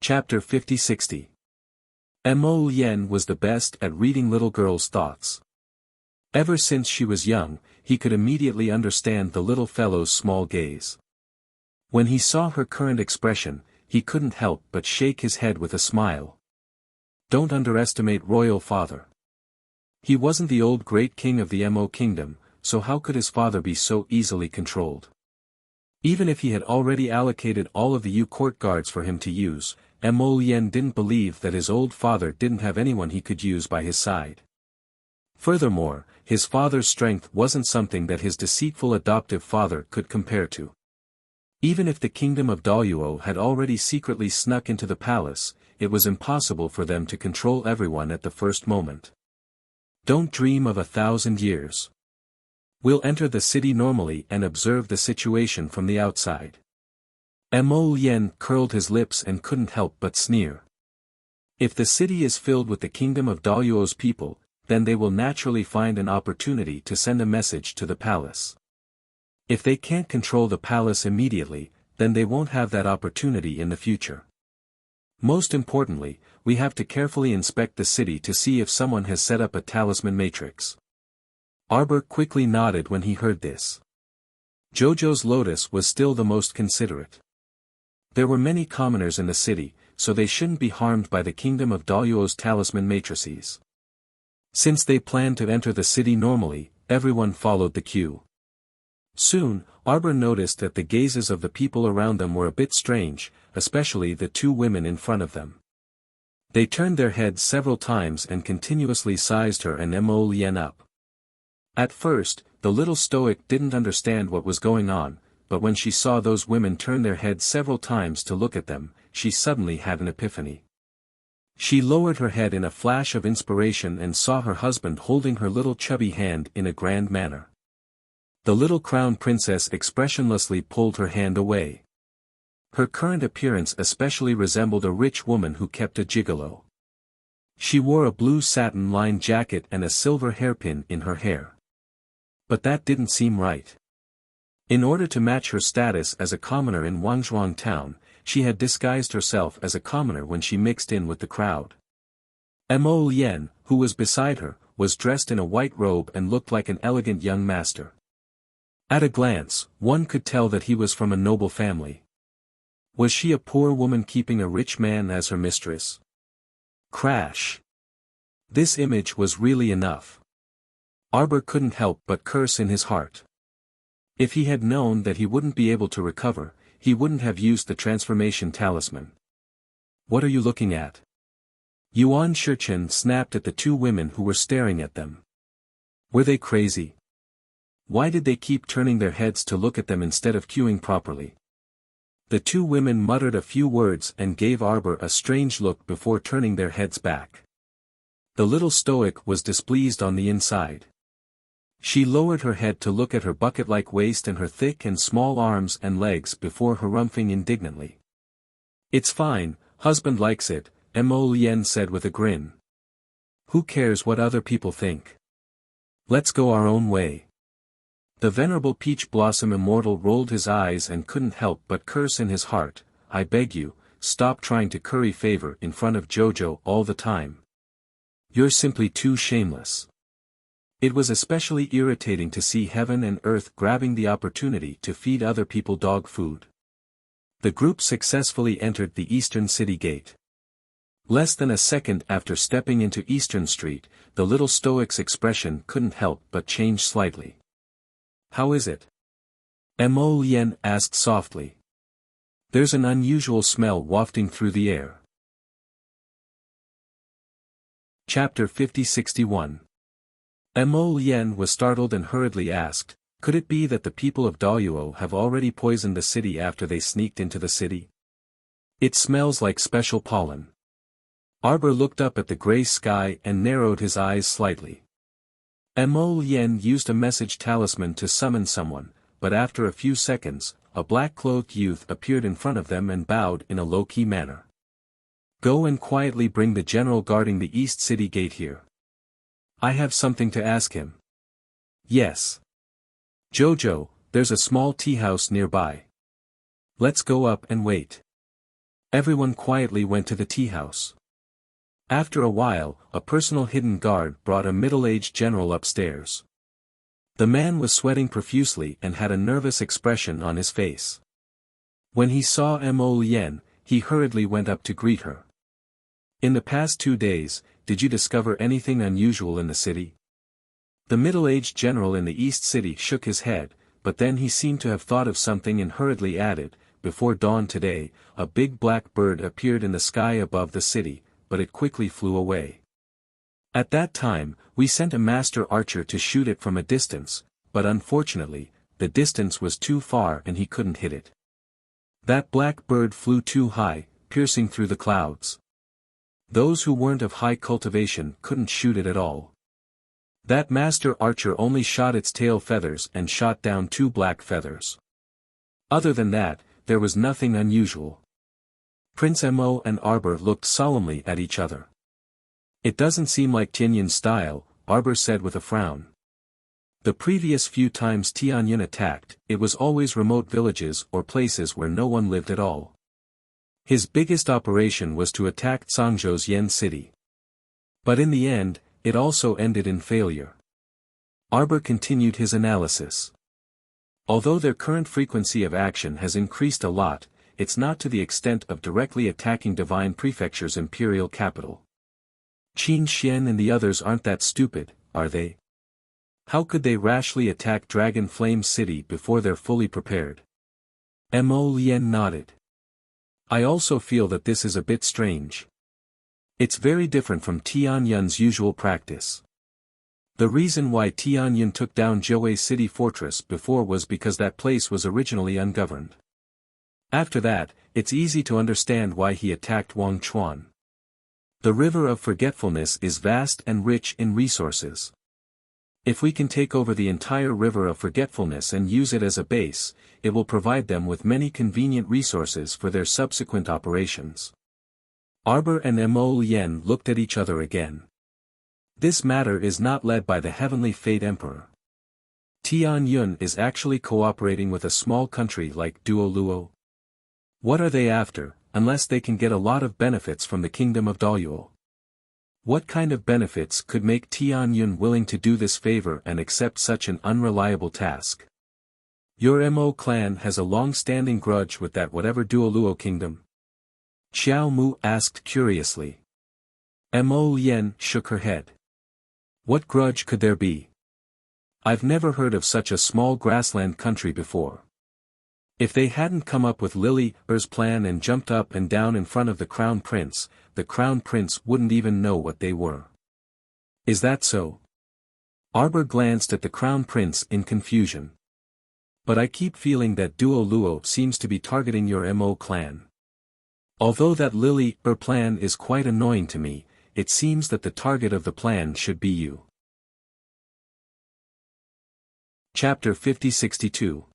Chapter 50-60. Mo Lien was the best at reading little girls' thoughts. Ever since she was young, he could immediately understand the little fellow's small gaze. When he saw her current expression, he couldn't help but shake his head with a smile. Don't underestimate royal father. He wasn't the old great king of the Mo kingdom, so how could his father be so easily controlled? Even if he had already allocated all of the U court guards for him to use, Mo Lien didn't believe that his old father didn't have anyone he could use by his side. Furthermore, his father's strength wasn't something that his deceitful adoptive father could compare to. Even if the kingdom of Daluo had already secretly snuck into the palace, it was impossible for them to control everyone at the first moment. Don't dream of 1,000 years. We'll enter the city normally and observe the situation from the outside. Mo Lien curled his lips and couldn't help but sneer. If the city is filled with the kingdom of Daluo's people, then they will naturally find an opportunity to send a message to the palace. If they can't control the palace immediately, then they won't have that opportunity in the future. Most importantly, we have to carefully inspect the city to see if someone has set up a talisman matrix. Arbor quickly nodded when he heard this. Jojo's lotus was still the most considerate. There were many commoners in the city, so they shouldn't be harmed by the kingdom of Daluo's talisman matrices. Since they planned to enter the city normally, everyone followed the cue. Soon, Arbor noticed that the gazes of the people around them were a bit strange, especially the two women in front of them. They turned their heads several times and continuously sized her and Mo Lien up. At first, the little stoic didn't understand what was going on, but when she saw those women turn their heads several times to look at them, she suddenly had an epiphany. She lowered her head in a flash of inspiration and saw her husband holding her little chubby hand in a grand manner. The little crown princess expressionlessly pulled her hand away. Her current appearance especially resembled a rich woman who kept a gigolo. She wore a blue satin-lined jacket and a silver hairpin in her hair. But that didn't seem right. In order to match her status as a commoner in Wangzhuang town, she had disguised herself as a commoner when she mixed in with the crowd. Mo Lien, who was beside her, was dressed in a white robe and looked like an elegant young master. At a glance, one could tell that he was from a noble family. Was she a poor woman keeping a rich man as her mistress? Crash! This image was really enough. Arbor couldn't help but curse in his heart. If he had known that he wouldn't be able to recover, he wouldn't have used the transformation talisman. What are you looking at? Yuan Shichen snapped at the two women who were staring at them. Were they crazy? Why did they keep turning their heads to look at them instead of queuing properly? The two women muttered a few words and gave Arbor a strange look before turning their heads back. The little stoic was displeased on the inside. She lowered her head to look at her bucket-like waist and her thick and small arms and legs before harumphing indignantly. It's fine, husband likes it, Mo Lien said with a grin. Who cares what other people think? Let's go our own way. The venerable Peach Blossom Immortal rolled his eyes and couldn't help but curse in his heart. I beg you, stop trying to curry favor in front of Jojo all the time. You're simply too shameless. It was especially irritating to see heaven and earth grabbing the opportunity to feed other people dog food. The group successfully entered the Eastern City Gate. Less than a second after stepping into Eastern Street, the little stoic's expression couldn't help but change slightly. How is it? Mo Lien asked softly. There's an unusual smell wafting through the air. Chapter 50-61. Mo Lien was startled and hurriedly asked, could it be that the people of Daluo have already poisoned the city after they sneaked into the city? It smells like special pollen. Arbor looked up at the gray sky and narrowed his eyes slightly. Mo Lien used a message talisman to summon someone, but after a few seconds, a black-clothed youth appeared in front of them and bowed in a low-key manner. Go and quietly bring the general guarding the East City Gate here. I have something to ask him. Yes. Jojo, there's a small tea house nearby. Let's go up and wait. Everyone quietly went to the tea house. After a while, a personal hidden guard brought a middle-aged general upstairs. The man was sweating profusely and had a nervous expression on his face. When he saw Mo Lien, he hurriedly went up to greet her. "In the past 2 days, did you discover anything unusual in the city?" The middle-aged general in the East City shook his head, but then he seemed to have thought of something and hurriedly added, "Before dawn today, a big black bird appeared in the sky above the city, but it quickly flew away. At that time, we sent a master archer to shoot it from a distance, but unfortunately, the distance was too far and he couldn't hit it. That black bird flew too high, piercing through the clouds. Those who weren't of high cultivation couldn't shoot it at all. That master archer only shot its tail feathers and shot down 2 black feathers. Other than that, there was nothing unusual." Prince Mo and Arbor looked solemnly at each other. "It doesn't seem like Tianyun's style," Arbor said with a frown. "The previous few times Tianyun attacked, it was always remote villages or places where no one lived at all. His biggest operation was to attack Zhangzhou's Yen city. But in the end, it also ended in failure." Arbor continued his analysis. "Although their current frequency of action has increased a lot, it's not to the extent of directly attacking Divine Prefecture's imperial capital. Qin Xian and the others aren't that stupid, are they? How could they rashly attack Dragon Flame City before they're fully prepared?" Mo Lien nodded. "I also feel that this is a bit strange. It's very different from Tianyun's usual practice. The reason why Tianyun took down Jiuwei City Fortress before was because that place was originally ungoverned. After that, it's easy to understand why he attacked Wangchuan. The River of Forgetfulness is vast and rich in resources. If we can take over the entire River of Forgetfulness and use it as a base, it will provide them with many convenient resources for their subsequent operations." Arbor and Mo Lien looked at each other again. "This matter is not led by the Heavenly Fate Emperor. Tianyun is actually cooperating with a small country like Duoluo. What are they after, unless they can get a lot of benefits from the kingdom of Daoyuo? What kind of benefits could make Tianyun willing to do this favor and accept such an unreliable task? Your Mo clan has a long-standing grudge with that whatever Duoluo kingdom?" Xiao Mu asked curiously. Mo Lien shook her head. "What grudge could there be? I've never heard of such a small grassland country before. If they hadn't come up with Lily Er's plan and jumped up and down in front of the Crown Prince wouldn't even know what they were." "Is that so?" Arbor glanced at the Crown Prince in confusion. "But I keep feeling that Duoluo seems to be targeting your Mo clan. Although that Lily Er plan is quite annoying to me, it seems that the target of the plan should be you." Chapter 5062.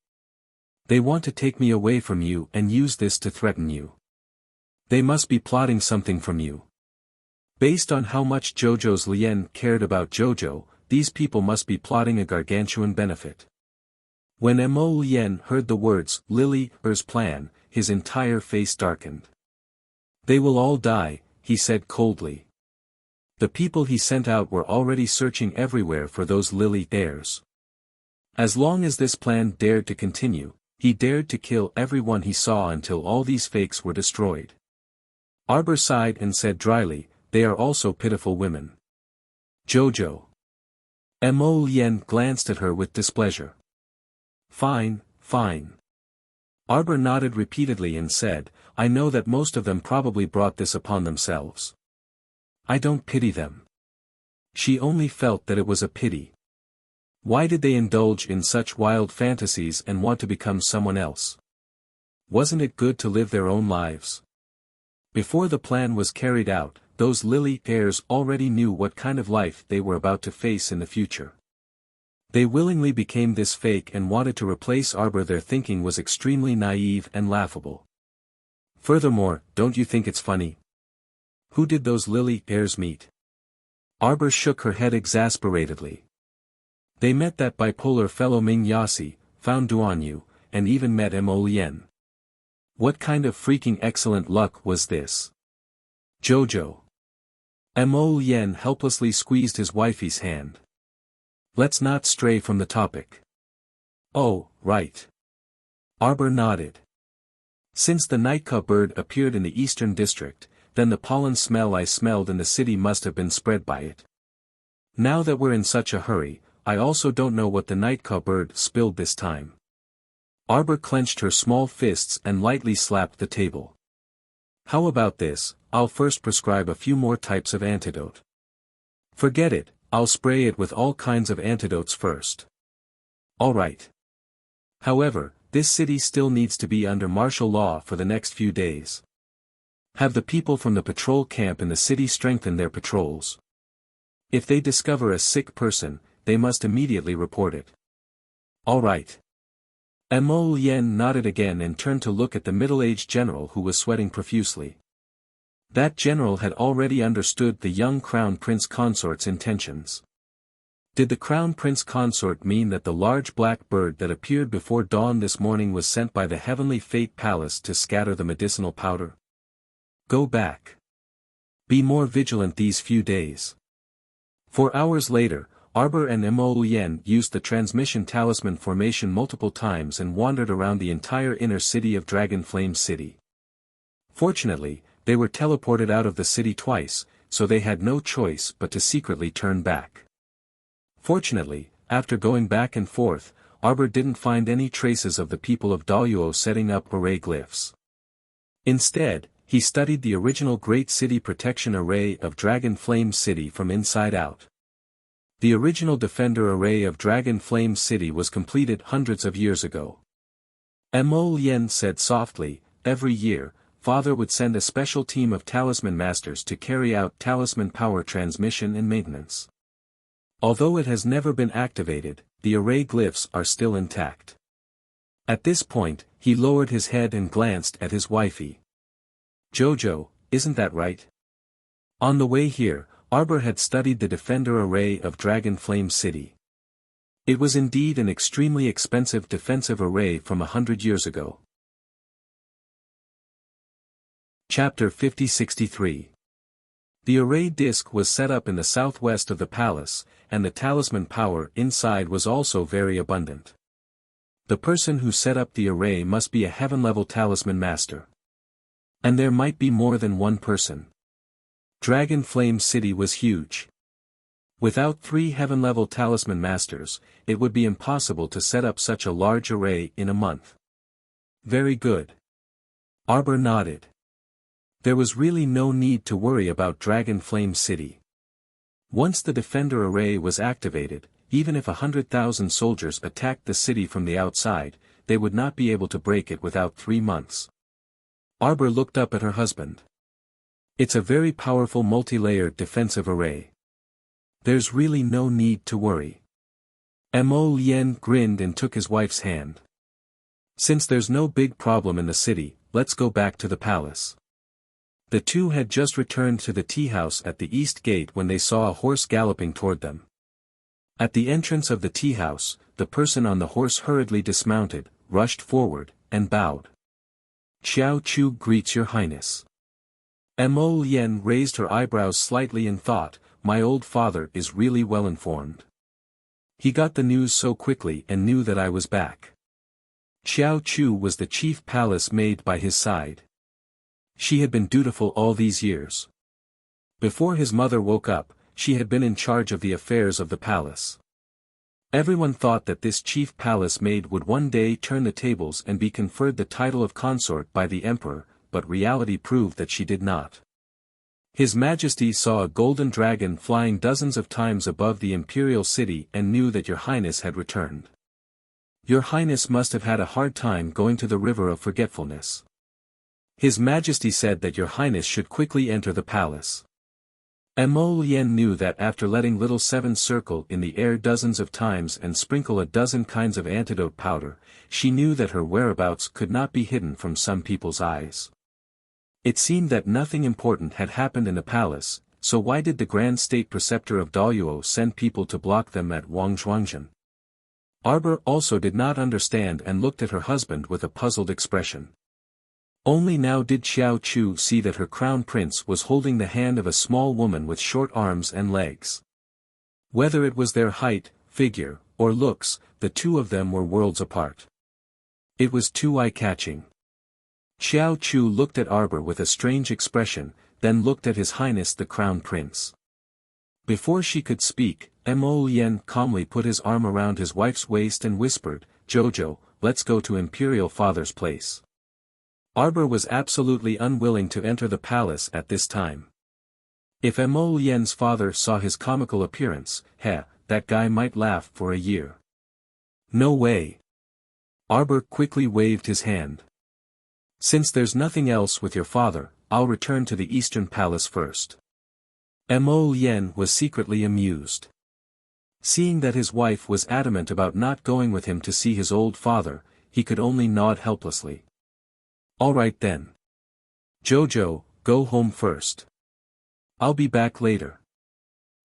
"They want to take me away from you and use this to threaten you. They must be plotting something from you. Based on how much Jojo's Lien cared about Jojo, these people must be plotting a gargantuan benefit." When Mo Lien heard the words Lily Er's plan, his entire face darkened. "They will all die," he said coldly. The people he sent out were already searching everywhere for those Lily heirs. As long as this plan dared to continue, he dared to kill everyone he saw until all these fakes were destroyed. Arbor sighed and said dryly, "They are also pitiful women." "Jojo." Mo Lien glanced at her with displeasure. "Fine, fine." Arbor nodded repeatedly and said, "I know that most of them probably brought this upon themselves. I don't pity them." She only felt that it was a pity. Why did they indulge in such wild fantasies and want to become someone else? Wasn't it good to live their own lives? Before the plan was carried out, those Lily heirs already knew what kind of life they were about to face in the future. They willingly became this fake and wanted to replace Arbor. Their thinking was extremely naive and laughable. Furthermore, don't you think it's funny? Who did those Lily heirs meet? Arbor shook her head exasperatedly. They met that bipolar fellow Ming Yasi, found Duanyu, and even met Mo Lien. What kind of freaking excellent luck was this? Jojo. Mo Yen helplessly squeezed his wifey's hand. Let's not stray from the topic. Oh, right. Arbor nodded. Since the nightcap bird appeared in the eastern district, then the pollen smell I smelled in the city must have been spread by it. Now that we're in such a hurry, I also don't know what the nightcap bird spilled this time. Arbor clenched her small fists and lightly slapped the table. How about this? I'll first prescribe a few more types of antidote. Forget it, I'll spray it with all kinds of antidotes first. Alright. However, this city still needs to be under martial law for the next few days. Have the people from the patrol camp in the city strengthen their patrols. If they discover a sick person, they must immediately report it. Alright. Mo Yen nodded again and turned to look at the middle-aged general who was sweating profusely. That general had already understood the young Crown Prince Consort's intentions. Did the Crown Prince Consort mean that the large black bird that appeared before dawn this morning was sent by the Heavenly Fate Palace to scatter the medicinal powder? Go back. Be more vigilant these few days. 4 hours later, Arbor and Mo Yen used the transmission talisman formation multiple times and wandered around the entire inner city of Dragon Flame City. Fortunately, they were teleported out of the city twice, so they had no choice but to secretly turn back. Fortunately, after going back and forth, Arbor didn't find any traces of the people of Daluo setting up array glyphs. Instead, he studied the original Great City Protection Array of Dragon Flame City from inside out. The original Defender Array of Dragon Flame City was completed hundreds of years ago. Mo Yen said softly, every year, Father would send a special team of talisman masters to carry out talisman power transmission and maintenance. Although it has never been activated, the array glyphs are still intact. At this point, he lowered his head and glanced at his wifey. Jojo, isn't that right? On the way here, Arbor had studied the Defender Array of Dragon Flame City. It was indeed an extremely expensive defensive array from 100 years ago. Chapter 5063. The array disk was set up in the southwest of the palace, and the talisman power inside was also very abundant. The person who set up the array must be a heaven-level talisman master. And there might be more than one person. Dragon Flame City was huge. Without 3 heaven-level talisman masters, it would be impossible to set up such a large array in a month. Very good. Arbor nodded. There was really no need to worry about Dragon Flame City. Once the Defender Array was activated, even if 100,000 soldiers attacked the city from the outside, they would not be able to break it without 3 months. Arbor looked up at her husband. It's a very powerful multi-layered defensive array. There's really no need to worry. Mo Yen grinned and took his wife's hand. Since there's no big problem in the city, let's go back to the palace. The two had just returned to the tea house at the east gate when they saw a horse galloping toward them. At the entrance of the tea house, the person on the horse hurriedly dismounted, rushed forward, and bowed. Xiao Chu greets your highness. Mo Yen raised her eyebrows slightly and thought, my old father is really well informed. He got the news so quickly and knew that I was back. Xiao Chu was the chief palace maid by his side. She had been dutiful all these years. Before his mother woke up, she had been in charge of the affairs of the palace. Everyone thought that this chief palace maid would one day turn the tables and be conferred the title of consort by the emperor, but reality proved that she did not. His Majesty saw a golden dragon flying dozens of times above the imperial city and knew that your highness had returned. Your highness must have had a hard time going to the river of forgetfulness. His Majesty said that your highness should quickly enter the palace. Mo Yen knew that after letting Little Seven circle in the air dozens of times and sprinkle a dozen kinds of antidote powder, she knew that her whereabouts could not be hidden from some people's eyes. It seemed that nothing important had happened in the palace, so why did the Grand State Preceptor of Daluo send people to block them at Wangzhuangzhen? Arbor also did not understand and looked at her husband with a puzzled expression. Only now did Xiao Chu see that her crown prince was holding the hand of a small woman with short arms and legs. Whether it was their height, figure, or looks, the two of them were worlds apart. It was too eye-catching. Xiao Chu looked at Arbor with a strange expression, then looked at His Highness the Crown Prince. Before she could speak, Mo Yen calmly put his arm around his wife's waist and whispered, "Jojo, let's go to Imperial Father's place." Arbor was absolutely unwilling to enter the palace at this time. If Mo Yen's father saw his comical appearance, that guy might laugh for a year. No way. Arbor quickly waved his hand. Since there's nothing else with your father, I'll return to the Eastern Palace first. Mo Yen was secretly amused. Seeing that his wife was adamant about not going with him to see his old father, he could only nod helplessly. All right then. Jojo, go home first. I'll be back later.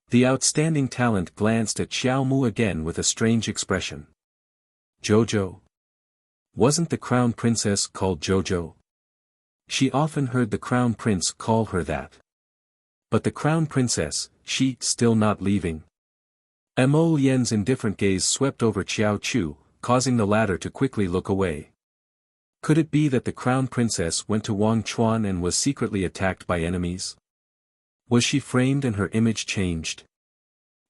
The outstanding talent glanced at Xiao Mu again with a strange expression. Jojo? Wasn't the crown princess called Jojo? She often heard the crown prince call her that. But the crown princess, she still not leaving? Mo Yen's indifferent gaze swept over Xiao Chu, causing the latter to quickly look away. Could it be that the crown princess went to Wangchuan and was secretly attacked by enemies? Was she framed and her image changed?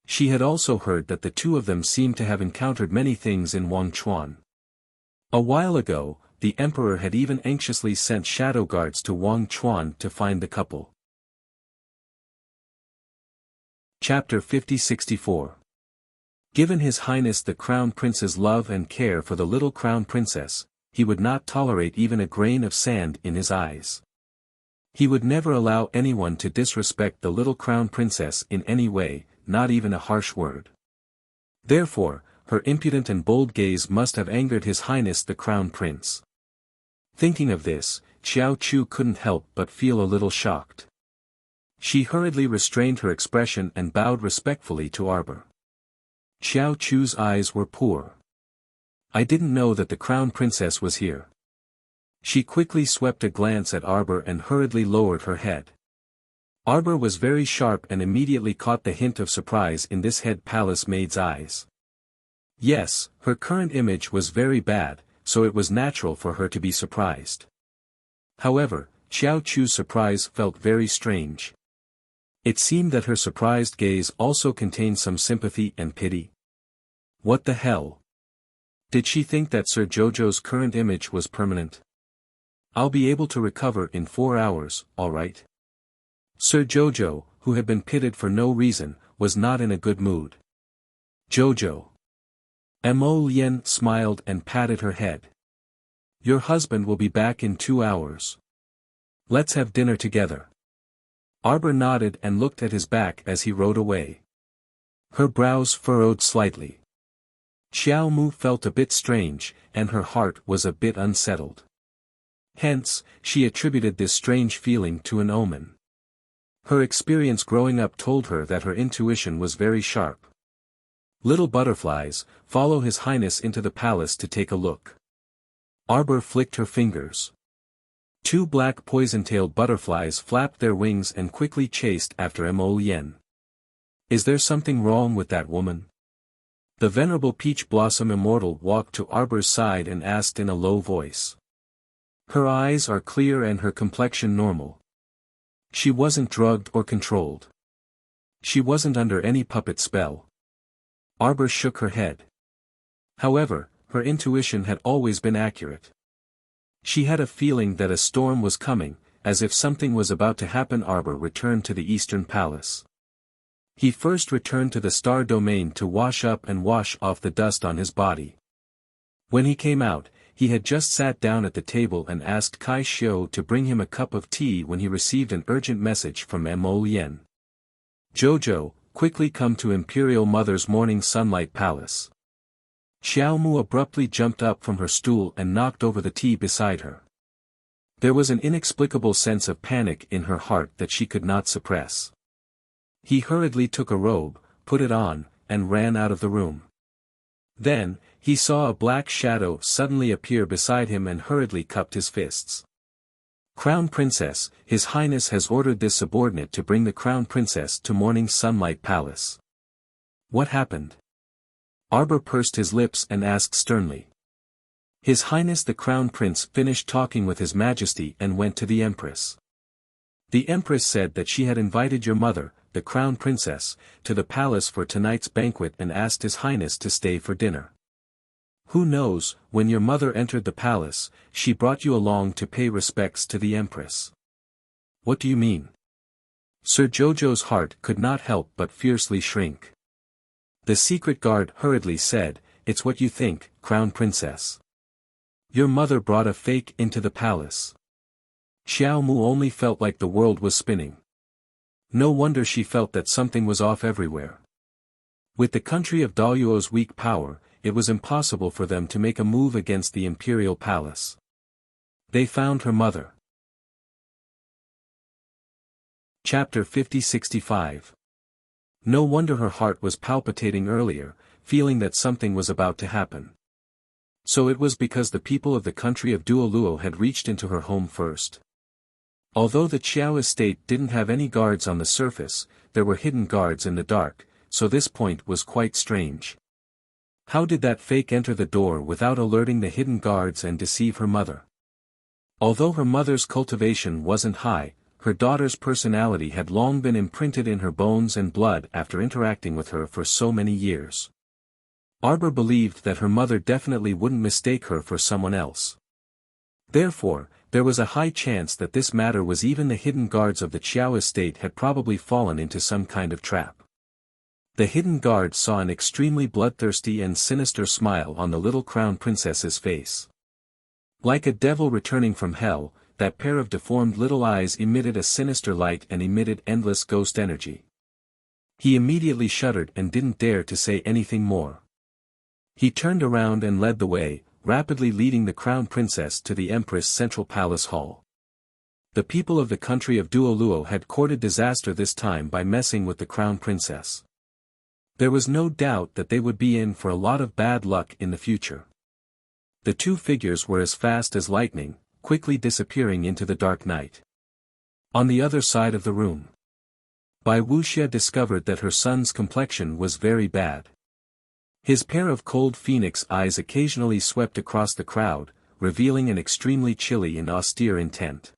She had also heard that the two of them seemed to have encountered many things in Wangchuan. A while ago, the emperor had even anxiously sent shadow guards to Wangchuan to find the couple. Chapter 50-64. Given His Highness the Crown Prince's love and care for the little crown princess, he would not tolerate even a grain of sand in his eyes. He would never allow anyone to disrespect the little crown princess in any way, not even a harsh word. Therefore, her impudent and bold gaze must have angered His Highness the Crown Prince. Thinking of this, Xiao Chu couldn't help but feel a little shocked. She hurriedly restrained her expression and bowed respectfully to Arbor. Xiao Chu's eyes were poor. I didn't know that the crown princess was here. She quickly swept a glance at Arbor and hurriedly lowered her head. Arbor was very sharp and immediately caught the hint of surprise in this head palace maid's eyes. Yes, her current image was very bad, so it was natural for her to be surprised. However, Xiao Chu's surprise felt very strange. It seemed that her surprised gaze also contained some sympathy and pity. What the hell? Did she think that Sir Jojo's current image was permanent? I'll be able to recover in 4 hours, all right? Sir Jojo, who had been pitted for no reason, was not in a good mood. Jojo. Mo Yen smiled and patted her head. Your husband will be back in 2 hours. Let's have dinner together. Arbor nodded and looked at his back as he rode away. Her brows furrowed slightly. Xiao Mu felt a bit strange, and her heart was a bit unsettled. Hence, she attributed this strange feeling to an omen. Her experience growing up told her that her intuition was very sharp. Little butterflies, follow His Highness into the palace to take a look. Arbor flicked her fingers. 2 black poison-tailed butterflies flapped their wings and quickly chased after Mo Yen. Is there something wrong with that woman? The venerable Peach Blossom Immortal walked to Arbor's side and asked in a low voice. Her eyes are clear and her complexion normal. She wasn't drugged or controlled. She wasn't under any puppet spell. Arbor shook her head. However, her intuition had always been accurate. She had a feeling that a storm was coming, as if something was about to happen. Arbor returned to the Eastern Palace. He first returned to the Star Domain to wash up and wash off the dust on his body. When he came out, he had just sat down at the table and asked Kai Xiu to bring him a cup of tea when he received an urgent message from Mo Yen. Jojo, quickly come to Imperial Mother's Morning Sunlight Palace. Xiao Mu abruptly jumped up from her stool and knocked over the tea beside her. There was an inexplicable sense of panic in her heart that she could not suppress. He hurriedly took a robe, put it on, and ran out of the room. Then, he saw a black shadow suddenly appear beside him and hurriedly cupped his fists. Crown Princess, His Highness has ordered this subordinate to bring the Crown Princess to Morning Sunlight Palace. What happened? Arbor pursed his lips and asked sternly. His Highness the Crown Prince finished talking with His Majesty and went to the Empress. The Empress said that she had invited your mother, the Crown Princess, to the palace for tonight's banquet and asked His Highness to stay for dinner. Who knows, when your mother entered the palace, she brought you along to pay respects to the Empress. What do you mean? Sir Jojo's heart could not help but fiercely shrink. The secret guard hurriedly said, It's what you think, Crown Princess. Your mother brought a fake into the palace. Xiao Mu only felt like the world was spinning. No wonder she felt that something was off everywhere. With the country of Daluo's weak power, it was impossible for them to make a move against the imperial palace. They found her mother. Chapter 50-65. No wonder her heart was palpitating earlier, feeling that something was about to happen. So it was because the people of the country of Duoluo had reached into her home first. Although the Qiao estate didn't have any guards on the surface, there were hidden guards in the dark, so this point was quite strange. How did that fake enter the door without alerting the hidden guards and deceive her mother? Although her mother's cultivation wasn't high, her daughter's personality had long been imprinted in her bones and blood after interacting with her for so many years. Arbor believed that her mother definitely wouldn't mistake her for someone else. Therefore, there was a high chance that this matter was even the hidden guards of the Qiao estate had probably fallen into some kind of trap. The hidden guards saw an extremely bloodthirsty and sinister smile on the little Crown Princess's face. Like a devil returning from hell, that pair of deformed little eyes emitted a sinister light and emitted endless ghost energy. He immediately shuddered and didn't dare to say anything more. He turned around and led the way, rapidly leading the Crown Princess to the Empress' central palace hall. The people of the country of Duoluo had courted disaster this time by messing with the Crown Princess. There was no doubt that they would be in for a lot of bad luck in the future. The two figures were as fast as lightning, quickly disappearing into the dark night. On the other side of the room, Wuxia discovered that her son's complexion was very bad. His pair of cold phoenix eyes occasionally swept across the crowd, revealing an extremely chilly and austere intent.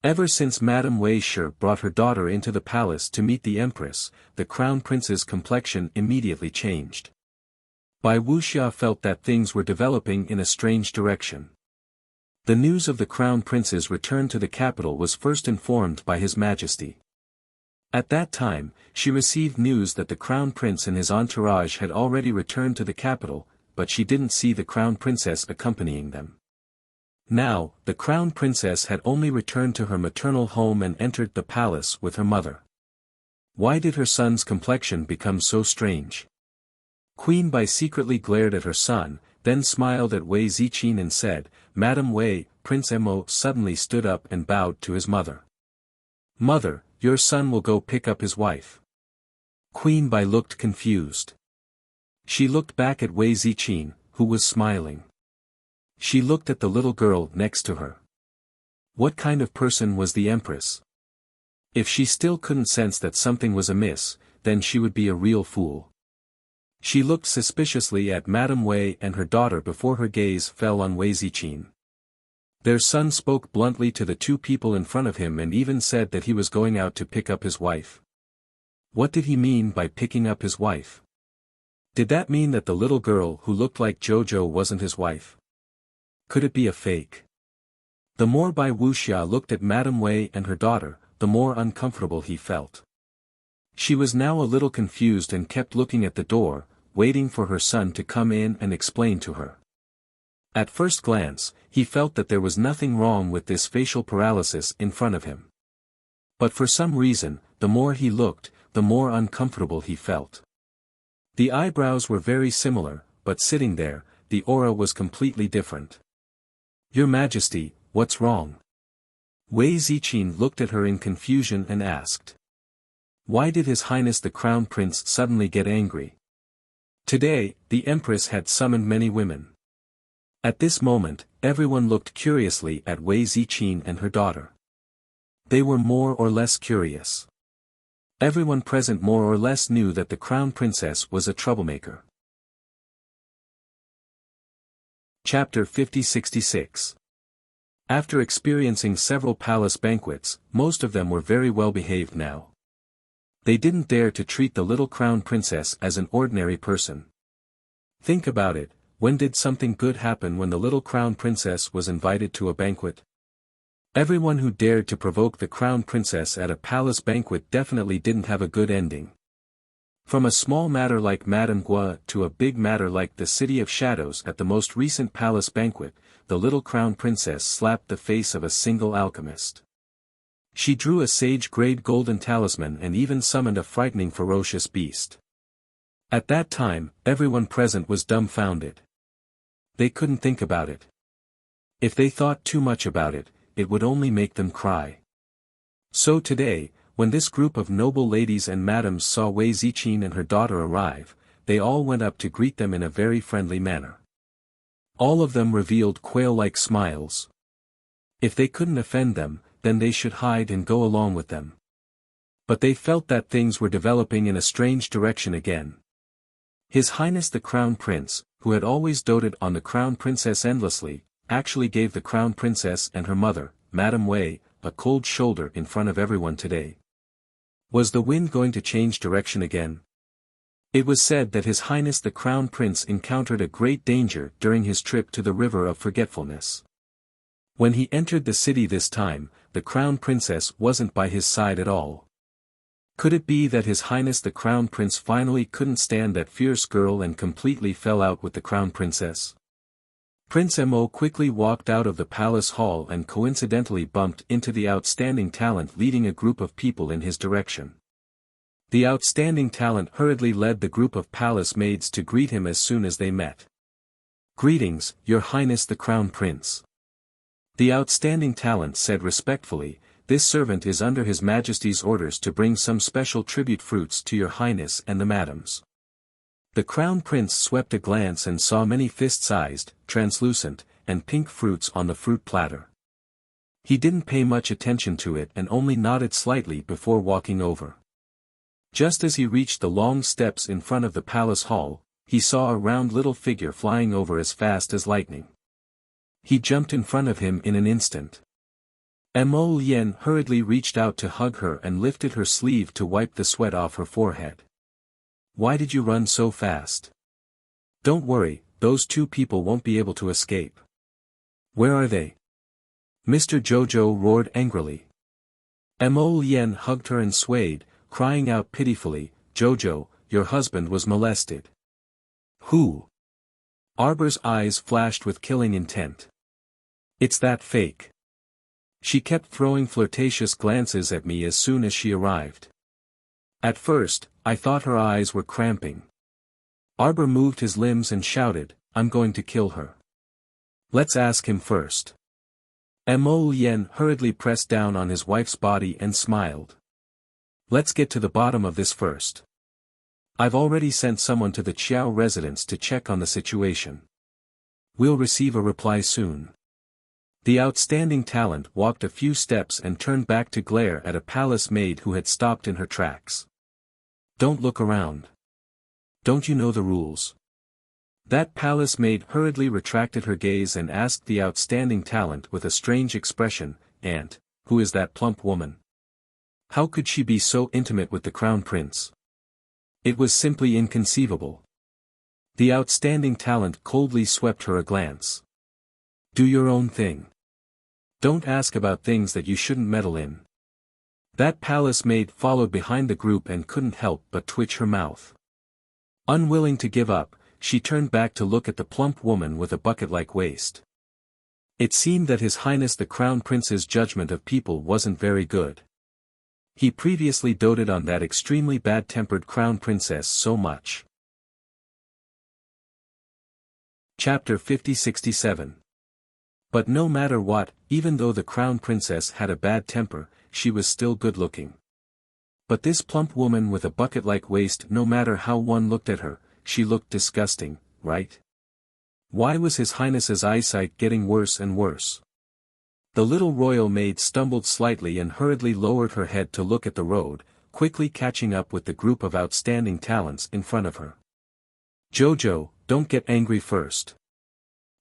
Ever since Madame Wei Shi brought her daughter into the palace to meet the Empress, the Crown Prince's complexion immediately changed. Wuxia felt that things were developing in a strange direction. The news of the Crown Prince's return to the capital was first informed by His Majesty. At that time, she received news that the Crown Prince and his entourage had already returned to the capital, but she didn't see the Crown Princess accompanying them. Now, the Crown Princess had only returned to her maternal home and entered the palace with her mother. Why did her son's complexion become so strange? Queen Bai secretly glared at her son, then smiled at Wei Ziqin and said, Madam Wei. Prince Mo suddenly stood up and bowed to his mother. Mother, your son will go pick up his wife. Queen Bai looked confused. She looked back at Wei Ziqin, who was smiling. She looked at the little girl next to her. What kind of person was the Empress? If she still couldn't sense that something was amiss, then she would be a real fool. She looked suspiciously at Madame Wei and her daughter before her gaze fell on Wei Ziqin. Their son spoke bluntly to the two people in front of him and even said that he was going out to pick up his wife. What did he mean by picking up his wife? Did that mean that the little girl who looked like Jojo wasn't his wife? Could it be a fake? The more Wuxia looked at Madame Wei and her daughter, the more uncomfortable he felt. She was now a little confused and kept looking at the door, waiting for her son to come in and explain to her. At first glance, he felt that there was nothing wrong with this facial paralysis in front of him. But for some reason, the more he looked, the more uncomfortable he felt. The eyebrows were very similar, but sitting there, the aura was completely different. Your Majesty, what's wrong? Wei Ziqin looked at her in confusion and asked. Why did His Highness the Crown Prince suddenly get angry? Today, the Empress had summoned many women. At this moment, everyone looked curiously at Wei Ziqin and her daughter. They were more or less curious. Everyone present more or less knew that the crown princess was a troublemaker. Chapter 50-66. After experiencing several palace banquets, most of them were very well behaved now. They didn't dare to treat the little crown princess as an ordinary person. Think about it, when did something good happen when the little crown princess was invited to a banquet? Everyone who dared to provoke the crown princess at a palace banquet definitely didn't have a good ending. From a small matter like Madame Gua to a big matter like the City of Shadows at the most recent palace banquet, the little crown princess slapped the face of a single alchemist. She drew a sage-grade golden talisman and even summoned a frightening ferocious beast. At that time, everyone present was dumbfounded. They couldn't think about it. If they thought too much about it, it would only make them cry. So today, when this group of noble ladies and madams saw Wei Ziqin and her daughter arrive, they all went up to greet them in a very friendly manner. All of them revealed quail-like smiles. If they couldn't offend them, then they should hide and go along with them. But they felt that things were developing in a strange direction again. His Highness the Crown Prince, who had always doted on the Crown Princess endlessly, actually gave the Crown Princess and her mother, Madame Wei, a cold shoulder in front of everyone today. Was the wind going to change direction again? It was said that His Highness the Crown Prince encountered a great danger during his trip to the River of Forgetfulness. When he entered the city this time, the Crown Princess wasn't by his side at all. Could it be that His Highness the Crown Prince finally couldn't stand that fierce girl and completely fell out with the Crown Princess? Prince Mo quickly walked out of the palace hall and coincidentally bumped into the outstanding talent leading a group of people in his direction. The outstanding talent hurriedly led the group of palace maids to greet him as soon as they met. "Greetings, Your Highness the Crown Prince." The outstanding talent said respectfully, "This servant is under His Majesty's orders to bring some special tribute fruits to Your Highness and the madams." The Crown Prince swept a glance and saw many fist-sized, translucent, and pink fruits on the fruit platter. He didn't pay much attention to it and only nodded slightly before walking over. Just as he reached the long steps in front of the palace hall, he saw a round little figure flying over as fast as lightning. He jumped in front of him in an instant. Mo Lien hurriedly reached out to hug her and lifted her sleeve to wipe the sweat off her forehead. "Why did you run so fast?" "Don't worry, those two people won't be able to escape." "Where are they?" Mr. Jojo roared angrily. Mo Lien hugged her and swayed, crying out pitifully, "Jojo, your husband was molested." "Who?" Arbor's eyes flashed with killing intent. "It's that fake. She kept throwing flirtatious glances at me as soon as she arrived. At first, I thought her eyes were cramping." Arbor moved his limbs and shouted, "I'm going to kill her. Let's ask him first." Mo Lien hurriedly pressed down on his wife's body and smiled. "Let's get to the bottom of this first. I've already sent someone to the Qiao residence to check on the situation. We'll receive a reply soon." The outstanding talent walked a few steps and turned back to glare at a palace maid who had stopped in her tracks. "Don't look around. Don't you know the rules?" That palace maid hurriedly retracted her gaze and asked the outstanding talent with a strange expression, "Aunt, who is that plump woman? How could she be so intimate with the Crown Prince?" It was simply inconceivable. The outstanding talent coldly swept her a glance. "Do your own thing. Don't ask about things that you shouldn't meddle in." That palace maid followed behind the group and couldn't help but twitch her mouth. Unwilling to give up, she turned back to look at the plump woman with a bucket-like waist. It seemed that His Highness the Crown Prince's judgment of people wasn't very good. He previously doted on that extremely bad-tempered Crown Princess so much. Chapter 50-67. But no matter what, even though the Crown Princess had a bad temper, she was still good-looking. But this plump woman with a bucket-like waist, no matter how one looked at her, she looked disgusting, right? Why was His Highness's eyesight getting worse and worse? The little royal maid stumbled slightly and hurriedly lowered her head to look at the road, quickly catching up with the group of outstanding talents in front of her. Jojo, don't get angry first.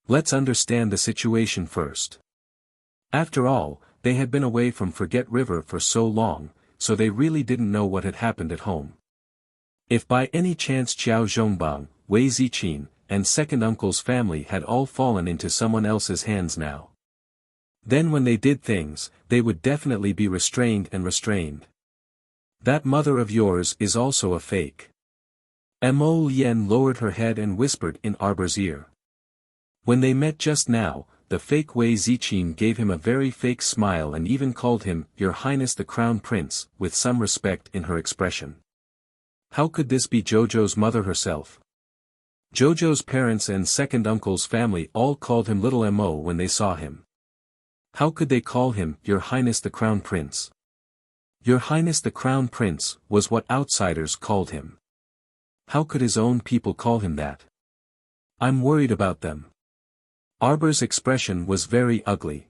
Let's understand the situation first. After all, they had been away from Forget River for so long, so they really didn't know what had happened at home. If by any chance Qiao Zhongbang, Wei Ziqin, and second uncle's family had all fallen into someone else's hands now, then when they did things, they would definitely be restrained. That mother of yours is also a fake. Mo Lien lowered her head and whispered in Arbor's ear. When they met just now, the fake Wei Ziqin gave him a very fake smile and even called him, Your Highness the Crown Prince, with some respect in her expression. How could this be Jojo's mother herself? Jojo's parents and second uncle's family all called him Little Mo when they saw him. How could they call him, Your Highness the Crown Prince? Your Highness the Crown Prince, was what outsiders called him. How could his own people call him that? I'm worried about them. Arbor's expression was very ugly.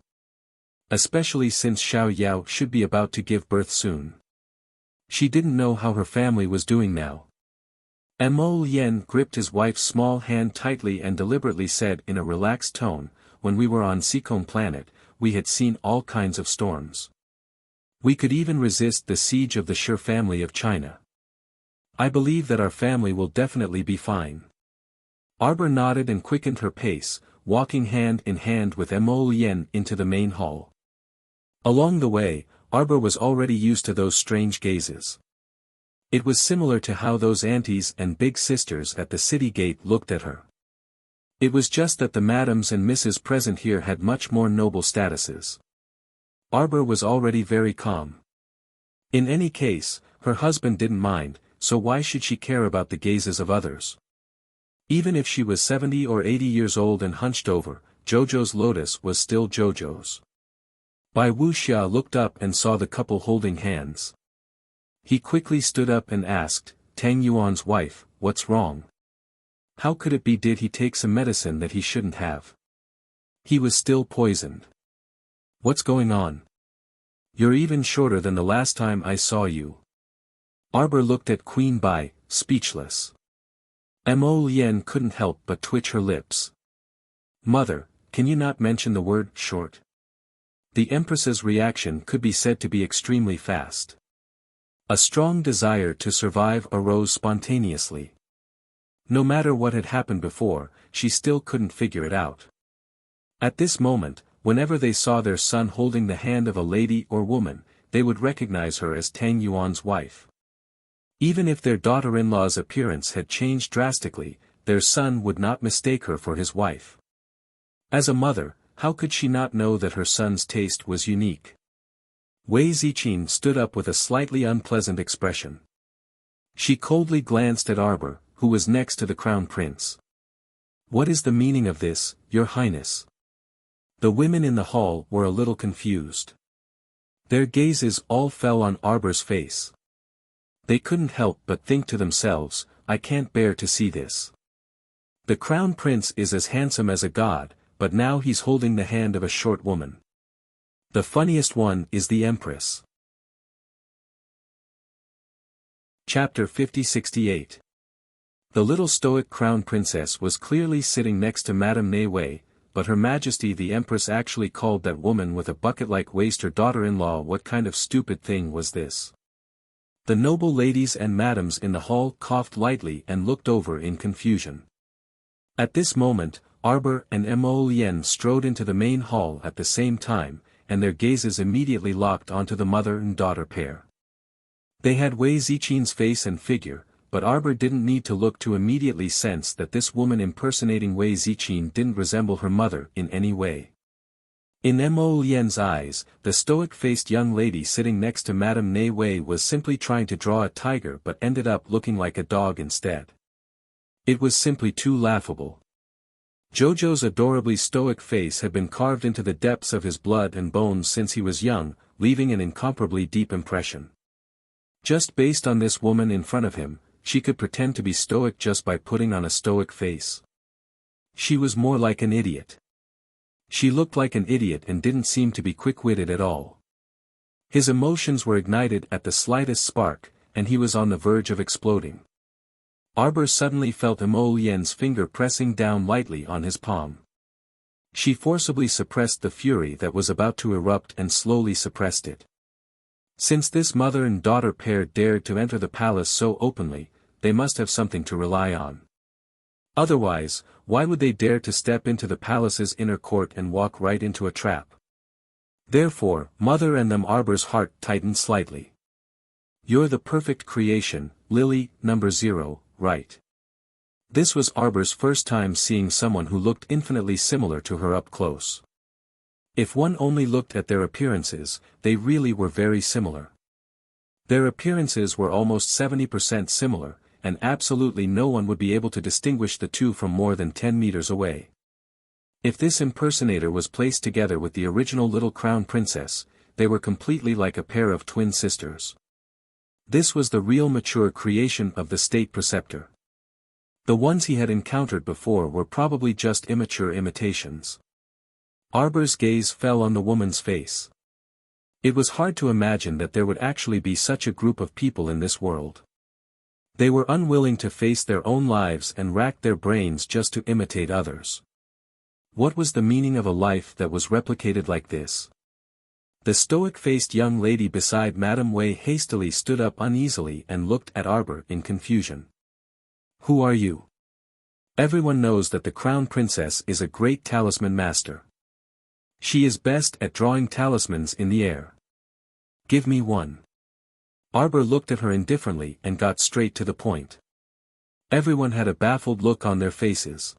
Especially since Xiao Yao should be about to give birth soon. She didn't know how her family was doing now. Mo Lien gripped his wife's small hand tightly and deliberately said in a relaxed tone, When we were on Seacombe Planet, we had seen all kinds of storms. We could even resist the siege of the Shi family of China. I believe that our family will definitely be fine. Arbor nodded and quickened her pace, walking hand in hand with Mo Lien into the main hall. Along the way, Arbor was already used to those strange gazes. It was similar to how those aunties and big sisters at the city gate looked at her. It was just that the madams and misses present here had much more noble statuses. Arbor was already very calm. In any case, her husband didn't mind, so why should she care about the gazes of others? Even if she was 70 or 80 years old and hunched over, Jojo's lotus was still Jojo's. Bai Wuxia looked up and saw the couple holding hands. He quickly stood up and asked, Tang Yuan's wife, what's wrong? How could it be did he take some medicine that he shouldn't have? He was still poisoned. What's going on? You're even shorter than the last time I saw you. Arbor looked at Queen Bai, speechless. Mo Lien couldn't help but twitch her lips. Mother, can you not mention the word short? The Empress's reaction could be said to be extremely fast. A strong desire to survive arose spontaneously. No matter what had happened before, she still couldn't figure it out. At this moment, whenever they saw their son holding the hand of a lady or woman, they would recognize her as Tang Yuan's wife. Even if their daughter-in-law's appearance had changed drastically, their son would not mistake her for his wife. As a mother, how could she not know that her son's taste was unique? Wei Ziqin stood up with a slightly unpleasant expression. She coldly glanced at Arbor, who was next to the Crown Prince. What is the meaning of this, Your Highness? The women in the hall were a little confused. Their gazes all fell on Arbor's face. They couldn't help but think to themselves, I can't bear to see this. The Crown Prince is as handsome as a god, but now he's holding the hand of a short woman. The funniest one is the Empress. Chapter 5068. The little stoic Crown Princess was clearly sitting next to Madame Nei Wei, but Her Majesty the Empress actually called that woman with a bucket-like waist her daughter-in-law. What kind of stupid thing was this? The noble ladies and madams in the hall coughed lightly and looked over in confusion. At this moment, Arbor and Mo Lien strode into the main hall at the same time, and their gazes immediately locked onto the mother and daughter pair. They had Wei Ziqin's face and figure, but Arbor didn't need to look to immediately sense that this woman impersonating Wei Ziqin didn't resemble her mother in any way. In Mo Lien's eyes, the stoic-faced young lady sitting next to Madame Nei Wei was simply trying to draw a tiger but ended up looking like a dog instead. It was simply too laughable. Jojo's adorably stoic face had been carved into the depths of his blood and bones since he was young, leaving an incomparably deep impression. Just based on this woman in front of him, she could pretend to be stoic just by putting on a stoic face. She was more like an idiot. She looked like an idiot and didn't seem to be quick-witted at all. His emotions were ignited at the slightest spark, and he was on the verge of exploding. Arbor suddenly felt Mo Yen's finger pressing down lightly on his palm. She forcibly suppressed the fury that was about to erupt and slowly suppressed it. Since this mother and daughter pair dared to enter the palace so openly, they must have something to rely on. Otherwise, why would they dare to step into the palace's inner court and walk right into a trap? Therefore, Mother and Arbor's heart tightened slightly. "You're the perfect creation, Lily, number 0, right?" This was Arbor's first time seeing someone who looked infinitely similar to her up close. If one only looked at their appearances, they really were very similar. Their appearances were almost 70% similar, and absolutely no one would be able to distinguish the two from more than 10 meters away. If this impersonator was placed together with the original little crown princess, they were completely like a pair of twin sisters. This was the real mature creation of the state preceptor. The ones he had encountered before were probably just immature imitations. Arbor's gaze fell on the woman's face. It was hard to imagine that there would actually be such a group of people in this world. They were unwilling to face their own lives and racked their brains just to imitate others. What was the meaning of a life that was replicated like this? The stoic-faced young lady beside Madame Wei hastily stood up uneasily and looked at Arbor in confusion. "Who are you?" "Everyone knows that the crown princess is a great talisman master. She is best at drawing talismans in the air. Give me one." Arbor looked at her indifferently and got straight to the point. Everyone had a baffled look on their faces.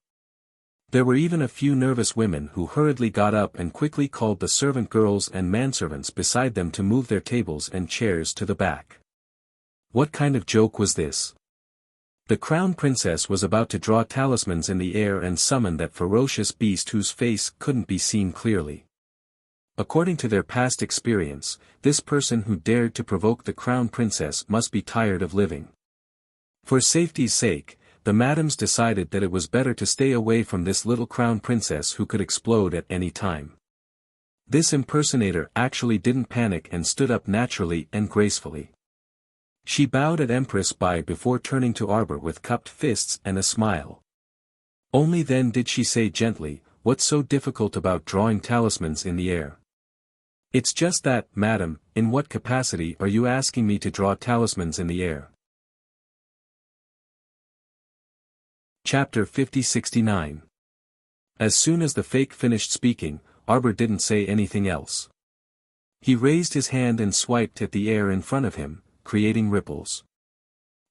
There were even a few nervous women who hurriedly got up and quickly called the servant girls and manservants beside them to move their tables and chairs to the back. What kind of joke was this? The crown princess was about to draw talismans in the air and summon that ferocious beast whose face couldn't be seen clearly. According to their past experience, this person who dared to provoke the crown princess must be tired of living. For safety's sake, the madams decided that it was better to stay away from this little crown princess who could explode at any time. This impersonator actually didn't panic and stood up naturally and gracefully. She bowed at Empress Bai before turning to Arbor with cupped fists and a smile. Only then did she say gently, "What's so difficult about drawing talismans in the air?" "It's just that, madam, in what capacity are you asking me to draw talismans in the air?" Chapter 5069. As soon as the fake finished speaking, Arbor didn't say anything else. He raised his hand and swiped at the air in front of him, creating ripples.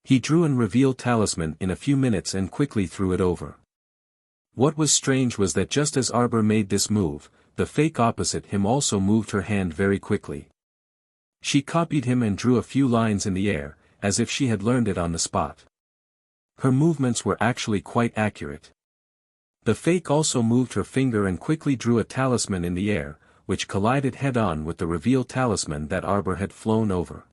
He drew and revealed talisman in a few minutes and quickly threw it over. What was strange was that just as Arbor made this move, the fake opposite him also moved her hand very quickly. She copied him and drew a few lines in the air, as if she had learned it on the spot. Her movements were actually quite accurate. The fake also moved her finger and quickly drew a talisman in the air, which collided head-on with the revealed talisman that Arbor had flown over.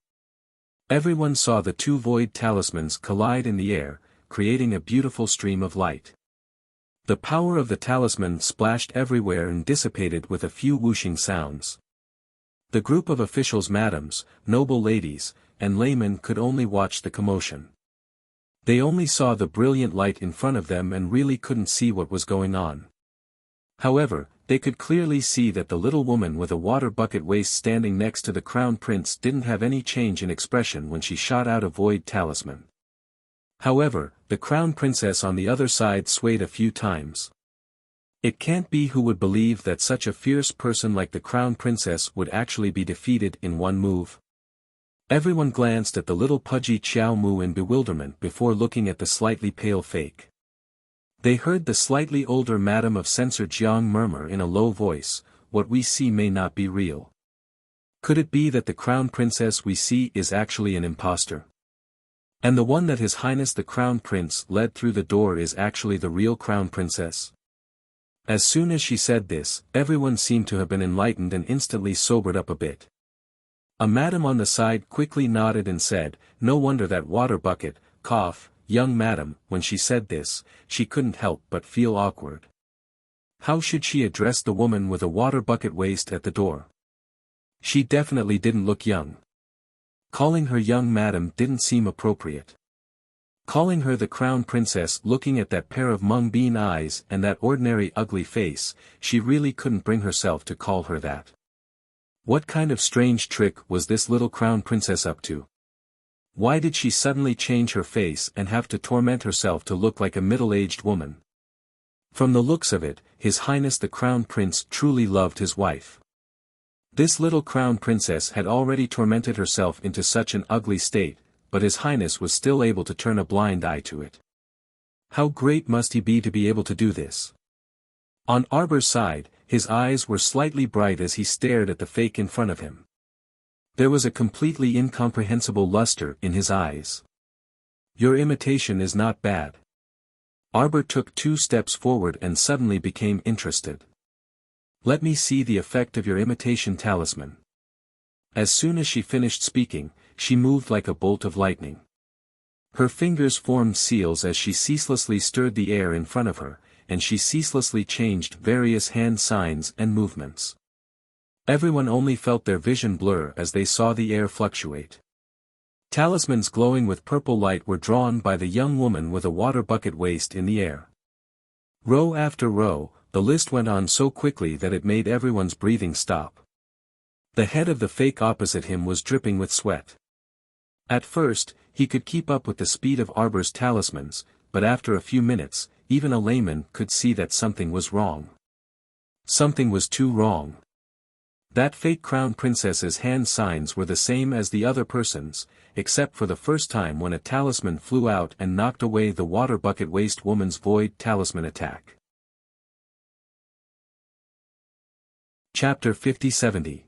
Everyone saw the two void talismans collide in the air, creating a beautiful stream of light. The power of the talisman splashed everywhere and dissipated with a few whooshing sounds. The group of officials, madams, noble ladies, and laymen could only watch the commotion. They only saw the brilliant light in front of them and really couldn't see what was going on. However, they could clearly see that the little woman with a water bucket waist standing next to the crown prince didn't have any change in expression when she shot out a void talisman. However, the crown princess on the other side swayed a few times. It can't be who would believe that such a fierce person like the crown princess would actually be defeated in one move. Everyone glanced at the little pudgy Xiao Mu in bewilderment before looking at the slightly pale fake. They heard the slightly older Madame of Censor Jiang murmur in a low voice, "What we see may not be real. Could it be that the crown princess we see is actually an impostor? And the one that His Highness the Crown Prince led through the door is actually the real crown princess?" As soon as she said this, everyone seemed to have been enlightened and instantly sobered up a bit. A madam on the side quickly nodded and said, "No wonder that water bucket, cough, young madam. When she said this, she couldn't help but feel awkward. How should she address the woman with a water bucket waist at the door? She definitely didn't look young. Calling her young madam didn't seem appropriate. Calling her the crown princess, looking at that pair of mung bean eyes and that ordinary ugly face, she really couldn't bring herself to call her that. What kind of strange trick was this little crown princess up to? Why did she suddenly change her face and have to torment herself to look like a middle-aged woman? From the looks of it, His Highness the Crown Prince truly loved his wife. This little crown princess had already tormented herself into such an ugly state, but His Highness was still able to turn a blind eye to it. How great must he be to be able to do this? On Arbor's side, his eyes were slightly bright as he stared at the fake in front of him. There was a completely incomprehensible luster in his eyes. Your imitation is not bad. Arbor took 2 steps forward and suddenly became interested. Let me see the effect of your imitation talisman. As soon as she finished speaking, she moved like a bolt of lightning. Her fingers formed seals as she ceaselessly stirred the air in front of her, and she ceaselessly changed various hand signs and movements. Everyone only felt their vision blur as they saw the air fluctuate. Talismans glowing with purple light were drawn by the young woman with a water bucket waist in the air. Row after row, the list went on so quickly that it made everyone's breathing stop. The head of the fake opposite him was dripping with sweat. At first, he could keep up with the speed of Arbor's talismans, but after a few minutes, even a layman could see that something was wrong. Something was too wrong. That fake crown princess's hand signs were the same as the other person's, except for the first time when a talisman flew out and knocked away the water bucket waist woman's void talisman attack. Chapter 50-70.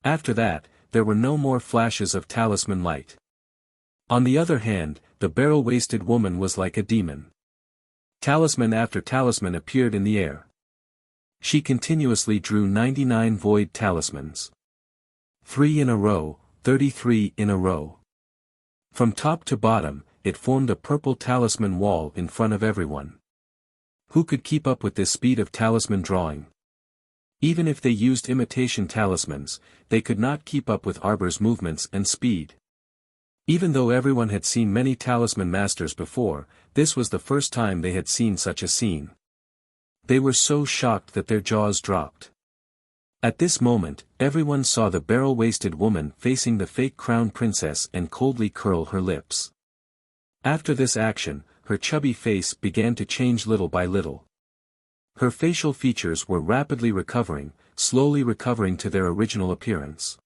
After that, there were no more flashes of talisman light. On the other hand, the barrel-waisted woman was like a demon. Talisman after talisman appeared in the air. She continuously drew 99 void talismans. 3 in a row, 33 in a row. From top to bottom, it formed a purple talisman wall in front of everyone. Who could keep up with this speed of talisman drawing? Even if they used imitation talismans, they could not keep up with Arbor's movements and speed. Even though everyone had seen many talisman masters before, this was the first time they had seen such a scene. They were so shocked that their jaws dropped. At this moment, everyone saw the barrel-waisted woman facing the fake crown princess and coldly curl her lips. After this action, her chubby face began to change little by little. Her facial features were rapidly recovering, slowly recovering to their original appearance.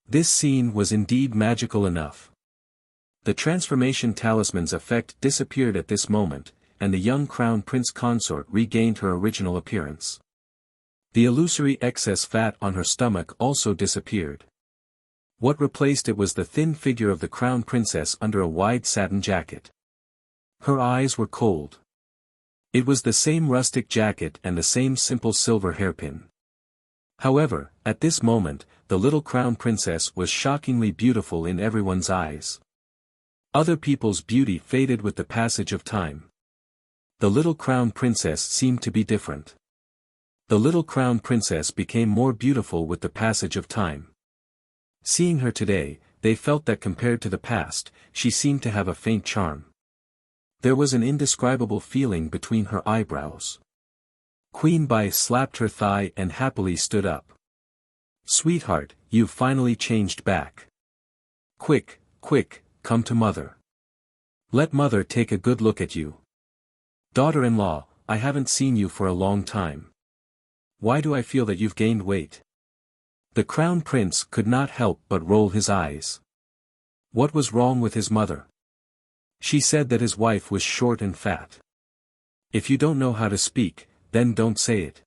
This scene was indeed magical enough. The transformation talisman's effect disappeared at this moment, and the young crown prince consort regained her original appearance. The illusory excess fat on her stomach also disappeared. What replaced it was the thin figure of the crown princess under a wide satin jacket. Her eyes were cold. It was the same rustic jacket and the same simple silver hairpin. However, at this moment, the little crown princess was shockingly beautiful in everyone's eyes. Other people's beauty faded with the passage of time. The little crown princess seemed to be different. The little crown princess became more beautiful with the passage of time. Seeing her today, they felt that compared to the past, she seemed to have a faint charm. There was an indescribable feeling between her eyebrows. Queen Bai slapped her thigh and happily stood up. "Sweetheart, you've finally changed back. Quick, quick, come to mother. Let mother take a good look at you. Daughter-in-law, I haven't seen you for a long time. Why do I feel that you've gained weight?" The crown prince could not help but roll his eyes. What was wrong with his mother? She said that his wife was short and fat. If you don't know how to speak, then don't say it.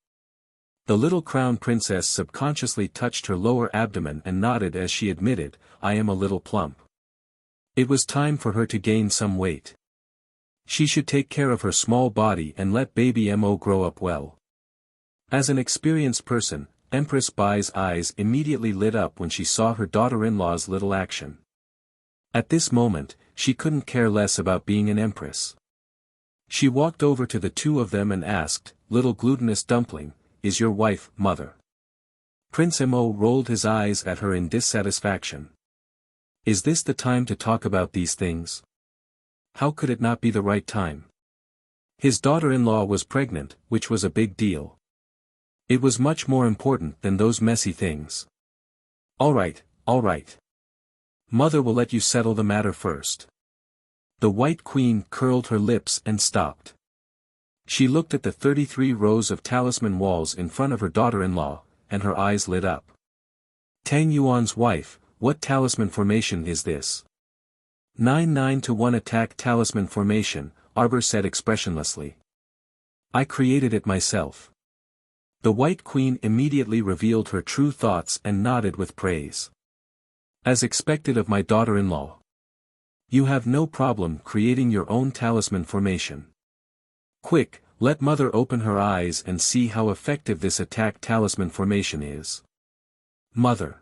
The little crown princess subconsciously touched her lower abdomen and nodded as she admitted, "I am a little plump." It was time for her to gain some weight. She should take care of her small body and let baby Mo grow up well. As an experienced person, Empress Bai's eyes immediately lit up when she saw her daughter-in-law's little action. At this moment, she couldn't care less about being an empress. She walked over to the two of them and asked, "Little glutinous dumpling, is your wife, mother?" Prince Mo rolled his eyes at her in dissatisfaction. Is this the time to talk about these things? How could it not be the right time? His daughter-in-law was pregnant, which was a big deal. It was much more important than those messy things. All right. Mother will let you settle the matter first. The White Queen curled her lips and stopped. She looked at the 33 rows of talisman walls in front of her daughter-in-law, and her eyes lit up. Tang Yuan's wife, what talisman formation is this? 9-9-1 attack talisman formation, Arbor said expressionlessly. I created it myself. The White Queen immediately revealed her true thoughts and nodded with praise. As expected of my daughter-in-law. You have no problem creating your own talisman formation. Quick, let mother open her eyes and see how effective this attack talisman formation is. Mother.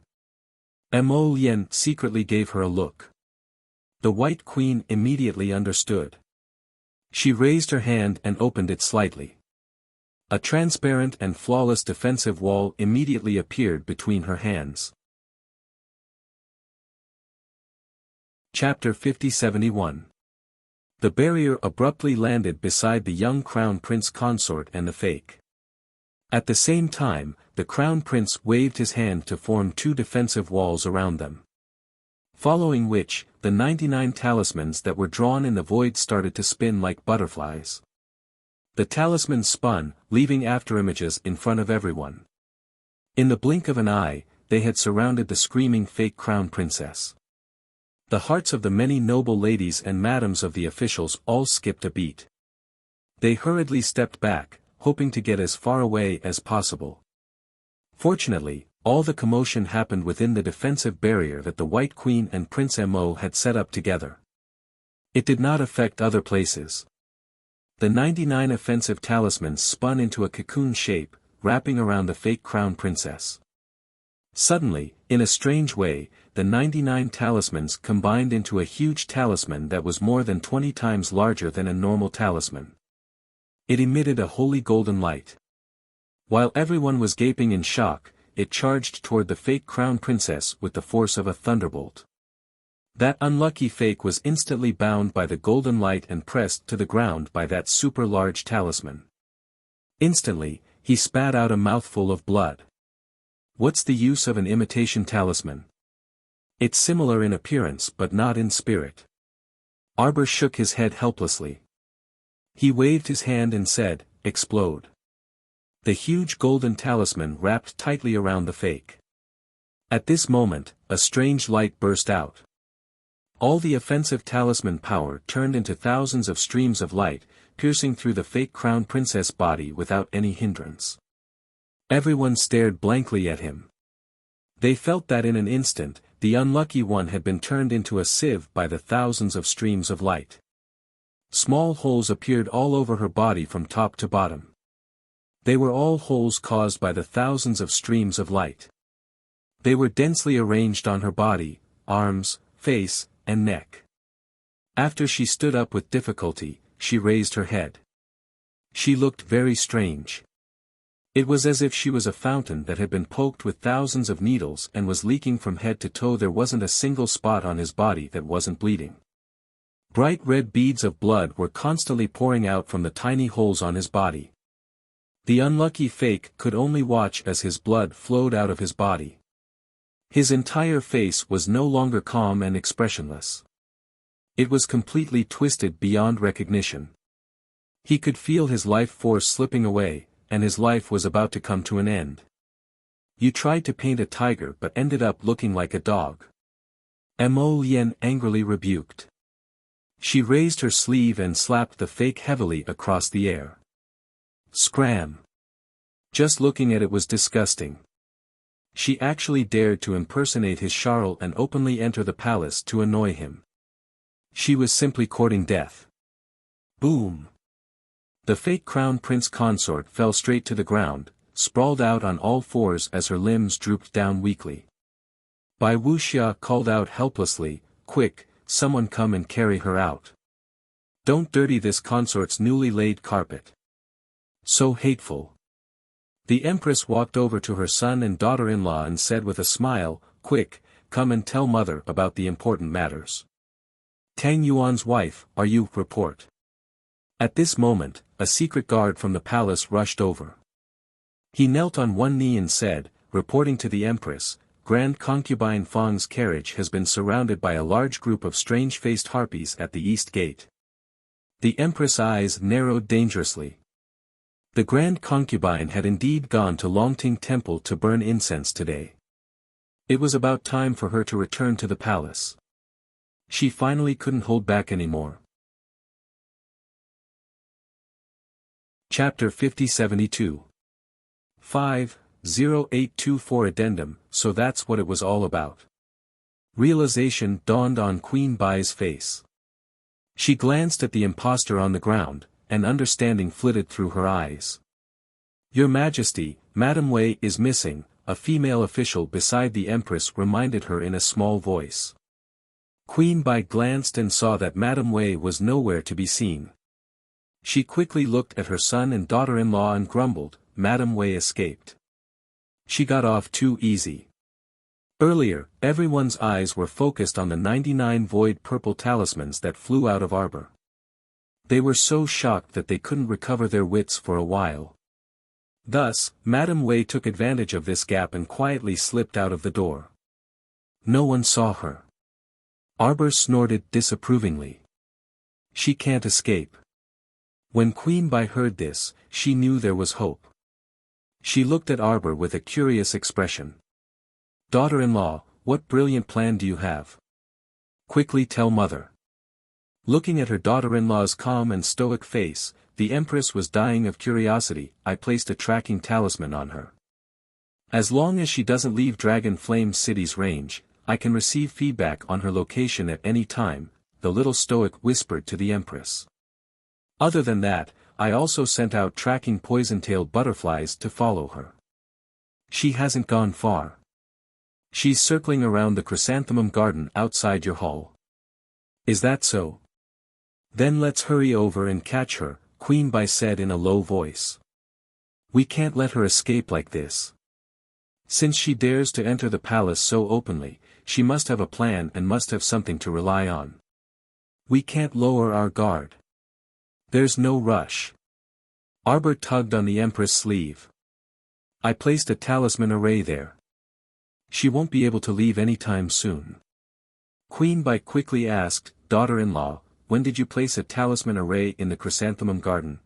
Mo Lien secretly gave her a look. The White Queen immediately understood. She raised her hand and opened it slightly. A transparent and flawless defensive wall immediately appeared between her hands. Chapter 50-71. The barrier abruptly landed beside the young Crown Prince Consort and the fake. At the same time, the Crown Prince waved his hand to form two defensive walls around them. Following which, the 99 talismans that were drawn in the void started to spin like butterflies. The talismans spun, leaving afterimages in front of everyone. In the blink of an eye, they had surrounded the screaming fake Crown Princess. The hearts of the many noble ladies and madams of the officials all skipped a beat. They hurriedly stepped back, hoping to get as far away as possible. Fortunately, all the commotion happened within the defensive barrier that the White Queen and Prince Mo had set up together. It did not affect other places. The 99 offensive talismans spun into a cocoon shape, wrapping around the fake Crown Princess. Suddenly, in a strange way, the 99 talismans combined into a huge talisman that was more than 20 times larger than a normal talisman. It emitted a holy golden light. While everyone was gaping in shock, it charged toward the fake Crown Princess with the force of a thunderbolt. That unlucky fake was instantly bound by the golden light and pressed to the ground by that super-large talisman. Instantly, he spat out a mouthful of blood. What's the use of an imitation talisman? It's similar in appearance but not in spirit. Arbor shook his head helplessly. He waved his hand and said, "Explode." The huge golden talisman wrapped tightly around the fake. At this moment, a strange light burst out. All the offensive talisman power turned into thousands of streams of light, piercing through the fake Crown Princess body without any hindrance. Everyone stared blankly at him. They felt that in an instant, the unlucky one had been turned into a sieve by the thousands of streams of light. Small holes appeared all over her body from top to bottom. They were all holes caused by the thousands of streams of light. They were densely arranged on her body, arms, face, and neck. After she stood up with difficulty, she raised her head. She looked very strange. It was as if she was a fountain that had been poked with thousands of needles and was leaking from head to toe. There wasn't a single spot on his body that wasn't bleeding. Bright red beads of blood were constantly pouring out from the tiny holes on his body. The unlucky fake could only watch as his blood flowed out of his body. His entire face was no longer calm and expressionless. It was completely twisted beyond recognition. He could feel his life force slipping away, and his life was about to come to an end. You tried to paint a tiger but ended up looking like a dog. Mo Lien angrily rebuked. She raised her sleeve and slapped the fake heavily across the air. Scram! Just looking at it was disgusting. She actually dared to impersonate his Charles and openly enter the palace to annoy him. She was simply courting death. Boom! The fake Crown Prince Consort fell straight to the ground, sprawled out on all fours as her limbs drooped down weakly. Wuxia called out helplessly, "Quick, someone come and carry her out. Don't dirty this consort's newly laid carpet. So hateful. The empress walked over to her son and daughter-in-law and said with a smile, quick, come and tell mother about the important matters. Tang Yuan's wife, are you, report. At this moment, a secret guard from the palace rushed over. He knelt on one knee and said, reporting to the empress, Grand Concubine Fang's carriage has been surrounded by a large group of strange-faced harpies at the east gate. The empress' eyes narrowed dangerously. The Grand Concubine had indeed gone to Longting Temple to burn incense today. It was about time for her to return to the palace. She finally couldn't hold back anymore. Chapter 50-72 50824 Addendum, so that's what it was all about. Realization dawned on Queen Bai's face. She glanced at the impostor on the ground, and understanding flitted through her eyes. Your Majesty, Madame Wei is missing, a female official beside the Empress reminded her in a small voice. Queen Bai glanced and saw that Madame Wei was nowhere to be seen. She quickly looked at her son and daughter-in-law and grumbled, Madame Wei escaped. She got off too easy. Earlier, everyone's eyes were focused on the 99 void purple talismans that flew out of Arbor. They were so shocked that they couldn't recover their wits for a while. Thus, Madame Wei took advantage of this gap and quietly slipped out of the door. No one saw her. Arbor snorted disapprovingly. She can't escape. When Queen Bai heard this, she knew there was hope. She looked at Arbor with a curious expression. Daughter-in-law, what brilliant plan do you have? Quickly tell mother. Looking at her daughter-in-law's calm and stoic face, the Empress was dying of curiosity. I placed a tracking talisman on her. As long as she doesn't leave Dragon Flame City's range, I can receive feedback on her location at any time, the little stoic whispered to the Empress. Other than that, I also sent out tracking poison-tailed butterflies to follow her. She hasn't gone far. She's circling around the chrysanthemum garden outside your hall. Is that so? Then let's hurry over and catch her, Queen Bai said in a low voice. We can't let her escape like this. Since she dares to enter the palace so openly, she must have a plan and must have something to rely on. We can't lower our guard. There's no rush. Arbor tugged on the Empress' sleeve. I placed a talisman array there. She won't be able to leave anytime soon. Queen Bai quickly asked, daughter-in-law, when did you place a talisman array in the chrysanthemum garden?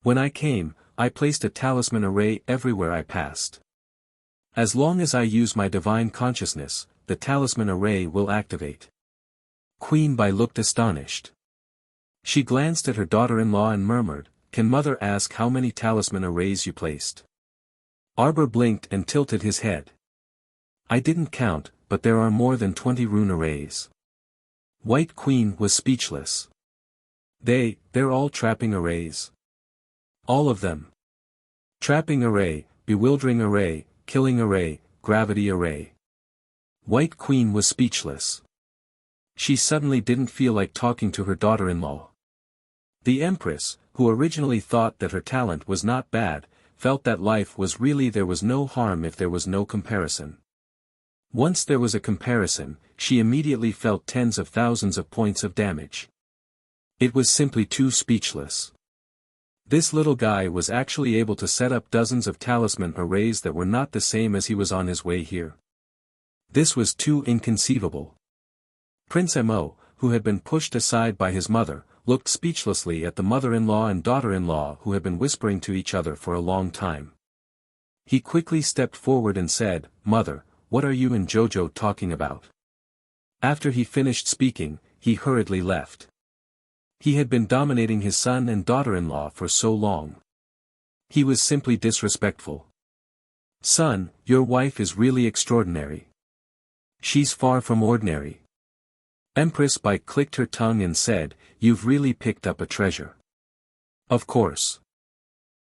When I came, I placed a talisman array everywhere I passed. As long as I use my divine consciousness, the talisman array will activate. Queen Bai looked astonished. She glanced at her daughter-in-law and murmured, can mother ask how many talisman arrays you placed? Arbor blinked and tilted his head. I didn't count, but there are more than 20 rune arrays. White Queen was speechless. They're all trapping arrays. All of them. Trapping array, bewildering array, killing array, gravity array. White Queen was speechless. She suddenly didn't feel like talking to her daughter-in-law. The Empress, who originally thought that her talent was not bad, felt that life was really there was no harm if there was no comparison. Once there was a comparison, she immediately felt tens of thousands of points of damage. It was simply too speechless. This little guy was actually able to set up dozens of talisman arrays that were not the same as he was on his way here. This was too inconceivable. Prince Mo, who had been pushed aside by his mother, looked speechlessly at the mother-in-law and daughter-in-law who had been whispering to each other for a long time. He quickly stepped forward and said, Mother, what are you and Jojo talking about? After he finished speaking, he hurriedly left. He had been dominating his son and daughter-in-law for so long. He was simply disrespectful. Son, your wife is really extraordinary. She's far from ordinary. Empress Bai clicked her tongue and said, You've really picked up a treasure. Of course.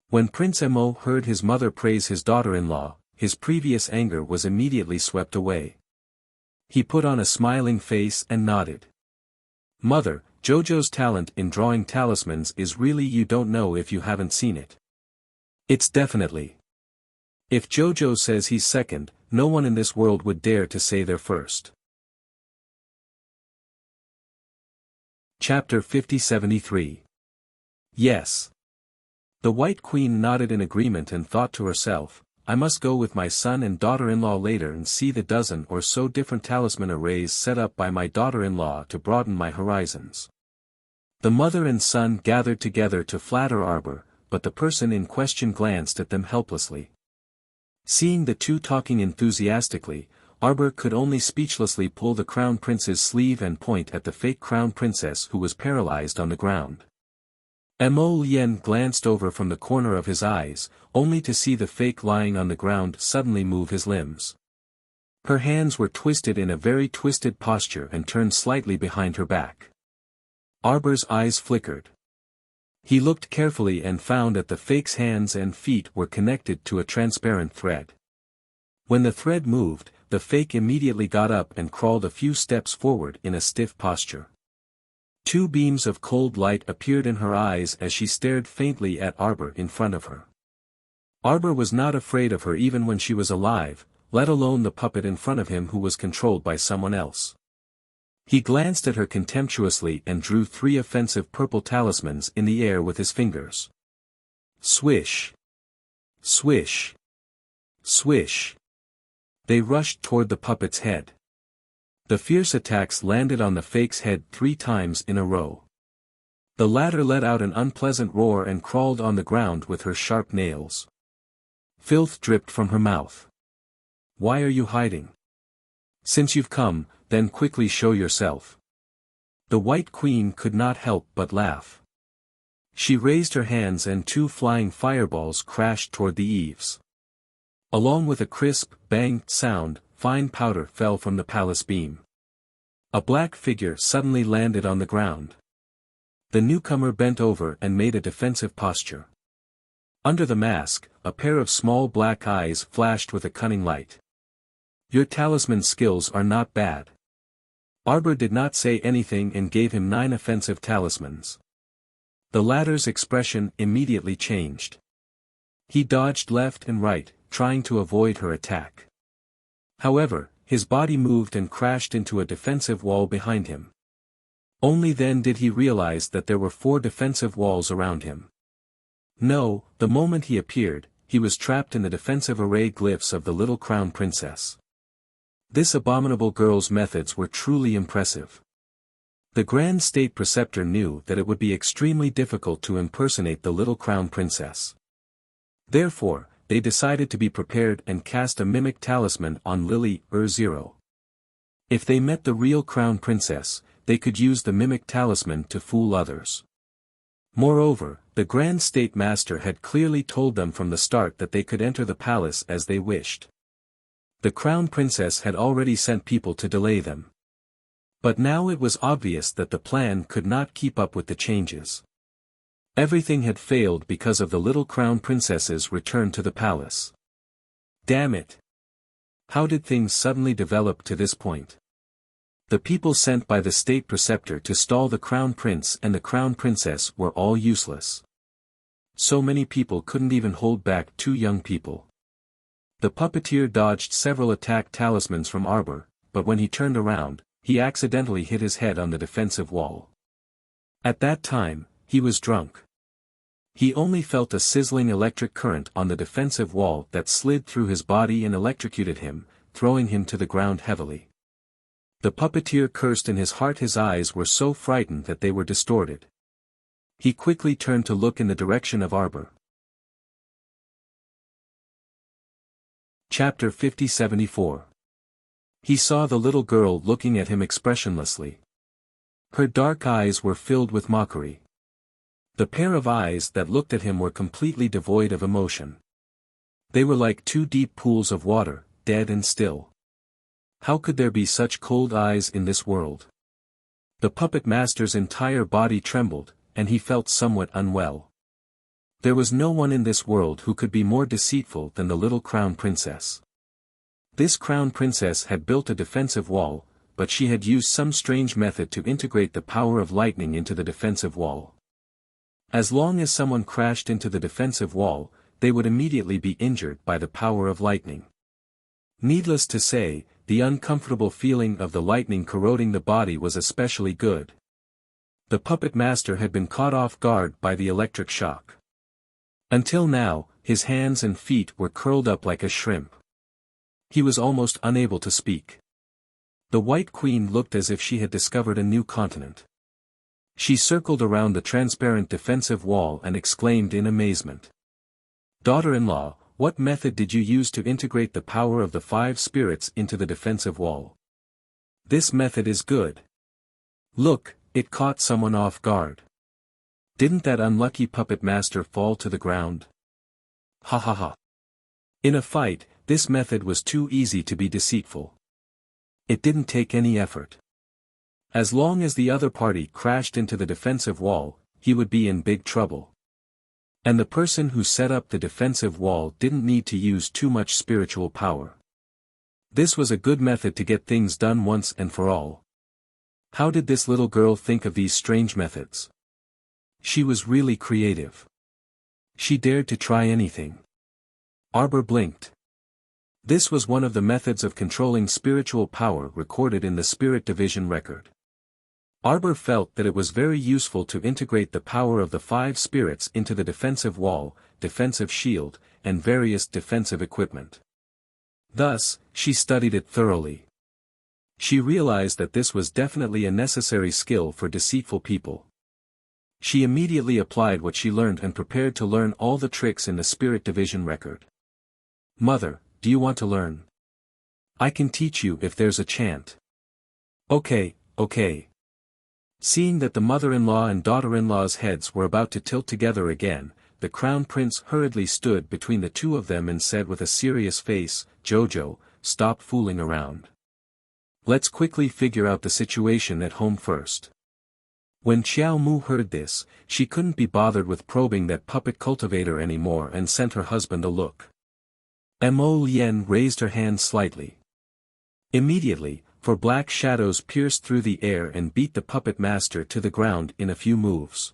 When Prince Mo heard his mother praise his daughter-in-law, his previous anger was immediately swept away. He put on a smiling face and nodded. Mother, Jojo's talent in drawing talismans is really you don't know if you haven't seen it. It's definitely. If Jojo says he's second, no one in this world would dare to say they're first. Chapter 5073. Yes. The White Queen nodded in agreement and thought to herself, I must go with my son and daughter-in-law later and see the dozen or so different talisman arrays set up by my daughter-in-law to broaden my horizons. The mother and son gathered together to flatter Arbor, but the person in question glanced at them helplessly. Seeing the two talking enthusiastically, Arbor could only speechlessly pull the Crown Prince's sleeve and point at the fake Crown Princess who was paralyzed on the ground. Mo Lien glanced over from the corner of his eyes, only to see the fake lying on the ground suddenly move his limbs. Her hands were twisted in a very twisted posture and turned slightly behind her back. Arbor's eyes flickered. He looked carefully and found that the fake's hands and feet were connected to a transparent thread. When the thread moved, the fake immediately got up and crawled a few steps forward in a stiff posture. Two beams of cold light appeared in her eyes as she stared faintly at Arbor in front of her. Arbor was not afraid of her even when she was alive, let alone the puppet in front of him who was controlled by someone else. He glanced at her contemptuously and drew 3 offensive purple talismans in the air with his fingers. Swish! Swish! Swish! They rushed toward the puppet's head. The fierce attacks landed on the fake's head 3 times in a row. The latter let out an unpleasant roar and crawled on the ground with her sharp nails. Filth dripped from her mouth. Why are you hiding? Since you've come, then quickly show yourself. The White Queen could not help but laugh. She raised her hands and 2 flying fireballs crashed toward the eaves. Along with a crisp, bang sound, fine powder fell from the palace beam. A black figure suddenly landed on the ground. The newcomer bent over and made a defensive posture. Under the mask, a pair of small black eyes flashed with a cunning light. Your talisman skills are not bad. Arbor did not say anything and gave him 9 offensive talismans. The latter's expression immediately changed. He dodged left and right, trying to avoid her attack. However, his body moved and crashed into a defensive wall behind him. Only then did he realize that there were 4 defensive walls around him. No, the moment he appeared, he was trapped in the defensive array glyphs of the little Crown Princess. This abominable girl's methods were truly impressive. The Grand State Preceptor knew that it would be extremely difficult to impersonate the little Crown Princess. Therefore, they decided to be prepared and cast a mimic talisman on Lily 0. If they met the real Crown Princess, they could use the mimic talisman to fool others. Moreover, the Grand State Master had clearly told them from the start that they could enter the palace as they wished. The Crown Princess had already sent people to delay them. But now it was obvious that the plan could not keep up with the changes. Everything had failed because of the little Crown Princess's return to the palace. Damn it! How did things suddenly develop to this point? The people sent by the State Preceptor to stall the Crown Prince and the Crown Princess were all useless. So many people couldn't even hold back 2 young people. The puppeteer dodged several attack talismans from Arbor, but when he turned around, he accidentally hit his head on the defensive wall. At that time, he was drunk. He only felt a sizzling electric current on the defensive wall that slid through his body and electrocuted him, throwing him to the ground heavily. The puppeteer cursed in his heart. His eyes were so frightened that they were distorted. He quickly turned to look in the direction of Arbor. Chapter 5074. He saw the little girl looking at him expressionlessly. Her dark eyes were filled with mockery. The pair of eyes that looked at him were completely devoid of emotion. They were like 2 deep pools of water, dead and still. How could there be such cold eyes in this world? The puppet master's entire body trembled, and he felt somewhat unwell. There was no one in this world who could be more deceitful than the little Crown Princess. This Crown Princess had built a defensive wall, but she had used some strange method to integrate the power of lightning into the defensive wall. As long as someone crashed into the defensive wall, they would immediately be injured by the power of lightning. Needless to say, the uncomfortable feeling of the lightning corroding the body was especially good. The puppet master had been caught off guard by the electric shock. Until now, his hands and feet were curled up like a shrimp. He was almost unable to speak. The White Queen looked as if she had discovered a new continent. She circled around the transparent defensive wall and exclaimed in amazement. "Daughter-in-law, what method did you use to integrate the power of the 5 spirits into the defensive wall? This method is good. Look, it caught someone off guard. Didn't that unlucky puppet master fall to the ground? Ha ha ha. In a fight, this method was too easy to be deceitful. It didn't take any effort. As long as the other party crashed into the defensive wall, he would be in big trouble. And the person who set up the defensive wall didn't need to use too much spiritual power. This was a good method to get things done once and for all. How did this little girl think of these strange methods? She was really creative. She dared to try anything." Arbor blinked. This was one of the methods of controlling spiritual power recorded in the Spirit Division record. Arbor felt that it was very useful to integrate the power of the 5 spirits into the defensive wall, defensive shield, and various defensive equipment. Thus, she studied it thoroughly. She realized that this was definitely a necessary skill for deceitful people. She immediately applied what she learned and prepared to learn all the tricks in the Spirit Division record. "Mother, do you want to learn? I can teach you if there's a chance." "Okay, okay." Seeing that the mother-in-law and daughter-in-law's heads were about to tilt together again, the crown prince hurriedly stood between the two of them and said with a serious face, "Jojo, stop fooling around. Let's quickly figure out the situation at home first." When Xiao Mu heard this, she couldn't be bothered with probing that puppet cultivator anymore and sent her husband a look. Mo Lien raised her hand slightly. Immediately, 4 black shadows pierced through the air and beat the puppet master to the ground in a few moves.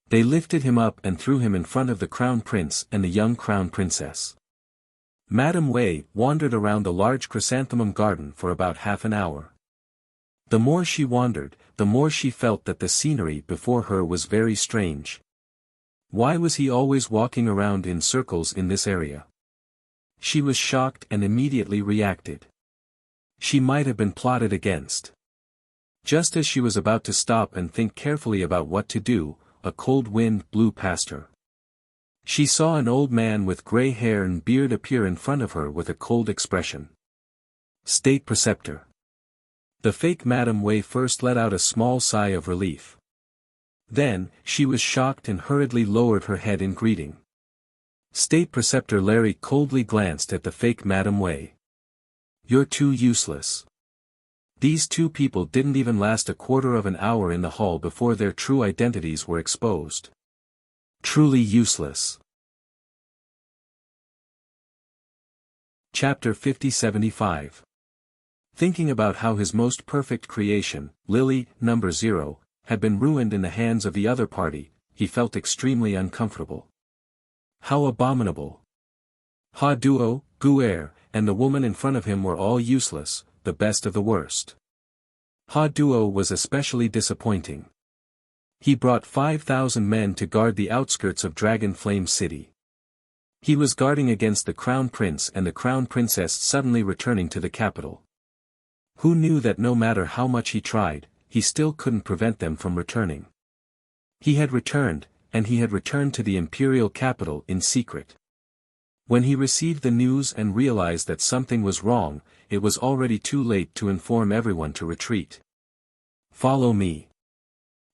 They lifted him up and threw him in front of the crown prince and the young crown princess. Madame Wei wandered around the large chrysanthemum garden for about half an hour. The more she wandered, the more she felt that the scenery before her was very strange. Why was he always walking around in circles in this area? She was shocked and immediately reacted. She might have been plotted against. Just as she was about to stop and think carefully about what to do, a cold wind blew past her. She saw an old man with gray hair and beard appear in front of her with a cold expression. State Preceptor. The fake Madame Wei first let out a small sigh of relief. Then, she was shocked and hurriedly lowered her head in greeting. State Preceptor Larry coldly glanced at the fake Madame Wei. "You're too useless." These two people didn't even last a quarter of an hour in the hall before their true identities were exposed. Truly useless. Chapter 5075. Thinking about how his most perfect creation, Lily, number 0, had been ruined in the hands of the other party, he felt extremely uncomfortable. How abominable. Ha Duo, Guer, and the woman in front of him were all useless, the best of the worst. Ha Duo was especially disappointing. He brought 5,000 men to guard the outskirts of Dragon Flame City. He was guarding against the crown prince and the crown princess suddenly returning to the capital. Who knew that no matter how much he tried, he still couldn't prevent them from returning. He had returned, and he had returned to the imperial capital in secret. When he received the news and realized that something was wrong, it was already too late to inform everyone to retreat. Follow me.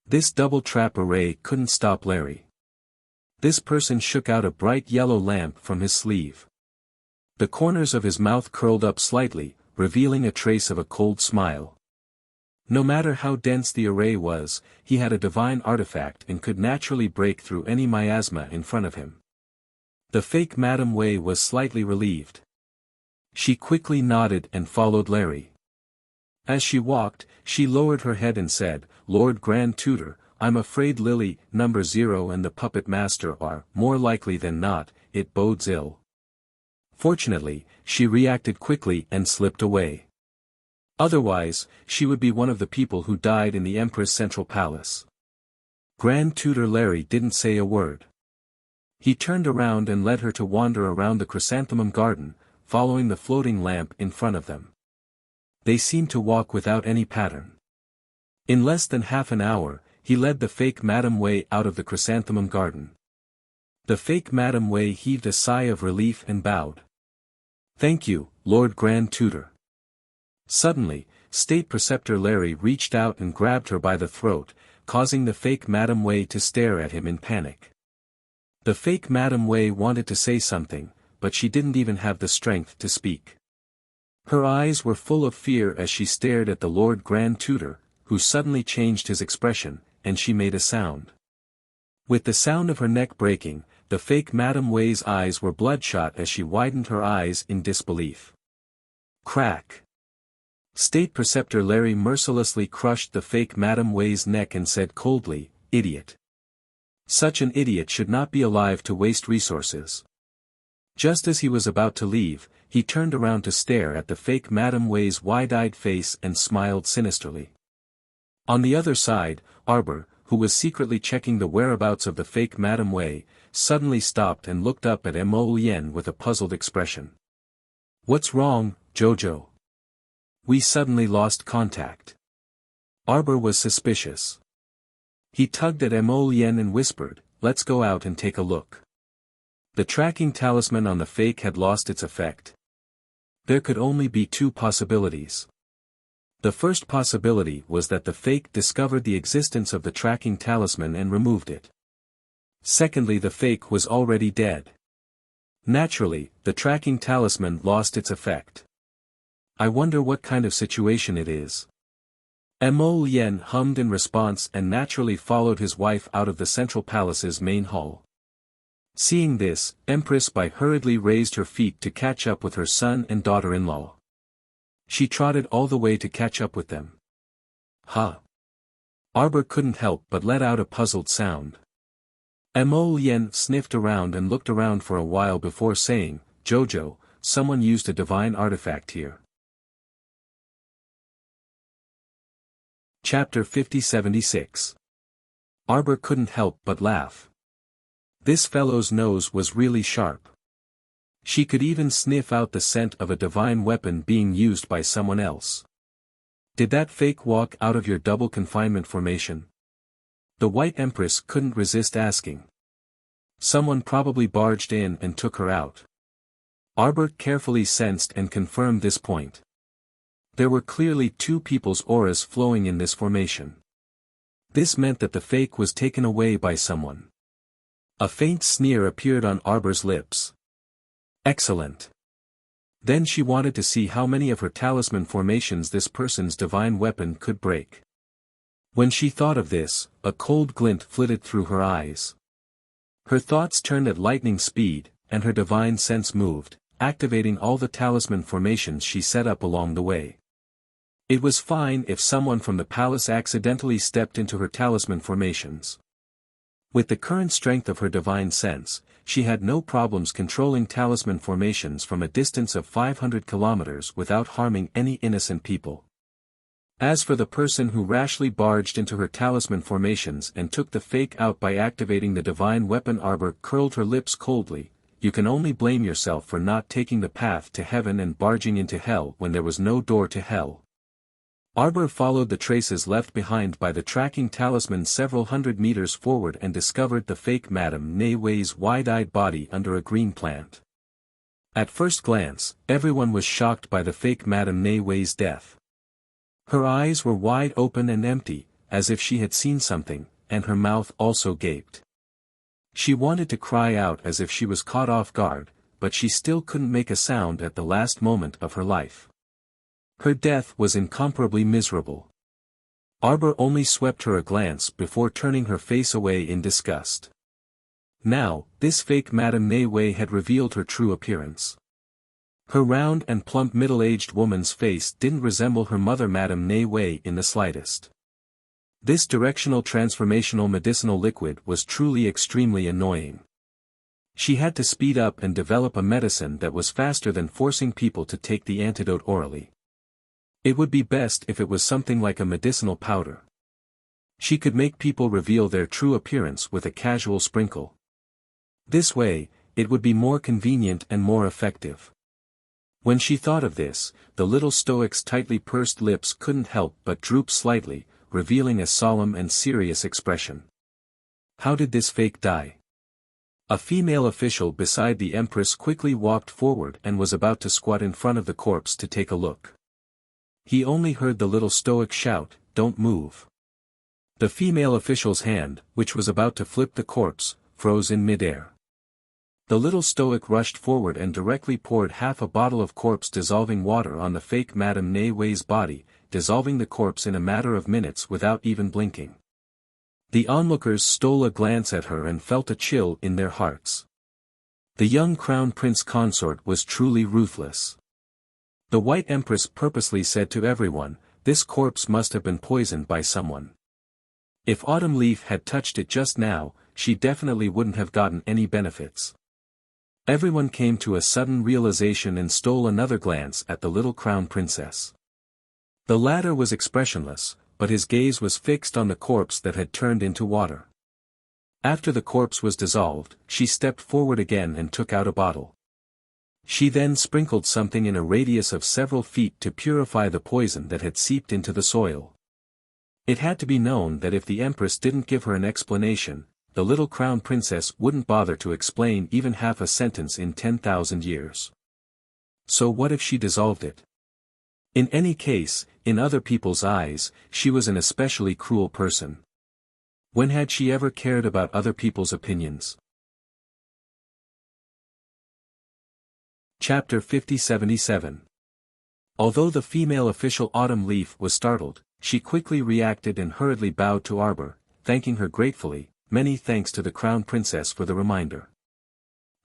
This double trap array couldn't stop Larry. This person shook out a bright yellow lamp from his sleeve. The corners of his mouth curled up slightly, revealing a trace of a cold smile. No matter how dense the array was, he had a divine artifact and could naturally break through any miasma in front of him. The fake Madame Wei was slightly relieved. She quickly nodded and followed Larry. As she walked, she lowered her head and said, "Lord Grand Tutor, I'm afraid Lily, number 0 and the puppet master are, more likely than not, it bodes ill." Fortunately, she reacted quickly and slipped away. Otherwise, she would be one of the people who died in the Empress' Central Palace. Grand Tutor Larry didn't say a word. He turned around and led her to wander around the chrysanthemum garden, following the floating lamp in front of them. They seemed to walk without any pattern. In less than half an hour, he led the fake Madame Wei out of the chrysanthemum garden. The fake Madame Wei heaved a sigh of relief and bowed. "Thank you, Lord Grand Tutor." Suddenly, State Preceptor Larry reached out and grabbed her by the throat, causing the fake Madame Wei to stare at him in panic. The fake Madame Wei wanted to say something, but she didn't even have the strength to speak. Her eyes were full of fear as she stared at the Lord Grand Tutor, who suddenly changed his expression, and she made a sound. With the sound of her neck breaking, the fake Madame Wei's eyes were bloodshot as she widened her eyes in disbelief. Crack! State Preceptor Larry mercilessly crushed the fake Madame Wei's neck and said coldly, "Idiot. Such an idiot should not be alive to waste resources." Just as he was about to leave, he turned around to stare at the fake Madame Wei's wide-eyed face and smiled sinisterly. On the other side, Arbor, who was secretly checking the whereabouts of the fake Madame Wei, suddenly stopped and looked up at Mo Lien with a puzzled expression. "What's wrong, Jojo? We suddenly lost contact." Arbor was suspicious. He tugged at Mo Lien and whispered, "Let's go out and take a look." The tracking talisman on the fake had lost its effect. There could only be two possibilities. The first possibility was that the fake discovered the existence of the tracking talisman and removed it. Secondly, the fake was already dead. Naturally, the tracking talisman lost its effect. "I wonder what kind of situation it is." Mo Lien hummed in response and naturally followed his wife out of the Central Palace's main hall. Seeing this, Empress Bai hurriedly raised her feet to catch up with her son and daughter-in-law. She trotted all the way to catch up with them. "Huh?" Arbor couldn't help but let out a puzzled sound. Mo Lien sniffed around and looked around for a while before saying, "Jojo, someone used a divine artifact here." Chapter 5076. Arbor couldn't help but laugh. This fellow's nose was really sharp. She could even sniff out the scent of a divine weapon being used by someone else. "Did that fake walk out of your double confinement formation?" The White Empress couldn't resist asking. "Someone probably barged in and took her out." Arbor carefully sensed and confirmed this point. There were clearly two people's auras flowing in this formation. This meant that the fake was taken away by someone. A faint sneer appeared on Arbor's lips. Excellent. Then she wanted to see how many of her talisman formations this person's divine weapon could break. When she thought of this, a cold glint flitted through her eyes. Her thoughts turned at lightning speed, and her divine sense moved, activating all the talisman formations she set up along the way. It was fine if someone from the palace accidentally stepped into her talisman formations. With the current strength of her divine sense, she had no problems controlling talisman formations from a distance of 500 kilometers without harming any innocent people. As for the person who rashly barged into her talisman formations and took the fake out by activating the divine weapon, Arbor curled her lips coldly. You can only blame yourself for not taking the path to heaven and barging into hell when there was no door to hell. Arbor followed the traces left behind by the tracking talisman several hundred meters forward and discovered the fake Madame Nei Wei's wide-eyed body under a green plant. At first glance, everyone was shocked by the fake Madame Nei Wei's death. Her eyes were wide open and empty, as if she had seen something, and her mouth also gaped. She wanted to cry out as if she was caught off guard, but she still couldn't make a sound at the last moment of her life. Her death was incomparably miserable. Arbor only swept her a glance before turning her face away in disgust. Now, this fake Madame Nei Wei had revealed her true appearance. Her round and plump middle-aged woman's face didn't resemble her mother Madame Nei Wei in the slightest. This directional transformational medicinal liquid was truly extremely annoying. She had to speed up and develop a medicine that was faster than forcing people to take the antidote orally. It would be best if it was something like a medicinal powder. She could make people reveal their true appearance with a casual sprinkle. This way, it would be more convenient and more effective. When she thought of this, the little stoic's tightly pursed lips couldn't help but droop slightly, revealing a solemn and serious expression. How did this fake die? A female official beside the Empress quickly walked forward and was about to squat in front of the corpse to take a look. He only heard the little stoic shout, "Don't move." The female official's hand, which was about to flip the corpse, froze in midair. The little stoic rushed forward and directly poured half a bottle of corpse-dissolving water on the fake Madame Nei Wei's body, dissolving the corpse in a matter of minutes without even blinking. The onlookers stole a glance at her and felt a chill in their hearts. The young Crown Prince Consort was truly ruthless. The White Empress purposely said to everyone, "This corpse must have been poisoned by someone." If Autumn Leaf had touched it just now, she definitely wouldn't have gotten any benefits. Everyone came to a sudden realization and stole another glance at the little Crown Princess. The latter was expressionless, but his gaze was fixed on the corpse that had turned into water. After the corpse was dissolved, she stepped forward again and took out a bottle. She then sprinkled something in a radius of several feet to purify the poison that had seeped into the soil. It had to be known that if the Empress didn't give her an explanation, the little Crown Princess wouldn't bother to explain even half a sentence in 10,000 years. So what if she dissolved it? In any case, in other people's eyes, she was an especially cruel person. When had she ever cared about other people's opinions? Chapter 5077. Although the female official Autumn Leaf was startled, she quickly reacted and hurriedly bowed to Arbor, thanking her gratefully. Many thanks to the Crown Princess for the reminder.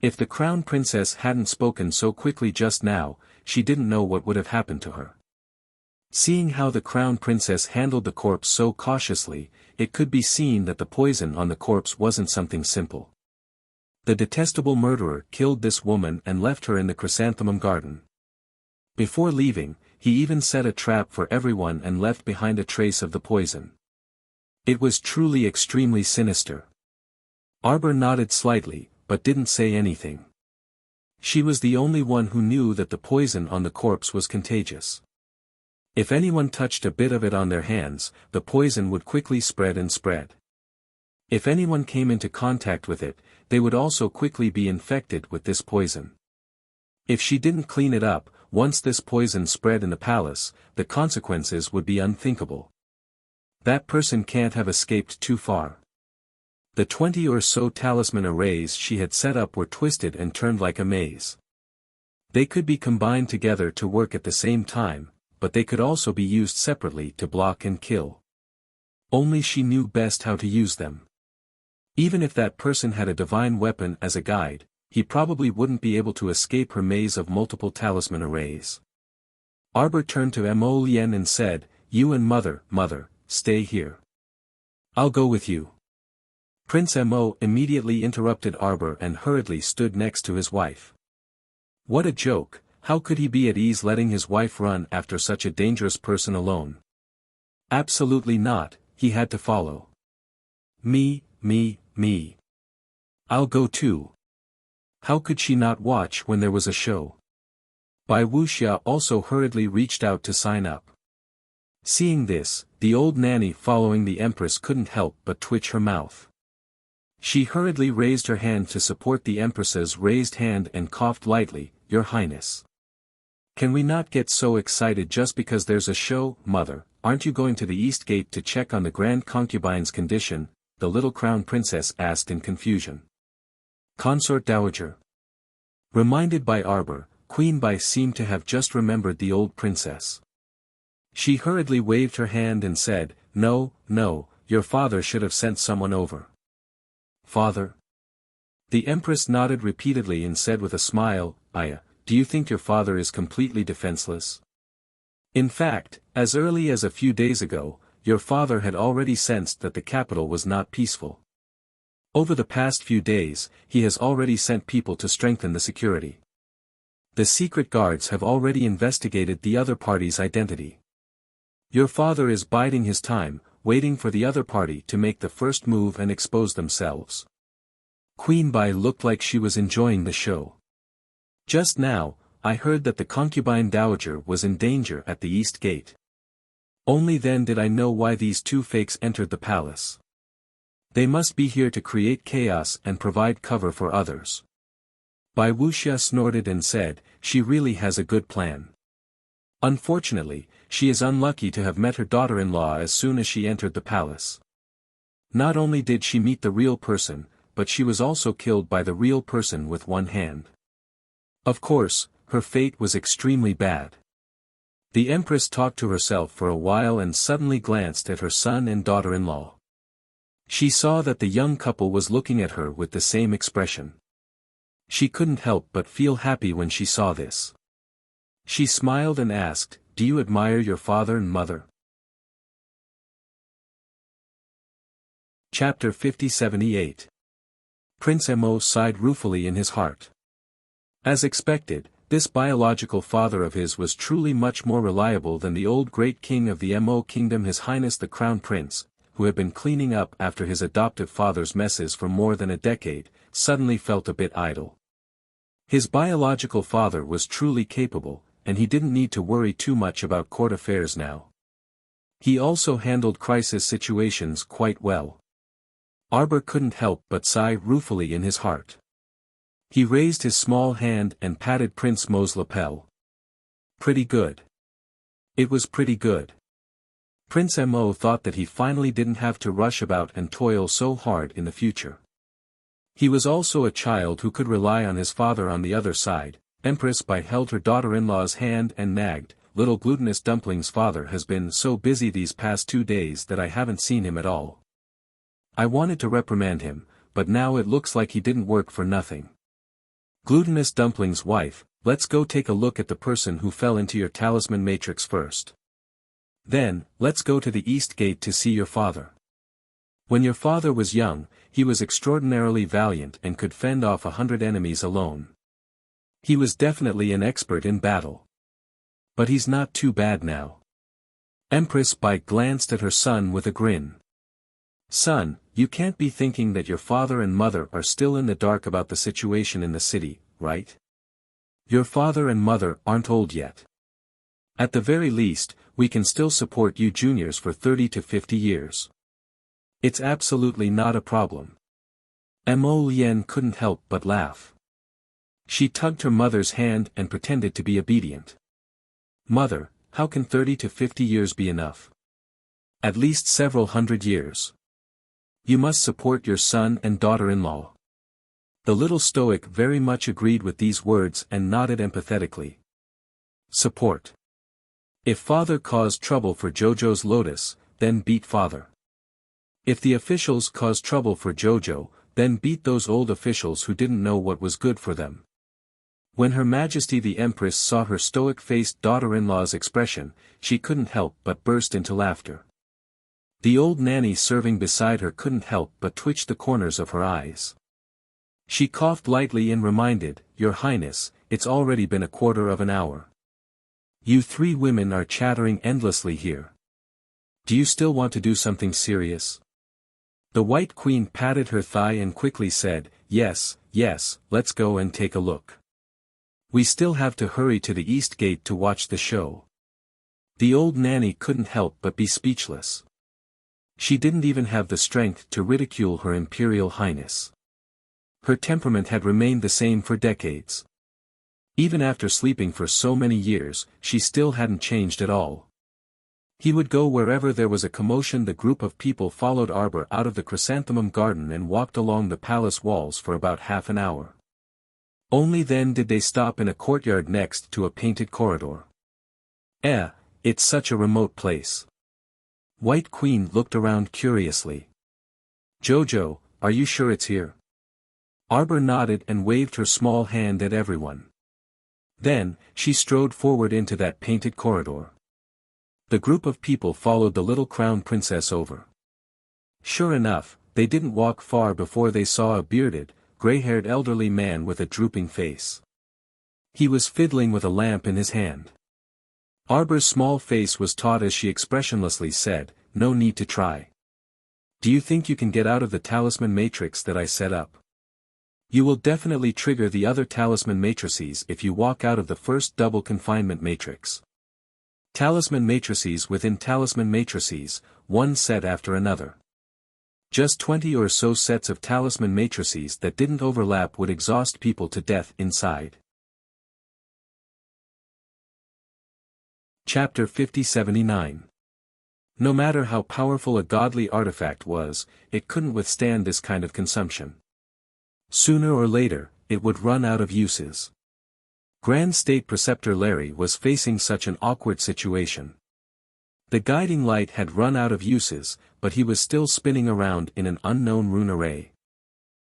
If the Crown Princess hadn't spoken so quickly just now, she didn't know what would have happened to her. Seeing how the Crown Princess handled the corpse so cautiously, it could be seen that the poison on the corpse wasn't something simple. The detestable murderer killed this woman and left her in the chrysanthemum garden. Before leaving, he even set a trap for everyone and left behind a trace of the poison. It was truly extremely sinister. Arbor nodded slightly, but didn't say anything. She was the only one who knew that the poison on the corpse was contagious. If anyone touched a bit of it on their hands, the poison would quickly spread and spread. If anyone came into contact with it, they would also quickly be infected with this poison. If she didn't clean it up, once this poison spread in the palace, the consequences would be unthinkable. That person can't have escaped too far. The 20 or so talisman arrays she had set up were twisted and turned like a maze. They could be combined together to work at the same time, but they could also be used separately to block and kill. Only she knew best how to use them. Even if that person had a divine weapon as a guide, he probably wouldn't be able to escape her maze of multiple talisman arrays. Arbor turned to Mo Lien and said, "You and mother, stay here. I'll go with you." Prince Mo immediately interrupted Arbor and hurriedly stood next to his wife. What a joke, how could he be at ease letting his wife run after such a dangerous person alone? Absolutely not, he had to follow. Me. I'll go too. How could she not watch when there was a show? Wuxia also hurriedly reached out to sign up. Seeing this, the old nanny following the Empress couldn't help but twitch her mouth. She hurriedly raised her hand to support the Empress's raised hand and coughed lightly, "Your Highness. Can we not get so excited just because there's a show, Mother? Aren't you going to the East Gate to check on the Grand Concubine's condition?" the little Crown Princess asked in confusion. Consort Dowager. Reminded by Arbor, Queen Bai seemed to have just remembered the old princess. She hurriedly waved her hand and said, No, your father should have sent someone over." Father? The Empress nodded repeatedly and said with a smile, do you think your father is completely defenseless? In fact, as early as a few days ago, your father had already sensed that the capital was not peaceful. Over the past few days, he has already sent people to strengthen the security. The secret guards have already investigated the other party's identity. Your father is biding his time, waiting for the other party to make the first move and expose themselves. Queen Bai looked like she was enjoying the show. Just now, I heard that the concubine dowager was in danger at the east gate. Only then did I know why these two fakes entered the palace. They must be here to create chaos and provide cover for others. Bai Wuxia snorted and said, she really has a good plan. Unfortunately, she is unlucky to have met her daughter-in-law as soon as she entered the palace. Not only did she meet the real person, but she was also killed by the real person with one hand. Of course, her fate was extremely bad. The Empress talked to herself for a while and suddenly glanced at her son and daughter-in-law. She saw that the young couple was looking at her with the same expression. She couldn't help but feel happy when she saw this. She smiled and asked, do you admire your father and mother? Chapter 50-78. Prince Mo sighed ruefully in his heart. As expected, this biological father of his was truly much more reliable than the old great king of the Mo kingdom, His Highness the Crown Prince, who had been cleaning up after his adoptive father's messes for more than a decade, suddenly felt a bit idle. His biological father was truly capable, and he didn't need to worry too much about court affairs now. He also handled crisis situations quite well. Arbor couldn't help but sigh ruefully in his heart. He raised his small hand and patted Prince Mo's lapel. Pretty good. It was pretty good. Prince Mo thought that he finally didn't have to rush about and toil so hard in the future. He was also a child who could rely on his father. On the other side, Empress Bai held her daughter-in-law's hand and nagged, little glutinous dumpling's father has been so busy these past 2 days that I haven't seen him at all. I wanted to reprimand him, but now it looks like he didn't work for nothing. Glutinous dumpling's wife, let's go take a look at the person who fell into your talisman matrix first. Then, let's go to the east gate to see your father. When your father was young, he was extraordinarily valiant and could fend off 100 enemies alone. He was definitely an expert in battle. But he's not too bad now. Empress Bai glanced at her son with a grin. Son, you can't be thinking that your father and mother are still in the dark about the situation in the city, right? Your father and mother aren't old yet. At the very least, we can still support you juniors for 30 to 50 years. It's absolutely not a problem. Mo Lien couldn't help but laugh. She tugged her mother's hand and pretended to be obedient. Mother, how can 30 to 50 years be enough? At least several hundred years. You must support your son and daughter-in-law. The little stoic very much agreed with these words and nodded empathetically. Support. If father caused trouble for Jojo's lotus, then beat father. If the officials caused trouble for Jojo, then beat those old officials who didn't know what was good for them. When Her Majesty the Empress saw her stoic-faced daughter-in-law's expression, she couldn't help but burst into laughter. The old nanny serving beside her couldn't help but twitch the corners of her eyes. She coughed lightly and reminded, Your Highness, it's already been a quarter of an hour. You 3 women are chattering endlessly here. Do you still want to do something serious? The White Queen patted her thigh and quickly said, Yes, let's go and take a look. We still have to hurry to the East Gate to watch the show. The old nanny couldn't help but be speechless. She didn't even have the strength to ridicule Her Imperial Highness. Her temperament had remained the same for decades. Even after sleeping for so many years, she still hadn't changed at all. He would go wherever there was a commotion. The group of people followed Arbor out of the chrysanthemum garden and walked along the palace walls for about half an hour. Only then did they stop in a courtyard next to a painted corridor. It's such a remote place. White Queen looked around curiously. Jojo, are you sure it's here? Arbor nodded and waved her small hand at everyone. Then, she strode forward into that painted corridor. The group of people followed the little crown princess over. Sure enough, they didn't walk far before they saw a bearded, gray-haired elderly man with a drooping face. He was fiddling with a lamp in his hand. Arbor's small face was taut as she expressionlessly said, "No need to try. Do you think you can get out of the talisman matrix that I set up? You will definitely trigger the other talisman matrices if you walk out of the first double confinement matrix. Talisman matrices within talisman matrices, one set after another. Just 20 or so sets of talisman matrices that didn't overlap would exhaust people to death inside." Chapter 5079. No matter how powerful a godly artifact was, it couldn't withstand this kind of consumption. Sooner or later, it would run out of uses. Grand State Preceptor Larry was facing such an awkward situation. The guiding light had run out of uses, but he was still spinning around in an unknown rune array.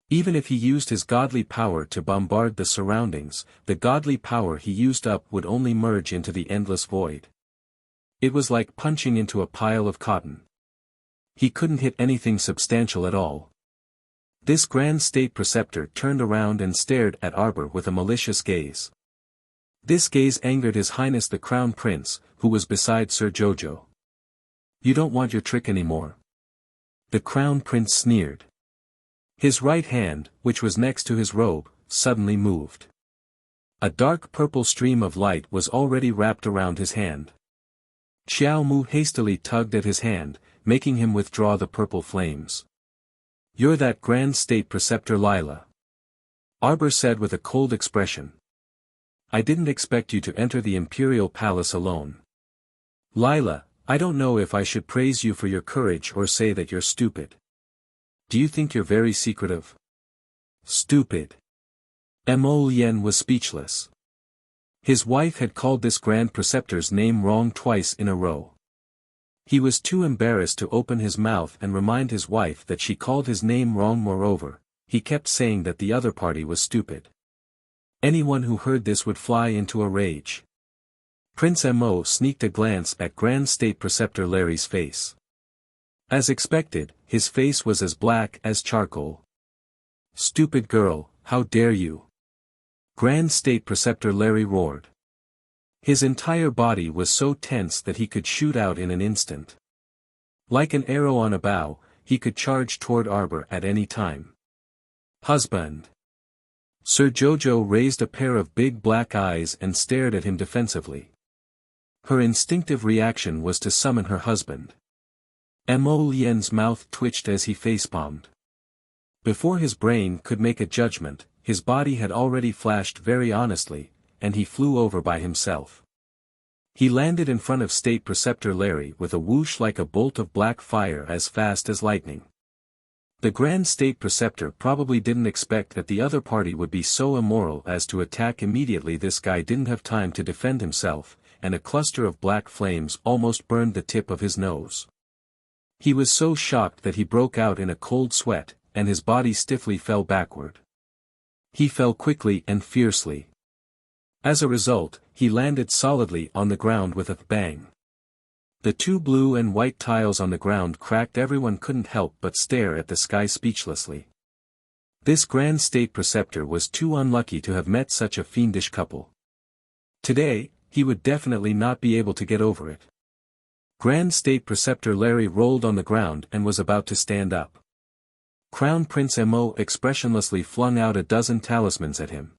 Even if he used his godly power to bombard the surroundings, the godly power he used up would only merge into the endless void. It was like punching into a pile of cotton. He couldn't hit anything substantial at all. This Grand State Preceptor turned around and stared at Arbor with a malicious gaze. This gaze angered His Highness the Crown Prince, who was beside Sir Jojo. "You don't want your trick anymore?" The Crown Prince sneered. His right hand, which was next to his robe, suddenly moved. A dark purple stream of light was already wrapped around his hand. Xiao Mu hastily tugged at his hand, making him withdraw the purple flames. "You're that Grand State Preceptor Lila," Arbor said with a cold expression. "I didn't expect you to enter the Imperial Palace alone. Lila, I don't know if I should praise you for your courage or say that you're stupid. Do you think you're very secretive?" "Stupid." Mo Yen was speechless. His wife had called this Grand Preceptor's name wrong twice in a row. He was too embarrassed to open his mouth and remind his wife that she called his name wrong. Moreover, he kept saying that the other party was stupid. Anyone who heard this would fly into a rage. Prince Mo sneaked a glance at Grand State Preceptor Larry's face. As expected, his face was as black as charcoal. "Stupid girl, how dare you!" Grand State Preceptor Larry roared. His entire body was so tense that he could shoot out in an instant. Like an arrow on a bow, he could charge toward Arbor at any time. "Husband!" Sir Jojo raised a pair of big black eyes and stared at him defensively. Her instinctive reaction was to summon her husband. Mo Yen's mouth twitched as he facepalmed. Before his brain could make a judgment, his body had already flashed very honestly, and he flew over by himself. He landed in front of State Preceptor Larry with a whoosh like a bolt of black fire as fast as lightning. The Grand State Preceptor probably didn't expect that the other party would be so immoral as to attack immediately. This guy didn't have time to defend himself, and a cluster of black flames almost burned the tip of his nose. He was so shocked that he broke out in a cold sweat, and his body stiffly fell backward. He fell quickly and fiercely. As a result, he landed solidly on the ground with a bang. The two blue and white tiles on the ground cracked. Everyone couldn't help but stare at the sky speechlessly. This Grand State Preceptor was too unlucky to have met such a fiendish couple. Today, he would definitely not be able to get over it. Grand State Preceptor Larry rolled on the ground and was about to stand up. Crown Prince Mo expressionlessly flung out a dozen talismans at him.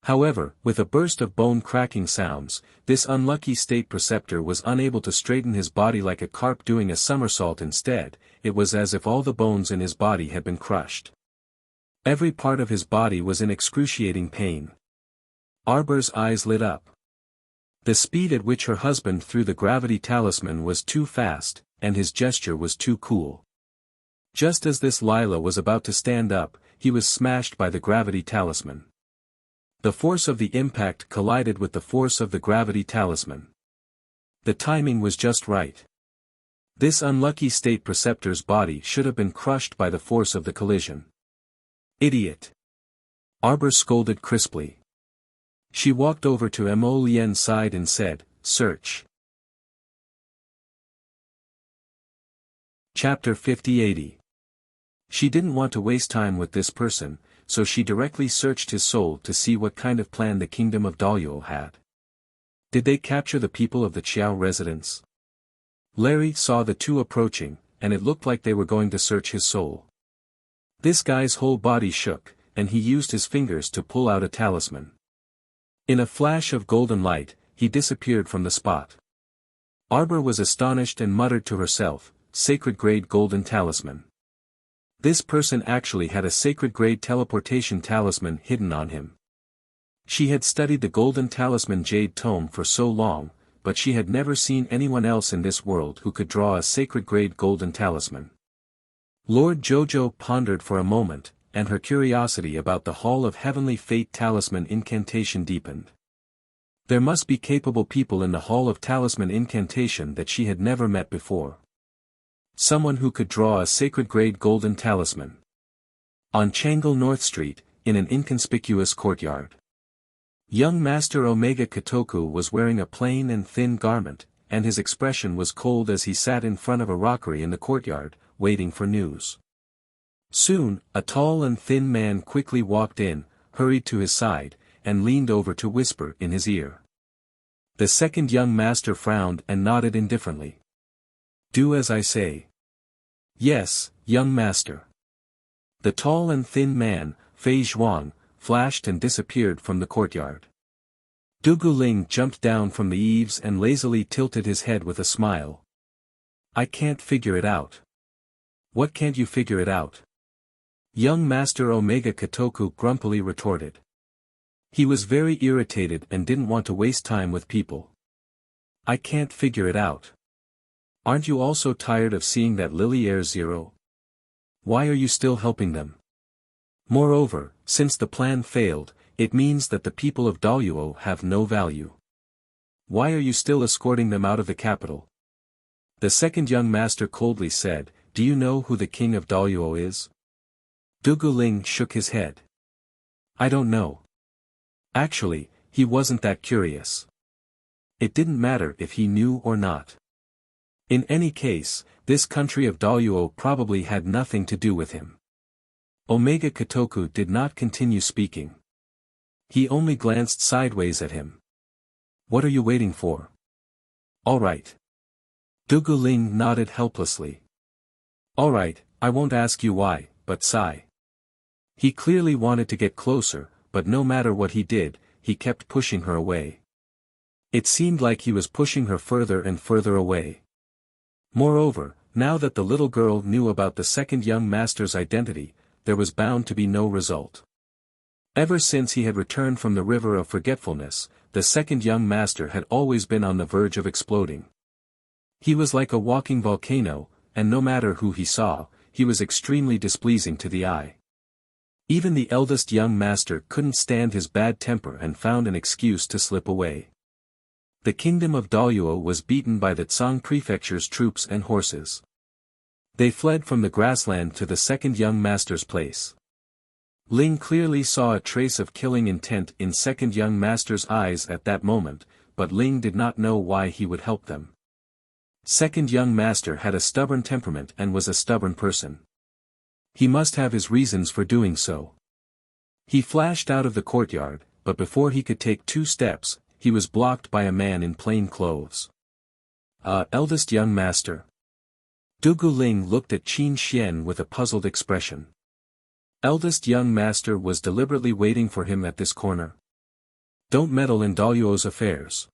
However, with a burst of bone-cracking sounds, this unlucky State Preceptor was unable to straighten his body. Like a carp doing a somersault. Instead, it was as if all the bones in his body had been crushed. Every part of his body was in excruciating pain. Arbor's eyes lit up. The speed at which her husband threw the gravity talisman was too fast, and his gesture was too cool. Just as this Lila was about to stand up, he was smashed by the gravity talisman. The force of the impact collided with the force of the gravity talisman. The timing was just right. This unlucky State Preceptor's body should have been crushed by the force of the collision. "Idiot!" Arbor scolded crisply. She walked over to Mo Lien's side and said, "Search." Chapter 50-80. She didn't want to waste time with this person, so she directly searched his soul to see what kind of plan the kingdom of Daliuo had. Did they capture the people of the Qiao residence? Larry saw the two approaching, and it looked like they were going to search his soul. This guy's whole body shook, and he used his fingers to pull out a talisman. In a flash of golden light, he disappeared from the spot. Arbor was astonished and muttered to herself, "Sacred-grade golden talisman." This person actually had a sacred-grade teleportation talisman hidden on him. She had studied the golden talisman jade tome for so long, but she had never seen anyone else in this world who could draw a sacred-grade golden talisman. Lord Jojo pondered for a moment, and her curiosity about the Hall of Heavenly Fate talisman incantation deepened. There must be capable people in the Hall of Talisman incantation that she had never met before. Someone who could draw a sacred-grade golden talisman. On Changle North Street, in an inconspicuous courtyard. Young Master Omega Kotoku was wearing a plain and thin garment, and his expression was cold as he sat in front of a rockery in the courtyard, waiting for news. Soon, a tall and thin man quickly walked in, hurried to his side, and leaned over to whisper in his ear. The second young master frowned and nodded indifferently. "Do as I say." "Yes, young master." The tall and thin man, Fei Zhuang, flashed and disappeared from the courtyard. Dugu Ling jumped down from the eaves and lazily tilted his head with a smile. "I can't figure it out." "What can't you figure it out?" Young Master Omega Kotoku grumpily retorted. He was very irritated and didn't want to waste time with people. "I can't figure it out." "Aren't you also tired of seeing that Lily Air Zero? Why are you still helping them? Moreover, since the plan failed, it means that the people of Daliuo have no value. Why are you still escorting them out of the capital?" The second young master coldly said, "Do you know who the king of Daliuo is?" Dugu Ling shook his head. "I don't know." Actually, he wasn't that curious. It didn't matter if he knew or not. In any case, this country of Daliuo probably had nothing to do with him. Omega Kotoku did not continue speaking. He only glanced sideways at him. "What are you waiting for?" "All right." Dugu Ling nodded helplessly. "All right, I won't ask you why, but sigh." He clearly wanted to get closer, but no matter what he did, he kept pushing her away. It seemed like he was pushing her further and further away. Moreover, now that the little girl knew about the second young master's identity, there was bound to be no result. Ever since he had returned from the River of Forgetfulness, the second young master had always been on the verge of exploding. He was like a walking volcano, and no matter who he saw, he was extremely displeasing to the eye. Even the eldest young master couldn't stand his bad temper and found an excuse to slip away. The kingdom of Daliuo was beaten by the Tsang prefecture's troops and horses. They fled from the grassland to the second young master's place. Ling clearly saw a trace of killing intent in second young master's eyes at that moment, but Ling did not know why he would help them. Second young master had a stubborn temperament and was a stubborn person. He must have his reasons for doing so. He flashed out of the courtyard, but before he could take 2 steps, he was blocked by a man in plain clothes. Eldest young master." Dugu Ling looked at Qin Xian with a puzzled expression. Eldest young master was deliberately waiting for him at this corner. "Don't meddle in Daliuo's affairs."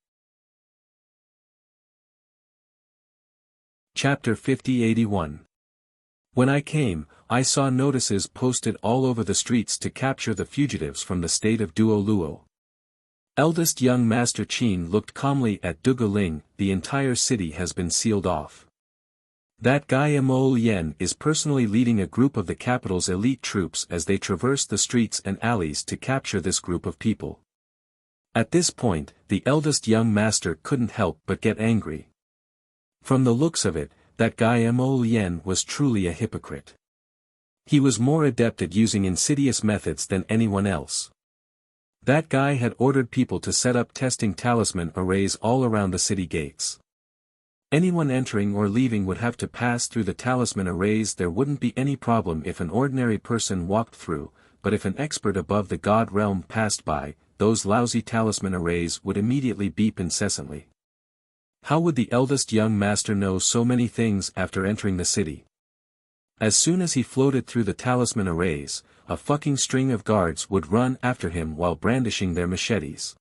Chapter 50-81. When I came, I saw notices posted all over the streets to capture the fugitives from the state of Duo Luo. Eldest young Master Qin looked calmly at Dugu Ling. "The entire city has been sealed off. That guy Mo Lian is personally leading a group of the capital's elite troops as they traverse the streets and alleys to capture this group of people." At this point, the eldest young master couldn't help but get angry. From the looks of it, that guy Mo Lian was truly a hypocrite. He was more adept at using insidious methods than anyone else. That guy had ordered people to set up testing talisman arrays all around the city gates. Anyone entering or leaving would have to pass through the talisman arrays. There wouldn't be any problem if an ordinary person walked through, but if an expert above the god realm passed by, those lousy talisman arrays would immediately beep incessantly. How would the eldest young master know so many things after entering the city? As soon as he floated through the talisman arrays, a fucking string of guards would run after him while brandishing their machetes.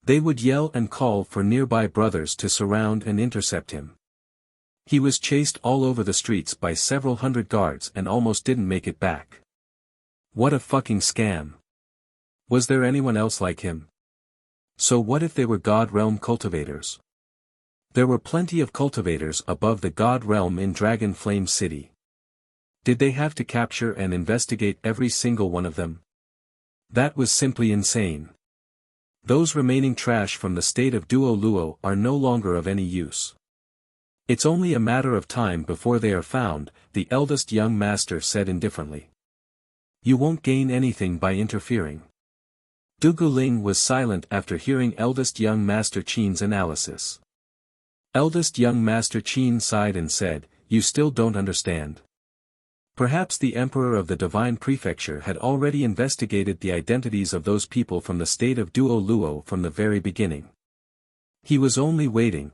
They would yell and call for nearby brothers to surround and intercept him. He was chased all over the streets by several hundred guards and almost didn't make it back. What a fucking scam. Was there anyone else like him? So what if they were God realm cultivators? There were plenty of cultivators above the God realm in Dragon Flame City. Did they have to capture and investigate every single one of them? That was simply insane. Those remaining trash from the state of Duo Luo are no longer of any use. It's only a matter of time before they are found, the eldest young master said indifferently. You won't gain anything by interfering. Dugu Ling was silent after hearing eldest young master Qin's analysis. Eldest young master Qin sighed and said, You still don't understand. Perhaps the emperor of the divine prefecture had already investigated the identities of those people from the state of Duo Luo from the very beginning. He was only waiting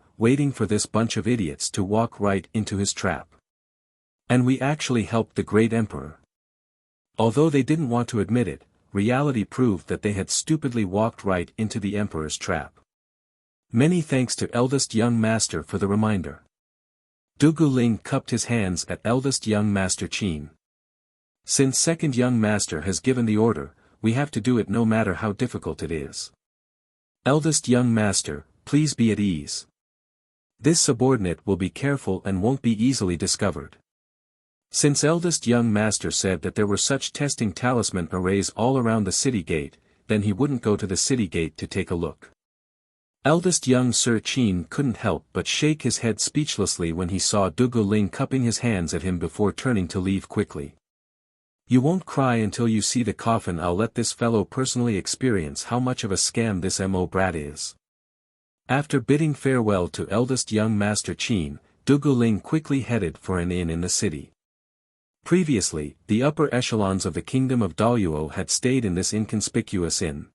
for this bunch of idiots to walk right into his trap. And we actually helped the great emperor. Although they didn't want to admit it, reality proved that they had stupidly walked right into the emperor's trap. Many thanks to eldest young master for the reminder. Dugu Ling cupped his hands at eldest young master Qin. Since second young master has given the order, we have to do it no matter how difficult it is. Eldest young master, please be at ease. This subordinate will be careful and won't be easily discovered. Since eldest young master said that there were such testing talisman arrays all around the city gate, then he wouldn't go to the city gate to take a look. Eldest young Sir Qin couldn't help but shake his head speechlessly when he saw Dugu Ling cupping his hands at him before turning to leave quickly. You won't cry until you see the coffin. I'll let this fellow personally experience how much of a scam this Mo brat is. After bidding farewell to eldest young master Qin, Dugu Ling quickly headed for an inn in the city. Previously, the upper echelons of the kingdom of Daluo had stayed in this inconspicuous inn.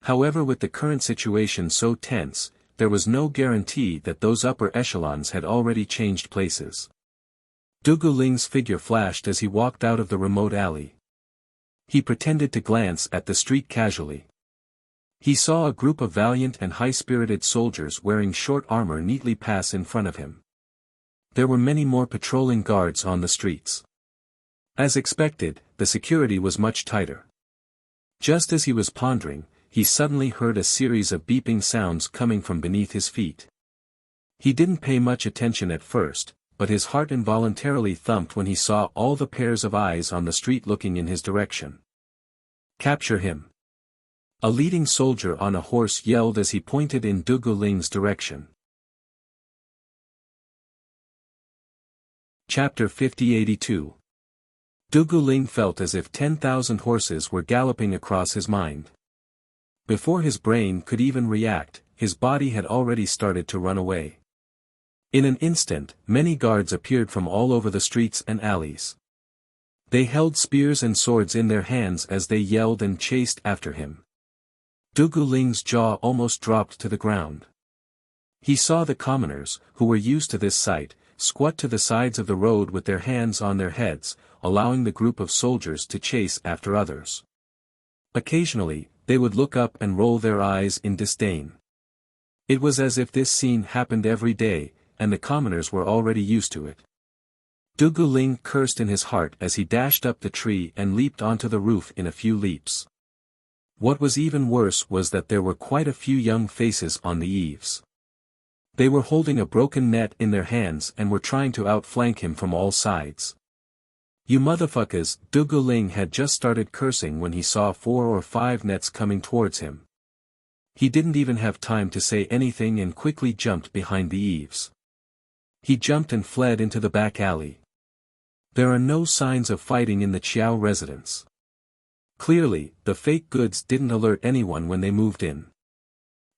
However, with the current situation so tense, there was no guarantee that those upper echelons had already changed places. Dugu Ling's figure flashed as he walked out of the remote alley. He pretended to glance at the street casually. He saw a group of valiant and high-spirited soldiers wearing short armor neatly pass in front of him. There were many more patrolling guards on the streets. As expected, the security was much tighter. Just as he was pondering, he suddenly heard a series of beeping sounds coming from beneath his feet. He didn't pay much attention at first, but his heart involuntarily thumped when he saw all the pairs of eyes on the street looking in his direction. Capture him! A leading soldier on a horse yelled as he pointed in Dugu Ling's direction. Chapter 5082. Dugu Ling felt as if 10,000 horses were galloping across his mind. Before his brain could even react, his body had already started to run away. In an instant, many guards appeared from all over the streets and alleys. They held spears and swords in their hands as they yelled and chased after him. Dugu Ling's jaw almost dropped to the ground. He saw the commoners, who were used to this sight, squat to the sides of the road with their hands on their heads, allowing the group of soldiers to chase after others. Occasionally, they would look up and roll their eyes in disdain. It was as if this scene happened every day, and the commoners were already used to it. Dugu Ling cursed in his heart as he dashed up the tree and leaped onto the roof in a few leaps. What was even worse was that there were quite a few young faces on the eaves. They were holding a broken net in their hands and were trying to outflank him from all sides. You motherfuckers, Dugu Ling had just started cursing when he saw 4 or 5 nets coming towards him. He didn't even have time to say anything and quickly jumped behind the eaves. He jumped and fled into the back alley. There are no signs of fighting in the Qiao residence. Clearly, the fake goods didn't alert anyone when they moved in.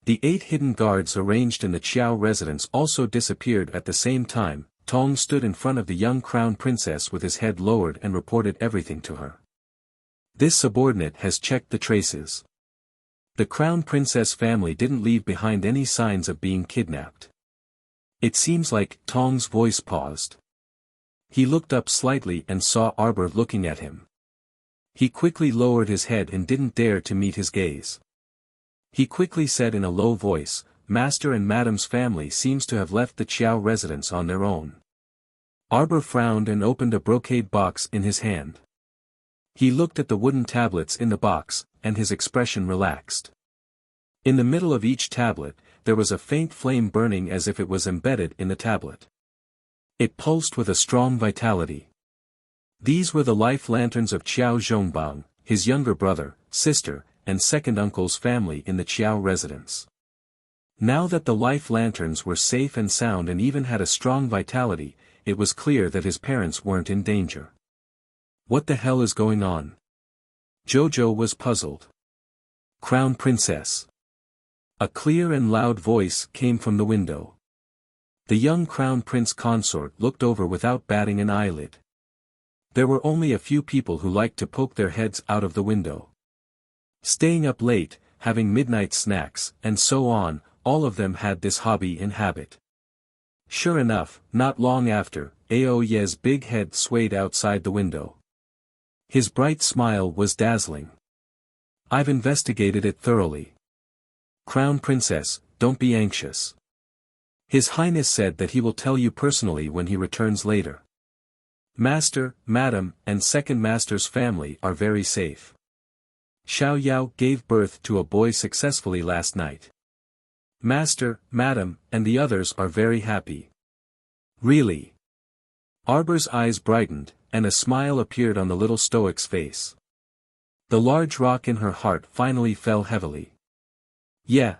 The 8 hidden guards arranged in the Qiao residence also disappeared at the same time. Tong stood in front of the young crown princess with his head lowered and reported everything to her. This subordinate has checked the traces. The crown princess family didn't leave behind any signs of being kidnapped. It seems like. Tong's voice paused. He looked up slightly and saw Arbor looking at him. He quickly lowered his head and didn't dare to meet his gaze. He quickly said in a low voice, "Master and Madam's family seems to have left the Qiao residence on their own." Arbor frowned and opened a brocade box in his hand. He looked at the wooden tablets in the box, and his expression relaxed. In the middle of each tablet, there was a faint flame burning as if it was embedded in the tablet. It pulsed with a strong vitality. These were the life lanterns of Qiao Zhongbang, his younger brother, sister, and second uncle's family in the Qiao residence. Now that the life lanterns were safe and sound and even had a strong vitality, it was clear that his parents weren't in danger. What the hell is going on? Jojo was puzzled. Crown Princess. A clear and loud voice came from the window. The young Crown Prince Consort looked over without batting an eyelid. There were only a few people who liked to poke their heads out of the window. Staying up late, having midnight snacks, and so on, all of them had this hobby in habit. Sure enough, not long after, Aoye's big head swayed outside the window. His bright smile was dazzling. "I've investigated it thoroughly. Crown Princess, don't be anxious. His Highness said that he will tell you personally when he returns later. Master, Madam, and Second Master's family are very safe. Xiao Yao gave birth to a boy successfully last night. Master, Madam, and the others are very happy." "Really?" Arbor's eyes brightened, and a smile appeared on the little stoic's face. The large rock in her heart finally fell heavily. Yeah.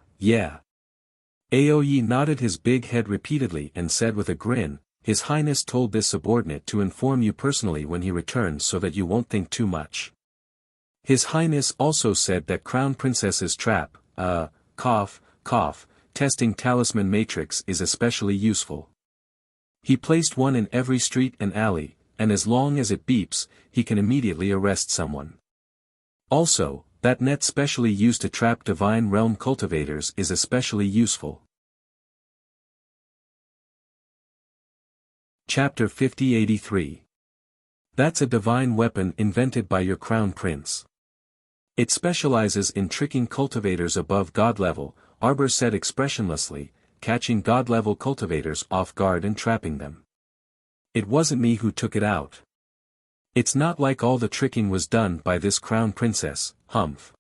Aoye nodded his big head repeatedly and said with a grin, "His Highness told this subordinate to inform you personally when he returns so that you won't think too much. His Highness also said that Crown Princess's trap, testing talisman matrix is especially useful. He placed one in every street and alley, and as long as it beeps, he can immediately arrest someone. Also, that net specially used to trap divine realm cultivators is especially useful." Chapter 5083. That's a divine weapon invented by your Crown Prince. It specializes in tricking cultivators above God level, Arbor said expressionlessly, catching God level cultivators off guard and trapping them. "It wasn't me who took it out. It's not like all the tricking was done by this Crown Princess, humph."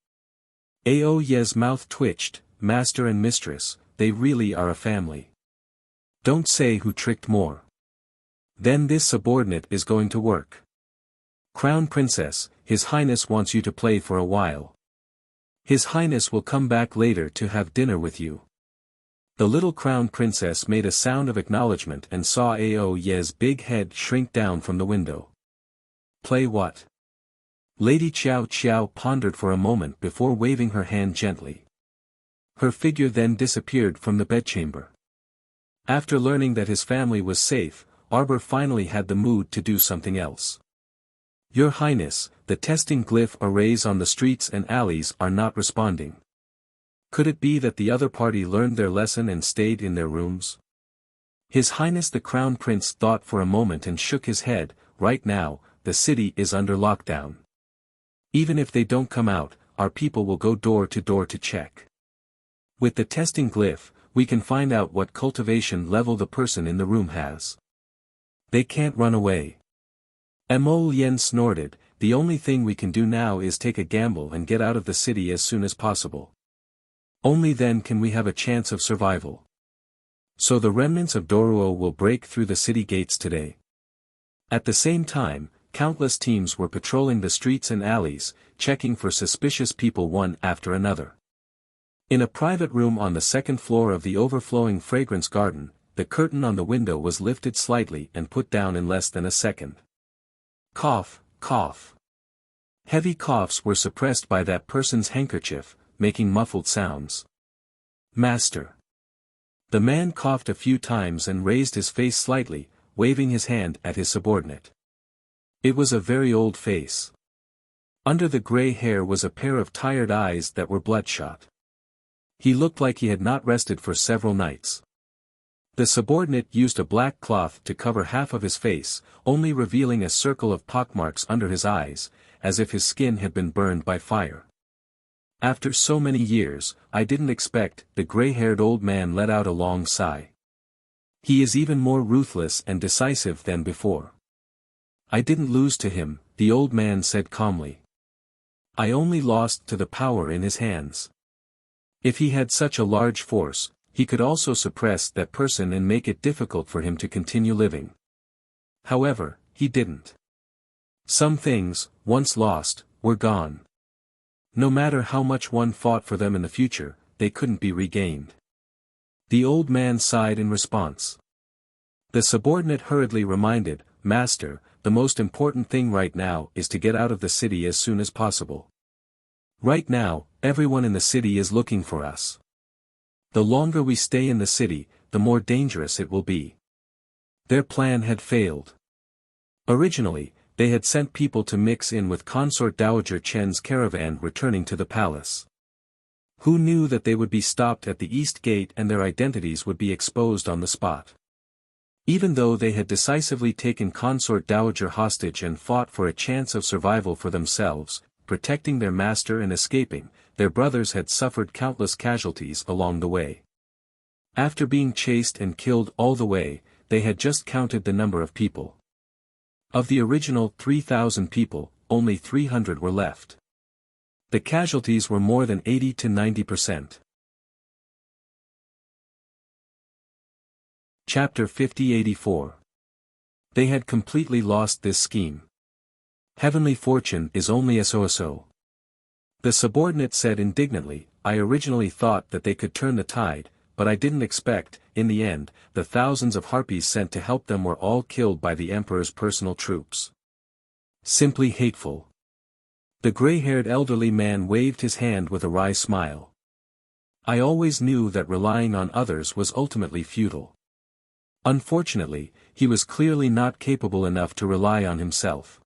Aoye's mouth twitched. "Master and Mistress, they really are a family. Don't say who tricked more. Then this subordinate is going to work. Crown Princess, His Highness wants you to play for a while. His Highness will come back later to have dinner with you." The little Crown Princess made a sound of acknowledgement and saw Aoye's big head shrink down from the window. "Play what?" Lady Qiao pondered for a moment before waving her hand gently. Her figure then disappeared from the bedchamber. After learning that his family was safe, Arbor finally had the mood to do something else. "Your Highness, the testing glyph arrays on the streets and alleys are not responding. Could it be that the other party learned their lesson and stayed in their rooms?" His Highness the Crown Prince thought for a moment and shook his head. "Right now, the city is under lockdown. Even if they don't come out, our people will go door to door to check. With the testing glyph, we can find out what cultivation level the person in the room has. They can't run away." Mo Lien snorted, "The only thing we can do now is take a gamble and get out of the city as soon as possible. Only then can we have a chance of survival. So the remnants of Doruo will break through the city gates today." At the same time, countless teams were patrolling the streets and alleys, checking for suspicious people one after another. In a private room on the second floor of the overflowing fragrance garden, the curtain on the window was lifted slightly and put down in less than a second. Cough, cough. Heavy coughs were suppressed by that person's handkerchief, making muffled sounds. Master. The man coughed a few times and raised his face slightly, waving his hand at his subordinate. It was a very old face. Under the gray hair was a pair of tired eyes that were bloodshot. He looked like he had not rested for several nights. The subordinate used a black cloth to cover half of his face, only revealing a circle of pockmarks under his eyes, as if his skin had been burned by fire. After so many years, I didn't expect, the gray-haired old man let out a long sigh. He is even more ruthless and decisive than before. I didn't lose to him, the old man said calmly. I only lost to the power in his hands. If he had such a large force, he could also suppress that person and make it difficult for him to continue living. However, he didn't. Some things, once lost, were gone. No matter how much one fought for them in the future, they couldn't be regained. The old man sighed in response. The subordinate hurriedly reminded, Master, the most important thing right now is to get out of the city as soon as possible. Right now, everyone in the city is looking for us. The longer we stay in the city, the more dangerous it will be. Their plan had failed. Originally, they had sent people to mix in with Consort Dowager Chen's caravan returning to the palace. Who knew that they would be stopped at the east gate and their identities would be exposed on the spot? Even though they had decisively taken Consort Dowager hostage and fought for a chance of survival for themselves, protecting their master and escaping, their brothers had suffered countless casualties along the way. After being chased and killed all the way, they had just counted the number of people. Of the original 3,000 people, only 300 were left. The casualties were more than 80 to 90%. Chapter 50-84. They had completely lost this scheme. Heavenly fortune is only a so-so. The subordinate said indignantly, I originally thought that they could turn the tide, but I didn't expect, in the end, the thousands of harpies sent to help them were all killed by the emperor's personal troops. Simply hateful. The gray-haired elderly man waved his hand with a wry smile. I always knew that relying on others was ultimately futile. Unfortunately, he was clearly not capable enough to rely on himself.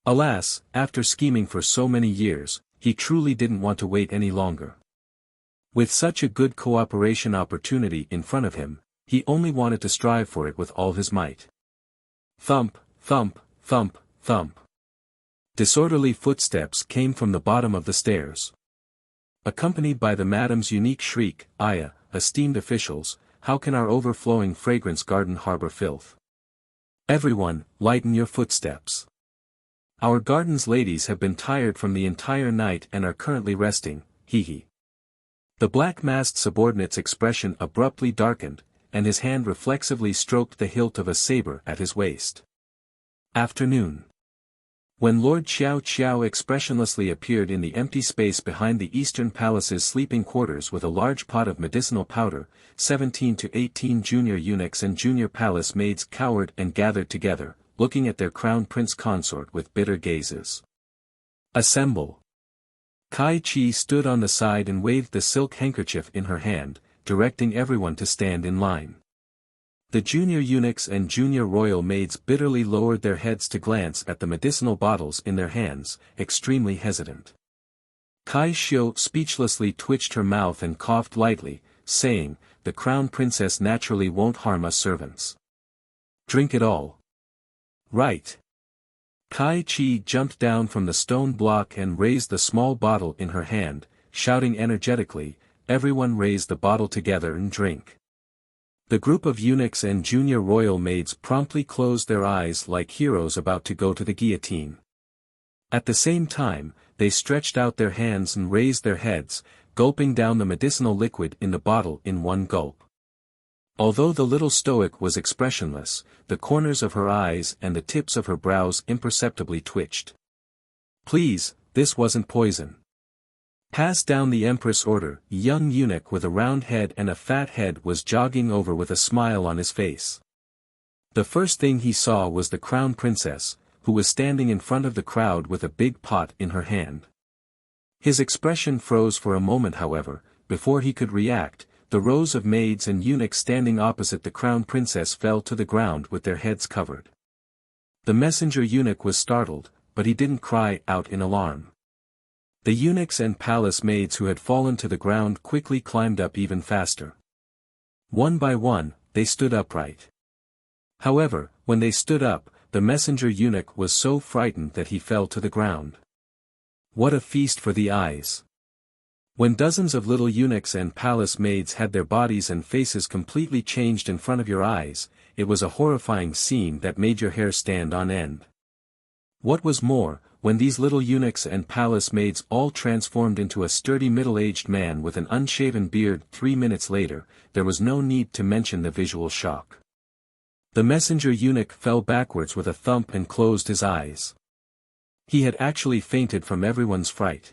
Alas, after scheming for so many years, he truly didn't want to wait any longer. With such a good cooperation opportunity in front of him, he only wanted to strive for it with all his might. Thump, thump, thump, thump. Disorderly footsteps came from the bottom of the stairs. Accompanied by the madam's unique shriek, Aya, esteemed officials, how can our overflowing fragrance garden harbor filth? Everyone, lighten your footsteps. Our garden's ladies have been tired from the entire night and are currently resting, hee. The black-masked subordinate's expression abruptly darkened, and his hand reflexively stroked the hilt of a saber at his waist. Afternoon. When Lord Xiao Qiao expressionlessly appeared in the empty space behind the Eastern Palace's sleeping quarters with a large pot of medicinal powder, 17 to 18 junior eunuchs and junior palace maids cowered and gathered together, looking at their crown prince consort with bitter gazes. Assemble. Kai Chi stood on the side and waved the silk handkerchief in her hand, directing everyone to stand in line. The junior eunuchs and junior royal maids bitterly lowered their heads to glance at the medicinal bottles in their hands, extremely hesitant. Kai Xiu speechlessly twitched her mouth and coughed lightly, saying, the crown princess naturally won't harm us servants. Drink it all. Right. Kai Chi jumped down from the stone block and raised the small bottle in her hand, shouting energetically, everyone raise the bottle together and drink. The group of eunuchs and junior royal maids promptly closed their eyes like heroes about to go to the guillotine. At the same time, they stretched out their hands and raised their heads, gulping down the medicinal liquid in the bottle in one gulp. Although the little stoic was expressionless, the corners of her eyes and the tips of her brows imperceptibly twitched. Please, this wasn't poison. Pass down the Empress order. A young eunuch with a round head and a fat head was jogging over with a smile on his face. The first thing he saw was the crown princess, who was standing in front of the crowd with a big pot in her hand. His expression froze for a moment, however. Before he could react, the rows of maids and eunuchs standing opposite the crown princess fell to the ground with their heads covered. The messenger eunuch was startled, but he didn't cry out in alarm. The eunuchs and palace maids who had fallen to the ground quickly climbed up even faster. One by one, they stood upright. However, when they stood up, the messenger eunuch was so frightened that he fell to the ground. What a feast for the eyes! When dozens of little eunuchs and palace maids had their bodies and faces completely changed in front of your eyes, it was a horrifying scene that made your hair stand on end. What was more, when these little eunuchs and palace maids all transformed into a sturdy middle-aged man with an unshaven beard 3 minutes later, there was no need to mention the visual shock. The messenger eunuch fell backwards with a thump and closed his eyes. He had actually fainted from everyone's fright.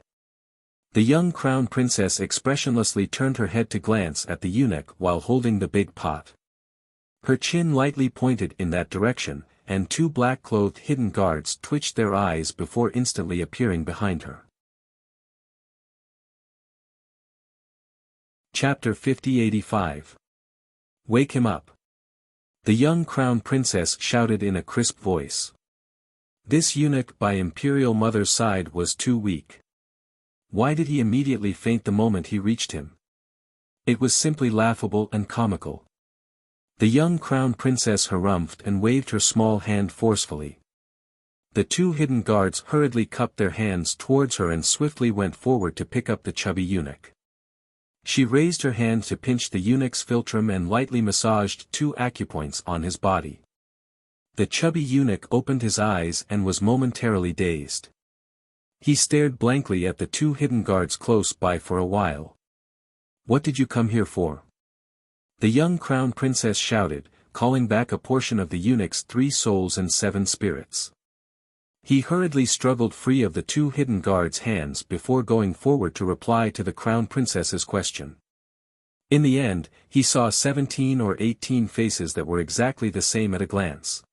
The young crown princess expressionlessly turned her head to glance at the eunuch while holding the big pot. Her chin lightly pointed in that direction, and 2 black-clothed hidden guards twitched their eyes before instantly appearing behind her. Chapter 50-85. Wake him up. The young crown princess shouted in a crisp voice. This eunuch by imperial mother's side was too weak. Why did he immediately faint the moment he reached him? It was simply laughable and comical. The young crown princess harumphed and waved her small hand forcefully. The 2 hidden guards hurriedly cupped their hands towards her and swiftly went forward to pick up the chubby eunuch. She raised her hand to pinch the eunuch's philtrum and lightly massaged 2 acupoints on his body. The chubby eunuch opened his eyes and was momentarily dazed. He stared blankly at the 2 hidden guards close by for a while. What did you come here for? The young crown princess shouted, calling back a portion of the eunuch's 3 souls and 7 spirits. He hurriedly struggled free of the 2 hidden guards' hands before going forward to reply to the crown princess's question. In the end, he saw 17 or 18 faces that were exactly the same at a glance.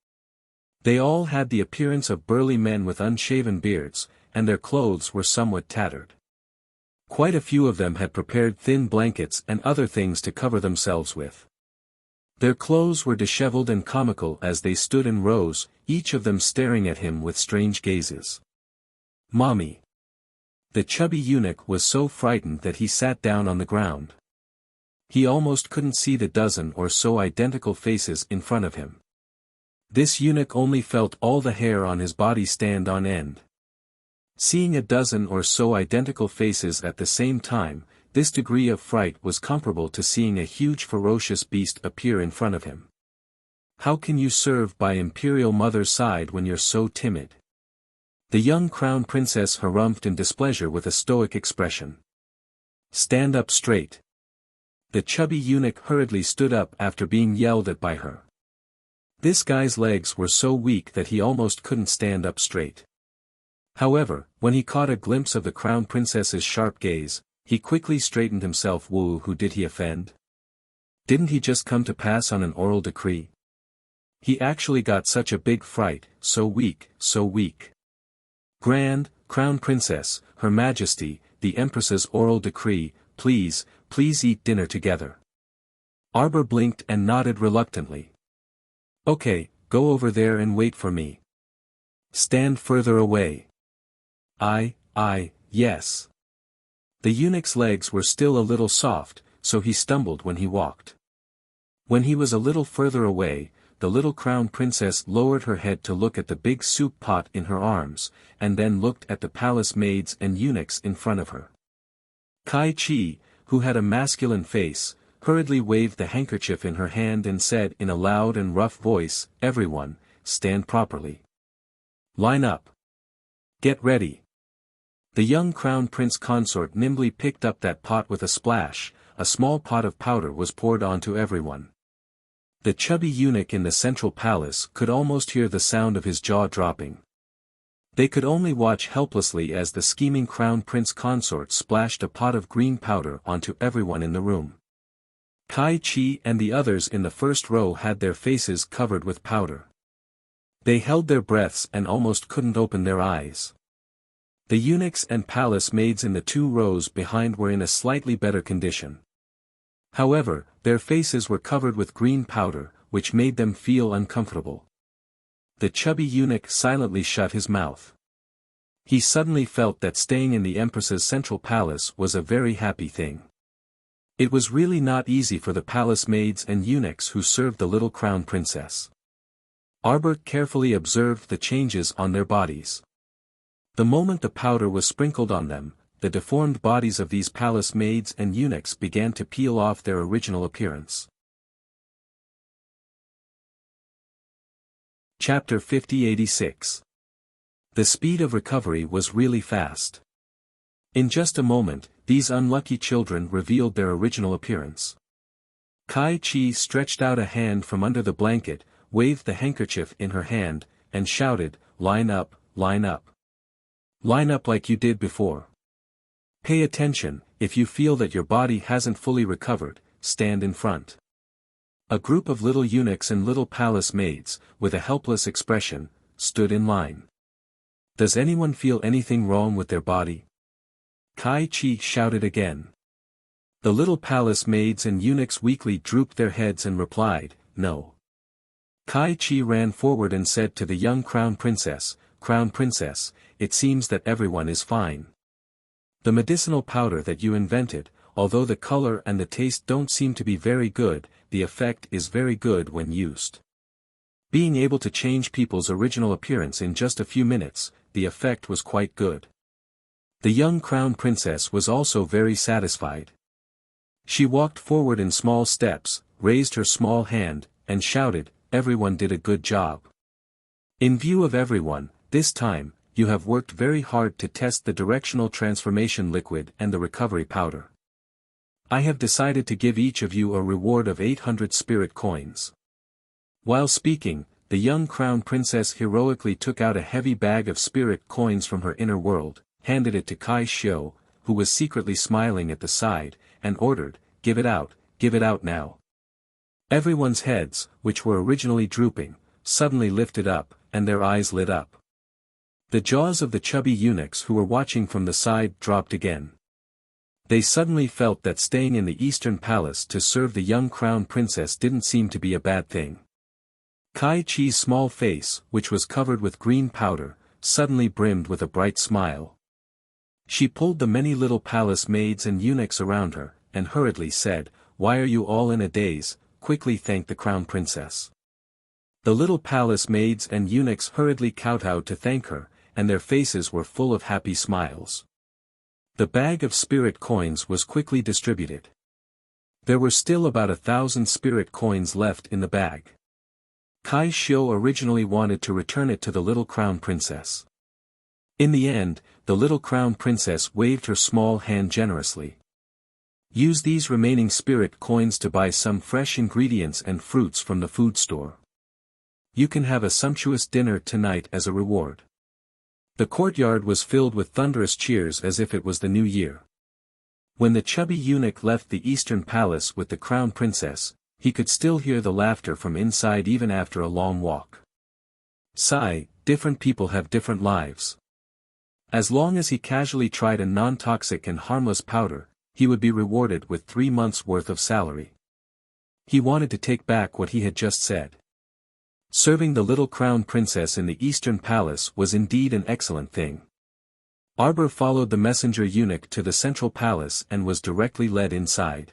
They all had the appearance of burly men with unshaven beards, and their clothes were somewhat tattered. Quite a few of them had prepared thin blankets and other things to cover themselves with. Their clothes were disheveled and comical as they stood in rows, each of them staring at him with strange gazes. Mommy! The chubby eunuch was so frightened that he sat down on the ground. He almost couldn't see the dozen or so identical faces in front of him. This eunuch only felt all the hair on his body stand on end. Seeing a dozen or so identical faces at the same time, this degree of fright was comparable to seeing a huge ferocious beast appear in front of him. How can you serve by imperial mother's side when you're so timid? The young crown princess harumphed in displeasure with a stoic expression. Stand up straight. The chubby eunuch hurriedly stood up after being yelled at by her. This guy's legs were so weak that he almost couldn't stand up straight. However, when he caught a glimpse of the crown princess's sharp gaze, he quickly straightened himself. Who did he offend? Didn't he just come to pass on an oral decree? He actually got such a big fright, so weak, so weak. Grand, Crown Princess, Her Majesty, the Empress's oral decree, please eat dinner together. Arbor blinked and nodded reluctantly. Okay, go over there and wait for me. Stand further away. Yes. The eunuch's legs were still a little soft, so he stumbled when he walked. When he was a little further away, the little crown princess lowered her head to look at the big soup pot in her arms, and then looked at the palace maids and eunuchs in front of her. Kai Chi, who had a masculine face, hurriedly waved the handkerchief in her hand and said in a loud and rough voice, "Everyone, stand properly. Line up. Get ready." The young crown prince consort nimbly picked up that pot with a splash. A small pot of powder was poured onto everyone. The chubby eunuch in the central palace could almost hear the sound of his jaw dropping. They could only watch helplessly as the scheming crown prince consort splashed a pot of green powder onto everyone in the room. Kai Chi and the others in the first row had their faces covered with powder. They held their breaths and almost couldn't open their eyes. The eunuchs and palace maids in the 2 rows behind were in a slightly better condition. However, their faces were covered with green powder, which made them feel uncomfortable. The chubby eunuch silently shut his mouth. He suddenly felt that staying in the Empress's central palace was a very happy thing. It was really not easy for the palace maids and eunuchs who served the little crown princess. Arbert carefully observed the changes on their bodies. The moment the powder was sprinkled on them, the deformed bodies of these palace maids and eunuchs began to peel off their original appearance. Chapter 5086. The speed of recovery was really fast. In just a moment, these unlucky children revealed their original appearance. Kai Chi stretched out a hand from under the blanket, waved the handkerchief in her hand, and shouted, "Line up, line up. Line up like you did before. Pay attention, if you feel that your body hasn't fully recovered, stand in front." A group of little eunuchs and little palace maids, with a helpless expression, stood in line. "Does anyone feel anything wrong with their body?" Kai Chi shouted again. The little palace maids and eunuchs weakly drooped their heads and replied, "No." Kai Chi ran forward and said to the young Crown Princess, "Crown Princess, it seems that everyone is fine. The medicinal powder that you invented, although the color and the taste don't seem to be very good, the effect is very good when used. Being able to change people's original appearance in just a few minutes, the effect was quite good." The young Crown Princess was also very satisfied. She walked forward in small steps, raised her small hand, and shouted, "Everyone did a good job. In view of everyone, this time, you have worked very hard to test the directional transformation liquid and the recovery powder. I have decided to give each of you a reward of 800 spirit coins." While speaking, the young Crown Princess heroically took out a heavy bag of spirit coins from her inner world, handed it to Kai Xiu, who was secretly smiling at the side, and ordered, give it out now." Everyone's heads, which were originally drooping, suddenly lifted up, and their eyes lit up. The jaws of the chubby eunuchs who were watching from the side dropped again. They suddenly felt that staying in the Eastern Palace to serve the young Crown Princess didn't seem to be a bad thing. Kai Chi's small face, which was covered with green powder, suddenly brimmed with a bright smile. She pulled the many little palace maids and eunuchs around her, and hurriedly said, "Why are you all in a daze? Quickly thank the Crown Princess." The little palace maids and eunuchs hurriedly kowtowed to thank her, and their faces were full of happy smiles. The bag of spirit coins was quickly distributed. There were still about 1,000 spirit coins left in the bag. Kai Xiu originally wanted to return it to the little Crown Princess. In the end, the little Crown Princess waved her small hand generously. "Use these remaining spirit coins to buy some fresh ingredients and fruits from the food store. You can have a sumptuous dinner tonight as a reward." The courtyard was filled with thunderous cheers as if it was the new year. When the chubby eunuch left the Eastern Palace with the Crown Princess, he could still hear the laughter from inside even after a long walk. Sigh, different people have different lives. As long as he casually tried a non-toxic and harmless powder, he would be rewarded with 3 months' worth of salary. He wanted to take back what he had just said. Serving the little Crown Princess in the Eastern Palace was indeed an excellent thing. Arbor followed the messenger eunuch to the Central Palace and was directly led inside.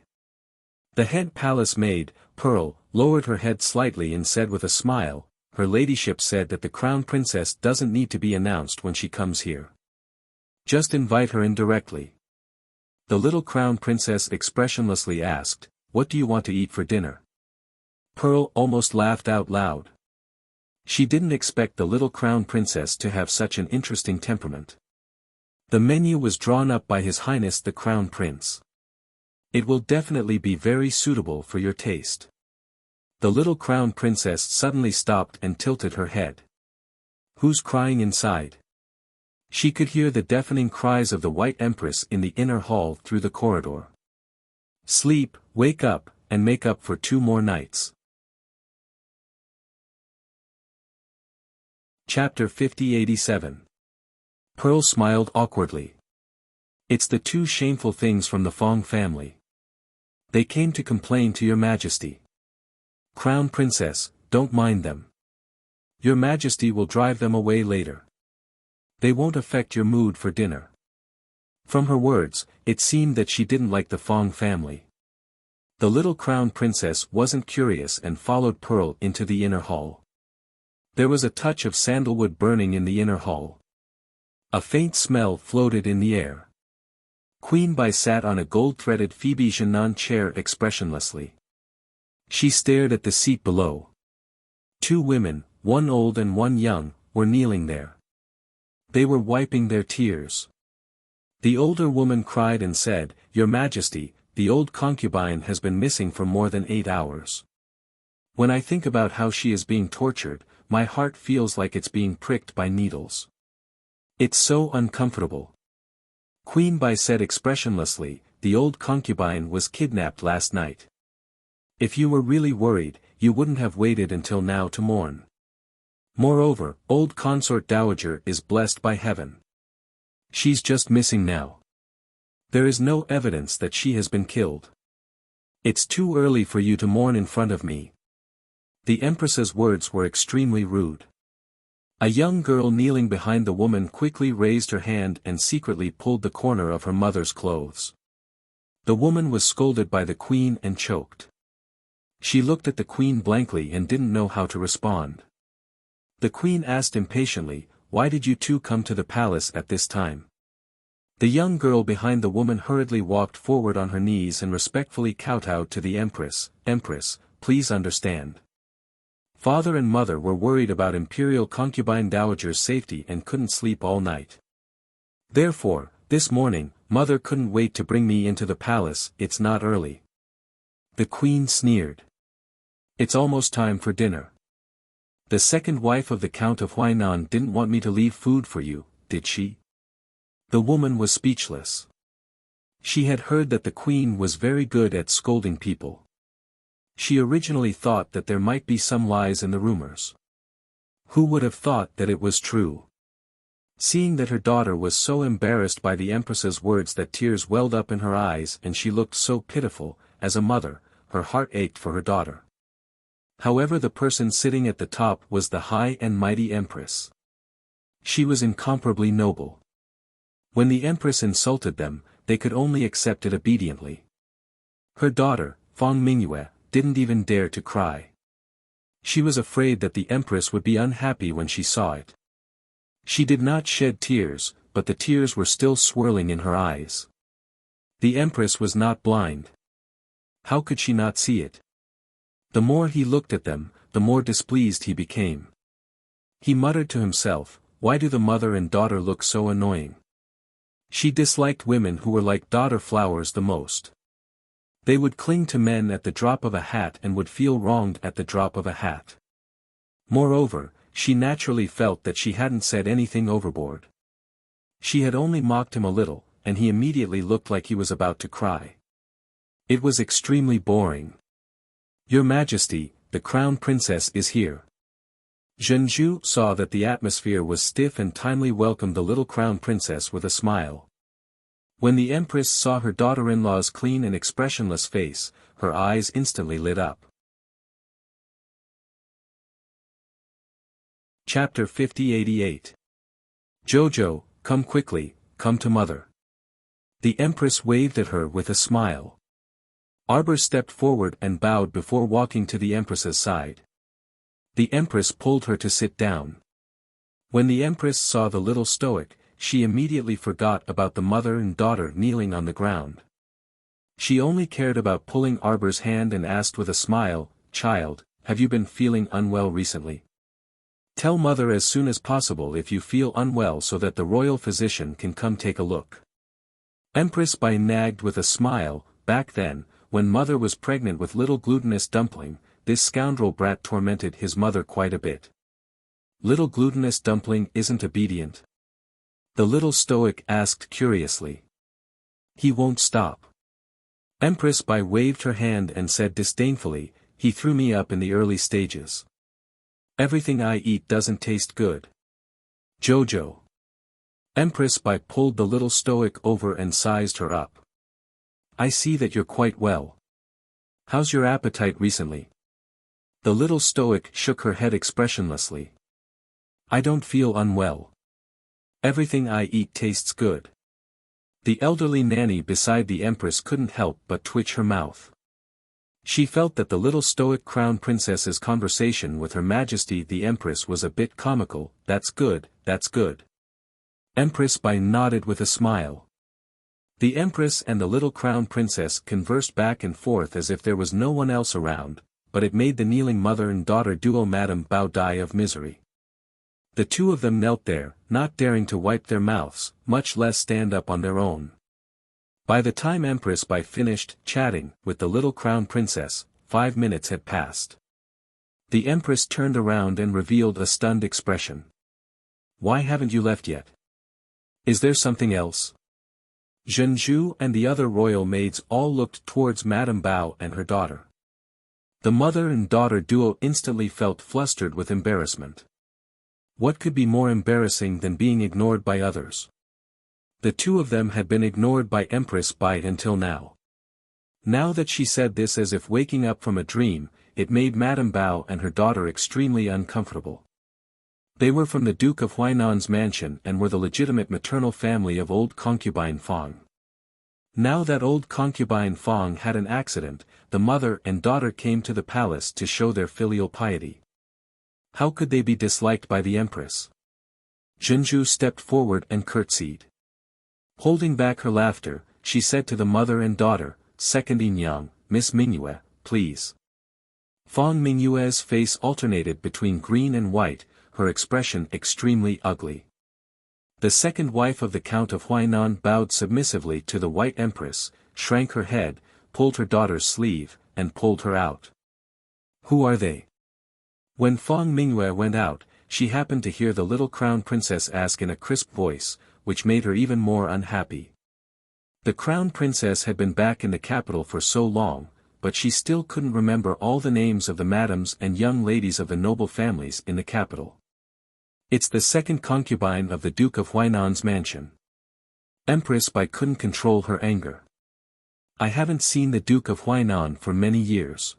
The head palace maid, Pearl, lowered her head slightly and said with a smile, "Her ladyship said that the Crown Princess doesn't need to be announced when she comes here. Just invite her in directly." The little Crown Princess expressionlessly asked, "What do you want to eat for dinner?" Pearl almost laughed out loud. She didn't expect the little Crown Princess to have such an interesting temperament. The menu was drawn up by His Highness the Crown Prince. "It will definitely be very suitable for your taste." The little Crown Princess suddenly stopped and tilted her head. "Who's crying inside?" She could hear the deafening cries of the White Empress in the inner hall through the corridor. "Sleep, wake up, and make up for 2 more nights." Chapter 5087. Pearl smiled awkwardly. It's the two shameful things from the Fong family. They came to complain to your majesty. Crown Princess, don't mind them. Your majesty will drive them away later. They won't affect your mood for dinner. From her words, it seemed that she didn't like the Fong family. The little Crown Princess wasn't curious and followed Pearl into the inner hall. There was a touch of sandalwood burning in the inner hall. A faint smell floated in the air. Queen Bai sat on a gold-threaded Phoebe Janan chair expressionlessly. She stared at the seat below. Two women, one old and one young, were kneeling there. They were wiping their tears. The older woman cried and said, "Your Majesty, the old concubine has been missing for more than 8 hours. When I think about how she is being tortured, my heart feels like it's being pricked by needles. It's so uncomfortable." Queen Bai said expressionlessly, "The old concubine was kidnapped last night. If you were really worried, you wouldn't have waited until now to mourn. Moreover, old Consort Dowager is blessed by heaven. She's just missing now. There is no evidence that she has been killed. It's too early for you to mourn in front of me." The Empress's words were extremely rude. A young girl kneeling behind the woman quickly raised her hand and secretly pulled the corner of her mother's clothes. The woman was scolded by the queen and choked. She looked at the queen blankly and didn't know how to respond. The queen asked impatiently, "Why did you two come to the palace at this time?" The young girl behind the woman hurriedly walked forward on her knees and respectfully kowtowed to the Empress. "Empress, please understand. Father and mother were worried about Imperial Concubine Dowager's safety and couldn't sleep all night. Therefore, this morning, mother couldn't wait to bring me into the palace. It's not early." The queen sneered. "It's almost time for dinner. The second wife of the Count of Huainan didn't want me to leave food for you, did she?" The woman was speechless. She had heard that the queen was very good at scolding people. She originally thought that there might be some lies in the rumors. Who would have thought that it was true? Seeing that her daughter was so embarrassed by the Empress's words that tears welled up in her eyes and she looked so pitiful, as a mother, her heart ached for her daughter. However, the person sitting at the top was the high and mighty Empress. She was incomparably noble. When the Empress insulted them, they could only accept it obediently. Her daughter, Fong Mingyue, didn't even dare to cry. She was afraid that the Empress would be unhappy when she saw it. She did not shed tears, but the tears were still swirling in her eyes. The Empress was not blind. How could she not see it? The more he looked at them, the more displeased he became. He muttered to himself, "Why do the mother and daughter look so annoying?" She disliked women who were like daughter flowers the most. They would cling to men at the drop of a hat and would feel wronged at the drop of a hat. Moreover, she naturally felt that she hadn't said anything overboard. She had only mocked him a little, and he immediately looked like he was about to cry. It was extremely boring. "Your Majesty, the Crown Princess is here." Zhenju saw that the atmosphere was stiff and timely welcomed the little Crown Princess with a smile. When the Empress saw her daughter-in-law's clean and expressionless face, her eyes instantly lit up. Chapter 5088. "Jojo, come quickly, come to mother." The Empress waved at her with a smile. Arbor stepped forward and bowed before walking to the Empress's side. The Empress pulled her to sit down. When the Empress saw the little stoic, she immediately forgot about the mother and daughter kneeling on the ground. She only cared about pulling Arbor's hand and asked with a smile, "Child, have you been feeling unwell recently? Tell mother as soon as possible if you feel unwell so that the royal physician can come take a look." Empress Bai nagged with a smile. Back then, when mother was pregnant with little glutinous dumpling, this scoundrel brat tormented his mother quite a bit. Little glutinous dumpling isn't obedient? The little stoic asked curiously. He won't stop. Empress Bai waved her hand and said disdainfully, "He threw me up in the early stages. Everything I eat doesn't taste good." Jojo. Empress Bai pulled the little stoic over and sized her up. I see that you're quite well. How's your appetite recently? The little stoic shook her head expressionlessly. I don't feel unwell. Everything I eat tastes good. The elderly nanny beside the empress couldn't help but twitch her mouth. She felt that the little stoic crown princess's conversation with Her Majesty the Empress was a bit comical. That's good, that's good. Empress Bai nodded with a smile. The empress and the little crown princess conversed back and forth as if there was no one else around, but it made the kneeling mother and daughter duo Madame Bao die of misery. The two of them knelt there, not daring to wipe their mouths, much less stand up on their own. By the time Empress Bai finished chatting with the little crown princess, 5 minutes had passed. The empress turned around and revealed a stunned expression. Why haven't you left yet? Is there something else? Zhenju and the other royal maids all looked towards Madame Bao and her daughter. The mother and daughter duo instantly felt flustered with embarrassment. What could be more embarrassing than being ignored by others? The two of them had been ignored by Empress Bai until now. Now that she said this as if waking up from a dream, it made Madame Bao and her daughter extremely uncomfortable. They were from the Duke of Huainan's mansion and were the legitimate maternal family of old concubine Fong. Now that old concubine Fong had an accident, the mother and daughter came to the palace to show their filial piety. How could they be disliked by the empress? Zhenju stepped forward and curtsied. Holding back her laughter, she said to the mother and daughter, Second Yang, Miss Mingyue, please. Fong Mingyue's face alternated between green and white, her expression extremely ugly. The second wife of the Count of Huainan bowed submissively to the White Empress, shrank her head, pulled her daughter's sleeve, and pulled her out. Who are they? When Fong Mingyue went out, she happened to hear the little crown princess ask in a crisp voice, which made her even more unhappy. The crown princess had been back in the capital for so long, but she still couldn't remember all the names of the madams and young ladies of the noble families in the capital. It's the second concubine of the Duke of Huainan's mansion. Empress Bai couldn't control her anger. I haven't seen the Duke of Huainan for many years.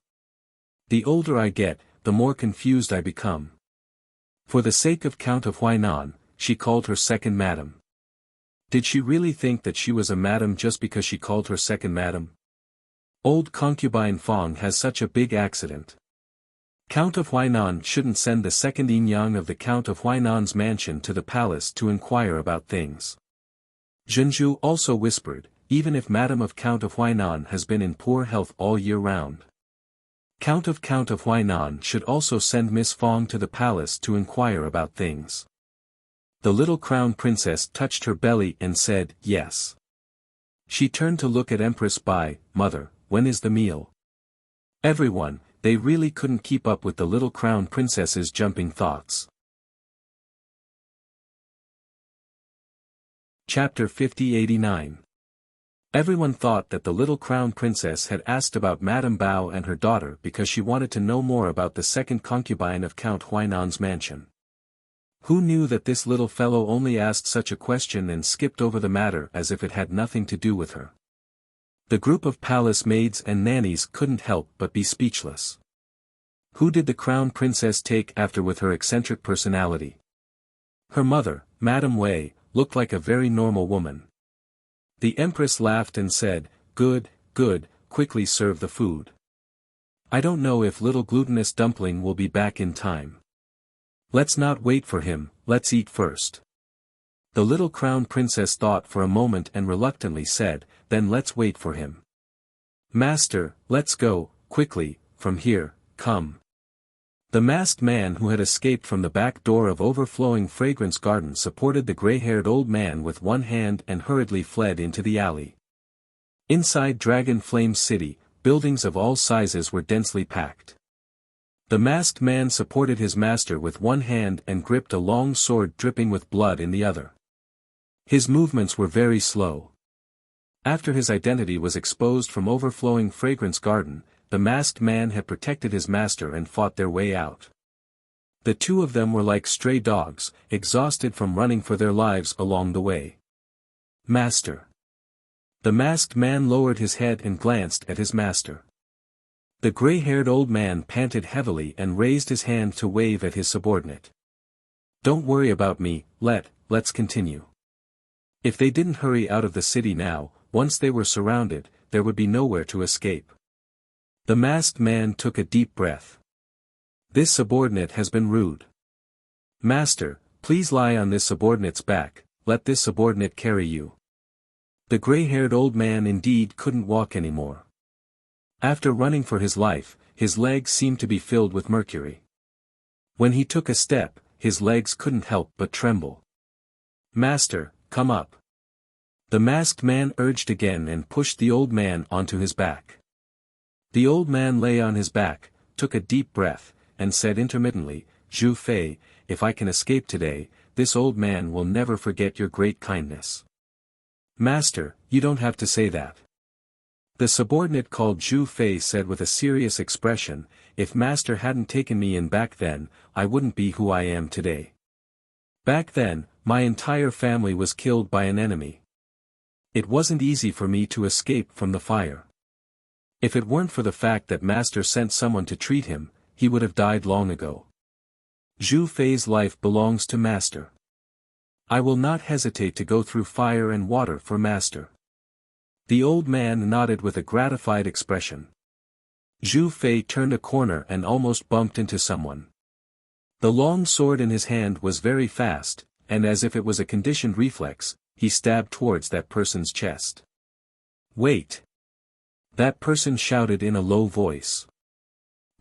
The older I get, the more confused I become. For the sake of Count of Huainan, she called her second madam. Did she really think that she was a madam just because she called her second madam? Old concubine Fong has such a big accident. Count of Huainan shouldn't send the second Yang of the Count of Huainan's mansion to the palace to inquire about things. Zhenju also whispered, even if Madam of Count of Huainan has been in poor health all year round. Count of Huainan should also send Miss Fong to the palace to inquire about things. The little crown princess touched her belly and said, yes. She turned to look at Empress Bai, Mother, when is the meal? Everyone, they really couldn't keep up with the little crown princess's jumping thoughts. Chapter 5089. Everyone thought that the little crown princess had asked about Madame Bao and her daughter because she wanted to know more about the second concubine of Count Huainan's mansion. Who knew that this little fellow only asked such a question and skipped over the matter as if it had nothing to do with her? The group of palace maids and nannies couldn't help but be speechless. Who did the crown princess take after with her eccentric personality? Her mother, Madame Wei, looked like a very normal woman. The empress laughed and said, good, good, quickly serve the food. I don't know if little glutinous dumpling will be back in time. Let's not wait for him, let's eat first. The little crown princess thought for a moment and reluctantly said, then let's wait for him. Master, let's go, quickly, from here, come. The masked man who had escaped from the back door of overflowing fragrance garden supported the gray-haired old man with one hand and hurriedly fled into the alley. Inside Dragon Flame City, buildings of all sizes were densely packed. The masked man supported his master with one hand and gripped a long sword dripping with blood in the other. His movements were very slow. After his identity was exposed from overflowing fragrance garden, the masked man had protected his master and fought their way out. The two of them were like stray dogs, exhausted from running for their lives along the way. Master. The masked man lowered his head and glanced at his master. The gray-haired old man panted heavily and raised his hand to wave at his subordinate. Don't worry about me, let's continue. If they didn't hurry out of the city now, once they were surrounded, there would be nowhere to escape. The masked man took a deep breath. This subordinate has been rude. Master, please lie on this subordinate's back, let this subordinate carry you. The gray-haired old man indeed couldn't walk anymore. After running for his life, his legs seemed to be filled with mercury. When he took a step, his legs couldn't help but tremble. Master, come up. The masked man urged again and pushed the old man onto his back. The old man lay on his back, took a deep breath, and said intermittently, Zhu Fei, if I can escape today, this old man will never forget your great kindness. Master, you don't have to say that. The subordinate called Zhu Fei said with a serious expression, if Master hadn't taken me in back then, I wouldn't be who I am today. Back then, my entire family was killed by an enemy. It wasn't easy for me to escape from the fire. If it weren't for the fact that Master sent someone to treat him, he would have died long ago. Zhu Fei's life belongs to Master. I will not hesitate to go through fire and water for Master. The old man nodded with a gratified expression. Zhu Fei turned a corner and almost bumped into someone. The long sword in his hand was very fast, and as if it was a conditioned reflex, he stabbed towards that person's chest. Wait! That person shouted in a low voice.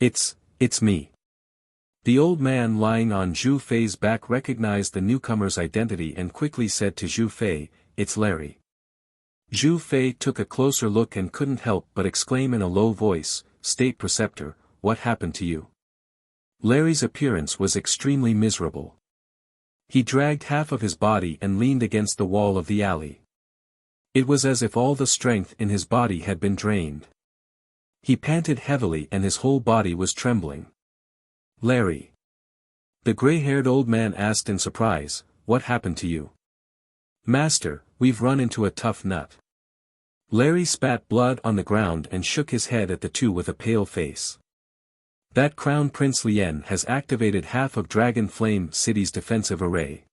It's me. The old man lying on Zhu Fei's back recognized the newcomer's identity and quickly said to Zhu Fei, it's Larry. Zhu Fei took a closer look and couldn't help but exclaim in a low voice, State Preceptor, what happened to you? Larry's appearance was extremely miserable. He dragged half of his body and leaned against the wall of the alley. It was as if all the strength in his body had been drained. He panted heavily and his whole body was trembling. Larry. The gray-haired old man asked in surprise, what happened to you? Master, we've run into a tough nut. Larry spat blood on the ground and shook his head at the two with a pale face. That Crown Prince Lien has activated half of Dragon Flame City's defensive array.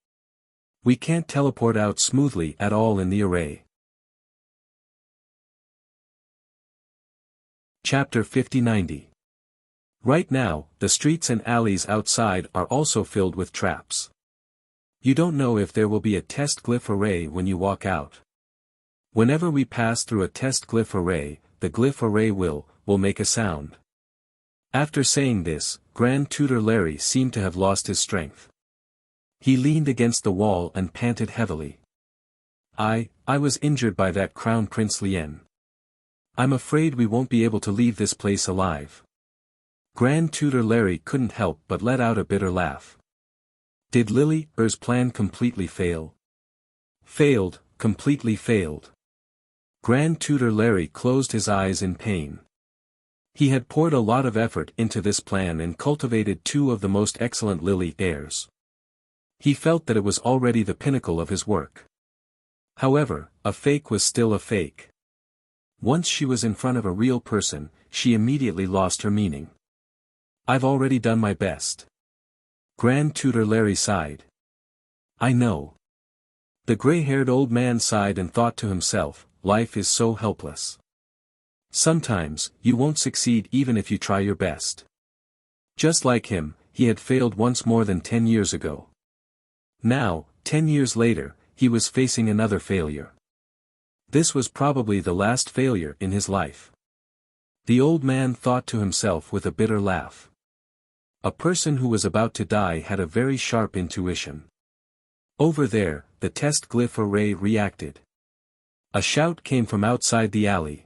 We can't teleport out smoothly at all in the array. Chapter 50-90. Right now, the streets and alleys outside are also filled with traps. You don't know if there will be a test glyph array when you walk out. Whenever we pass through a test glyph array, the glyph array will make a sound. After saying this, Grand Tutor Larry seemed to have lost his strength. He leaned against the wall and panted heavily. I was injured by that Crown Prince Lien. I'm afraid we won't be able to leave this place alive. Grand Tutor Larry couldn't help but let out a bitter laugh. Did Lily's plan completely fail? Failed, completely failed. Grand Tutor Larry closed his eyes in pain. He had poured a lot of effort into this plan and cultivated two of the most excellent Lily heirs. He felt that it was already the pinnacle of his work. However, a fake was still a fake. Once she was in front of a real person, she immediately lost her meaning. I've already done my best. Grand Tutor Larry sighed. I know. The gray-haired old man sighed and thought to himself, life is so helpless. Sometimes, you won't succeed even if you try your best. Just like him, he had failed once more than 10 years ago. Now, 10 years later, he was facing another failure. This was probably the last failure in his life. The old man thought to himself with a bitter laugh. A person who was about to die had a very sharp intuition. Over there, the test glyph array reacted. A shout came from outside the alley.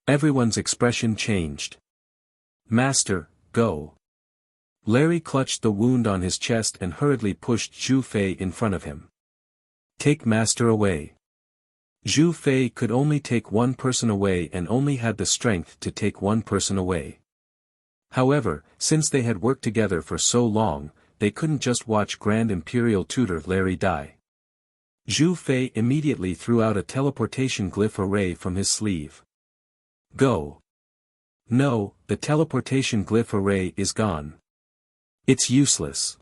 Everyone's expression changed. Master, go. Larry clutched the wound on his chest and hurriedly pushed Zhu Fei in front of him. Take Master away. Zhu Fei could only take one person away and only had the strength to take one person away. However, since they had worked together for so long, they couldn't just watch Grand Imperial Tutor Larry die. Zhu Fei immediately threw out a teleportation glyph array from his sleeve. Go. No, the teleportation glyph array is gone. It's useless.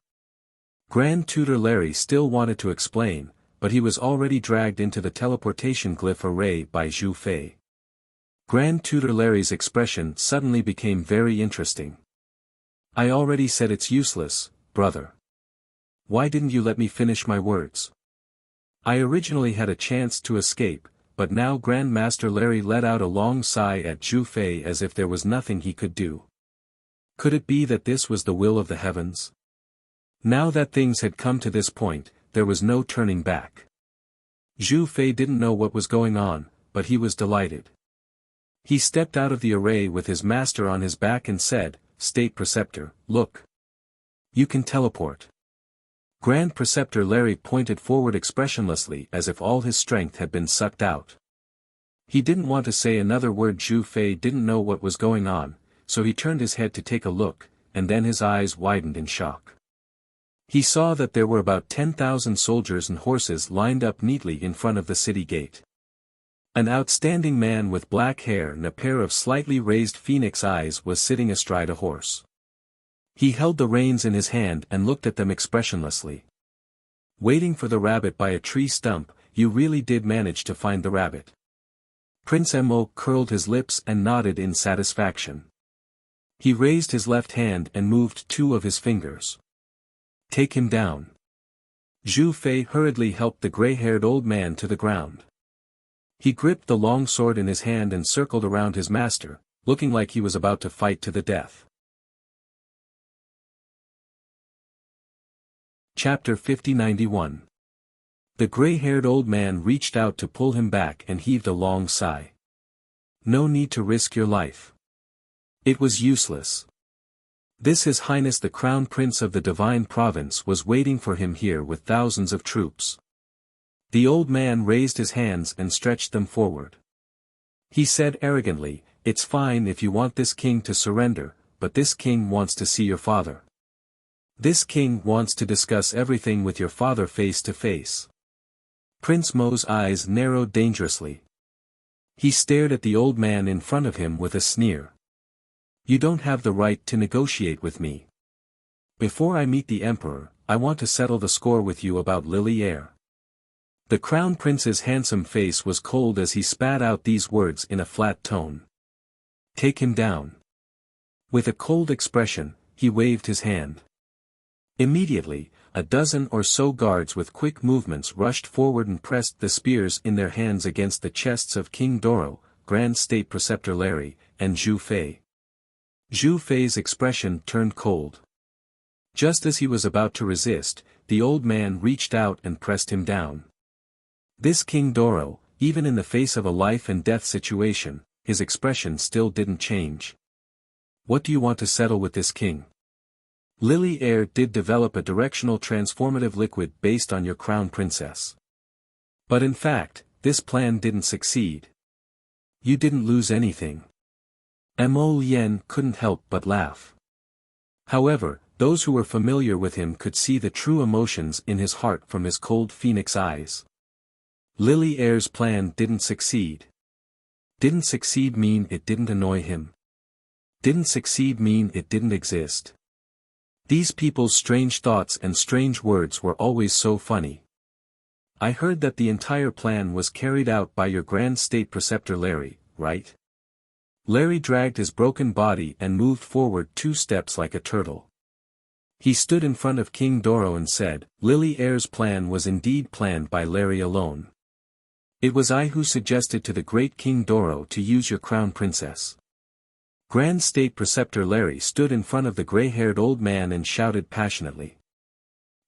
Grand Tutor Larry still wanted to explain, but he was already dragged into the teleportation glyph array by Zhu Fei. Grand Tutor Larry's expression suddenly became very interesting. I already said it's useless, brother. Why didn't you let me finish my words? I originally had a chance to escape, but now Grand Master Larry let out a long sigh at Zhu Fei as if there was nothing he could do. Could it be that this was the will of the heavens? Now that things had come to this point, there was no turning back. Zhu Fei didn't know what was going on, but he was delighted. He stepped out of the array with his master on his back and said, State Preceptor, look. You can teleport. Grand Preceptor Larry pointed forward expressionlessly as if all his strength had been sucked out. He didn't want to say another word. Zhu Fei didn't know what was going on, so he turned his head to take a look, and then his eyes widened in shock. He saw that there were about 10,000 soldiers and horses lined up neatly in front of the city gate. An outstanding man with black hair and a pair of slightly raised phoenix eyes was sitting astride a horse. He held the reins in his hand and looked at them expressionlessly. Waiting for the rabbit by a tree stump, you really did manage to find the rabbit. Prince Mo curled his lips and nodded in satisfaction. He raised his left hand and moved two of his fingers. Take him down. Zhu Fei hurriedly helped the gray-haired old man to the ground. He gripped the long sword in his hand and circled around his master, looking like he was about to fight to the death. Chapter 5091. The gray-haired old man reached out to pull him back and heaved a long sigh. No need to risk your life. It was useless. His Highness the Crown Prince of the Divine Province was waiting for him here with thousands of troops. The old man raised his hands and stretched them forward. He said arrogantly, It's fine if you want this king to surrender, but this king wants to see your father. This king wants to discuss everything with your father face to face. Prince Mo's eyes narrowed dangerously. He stared at the old man in front of him with a sneer. You don't have the right to negotiate with me. Before I meet the emperor, I want to settle the score with you about Lily Air. The crown prince's handsome face was cold as he spat out these words in a flat tone. Take him down. With a cold expression, he waved his hand. Immediately, a dozen or so guards with quick movements rushed forward and pressed the spears in their hands against the chests of King Doro, Grand State Preceptor Larry, and Zhu Fei. Zhu Fei's expression turned cold. Just as he was about to resist, the old man reached out and pressed him down. This King Doro, even in the face of a life-and-death situation, his expression still didn't change. What do you want to settle with this king? Lily Air did develop a directional transformative liquid based on your crown princess. But in fact, this plan didn't succeed. You didn't lose anything. Mo Lien couldn't help but laugh. However, those who were familiar with him could see the true emotions in his heart from his cold phoenix eyes. Lily Air's plan didn't succeed. Didn't succeed mean it didn't annoy him? Didn't succeed mean it didn't exist? These people's strange thoughts and strange words were always so funny. I heard that the entire plan was carried out by your Grand State Preceptor Larry, right? Larry dragged his broken body and moved forward 2 steps like a turtle. He stood in front of King Doro and said, Lily Air's plan was indeed planned by Larry alone. It was I who suggested to the great King Doro to use your crown princess. Grand State Preceptor Larry stood in front of the gray-haired old man and shouted passionately.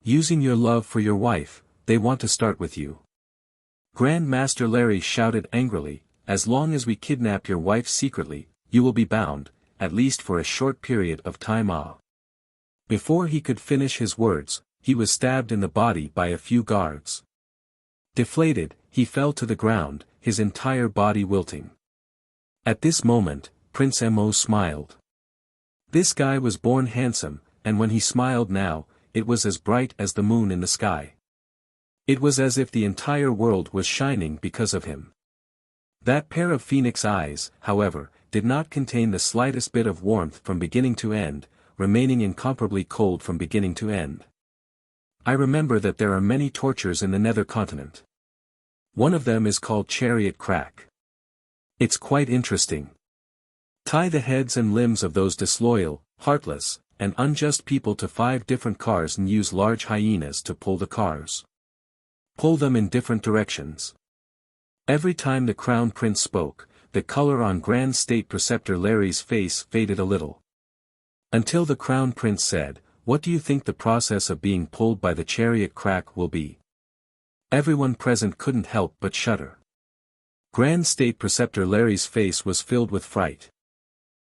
Using your love for your wife, they want to start with you. Grand Master Larry shouted angrily, as long as we kidnap your wife secretly, you will be bound, at least for a short period of time. Before he could finish his words, he was stabbed in the body by a few guards. Deflated, he fell to the ground, his entire body wilting. At this moment, Prince Mo smiled. This guy was born handsome, and when he smiled now, it was as bright as the moon in the sky. It was as if the entire world was shining because of him. That pair of phoenix eyes, however, did not contain the slightest bit of warmth from beginning to end, remaining incomparably cold from beginning to end. I remember that there are many tortures in the nether continent. One of them is called chariot crack. It's quite interesting. Tie the heads and limbs of those disloyal, heartless, and unjust people to 5 different cars and use large hyenas to pull the cars. Pull them in different directions. Every time the Crown Prince spoke, the color on Grand State Preceptor Larry's face faded a little. Until the Crown Prince said, "What do you think the process of being pulled by the chariot crack will be?" Everyone present couldn't help but shudder. Grand State Preceptor Larry's face was filled with fright.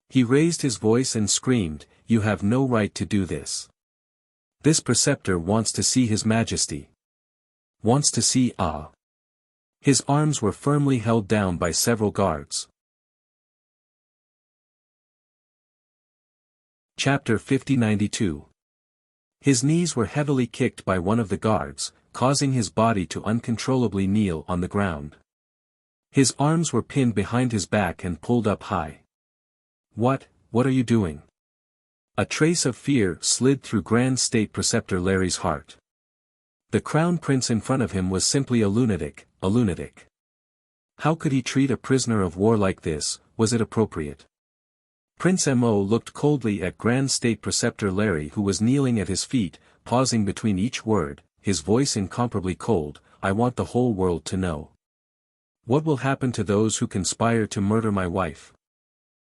He raised his voice and screamed, "You have no right to do this. This preceptor wants to see His Majesty. Wants to see Ah." His arms were firmly held down by several guards. Chapter 5092. His knees were heavily kicked by one of the guards, causing his body to uncontrollably kneel on the ground. His arms were pinned behind his back and pulled up high. What are you doing?" A trace of fear slid through Grand State Preceptor Larry's heart. The Crown Prince in front of him was simply a lunatic. How could he treat a prisoner of war like this? Was it appropriate? Prince Mo looked coldly at Grand State Preceptor Larry, who was kneeling at his feet, pausing between each word, his voice incomparably cold. "I want the whole world to know. What will happen to those who conspire to murder my wife?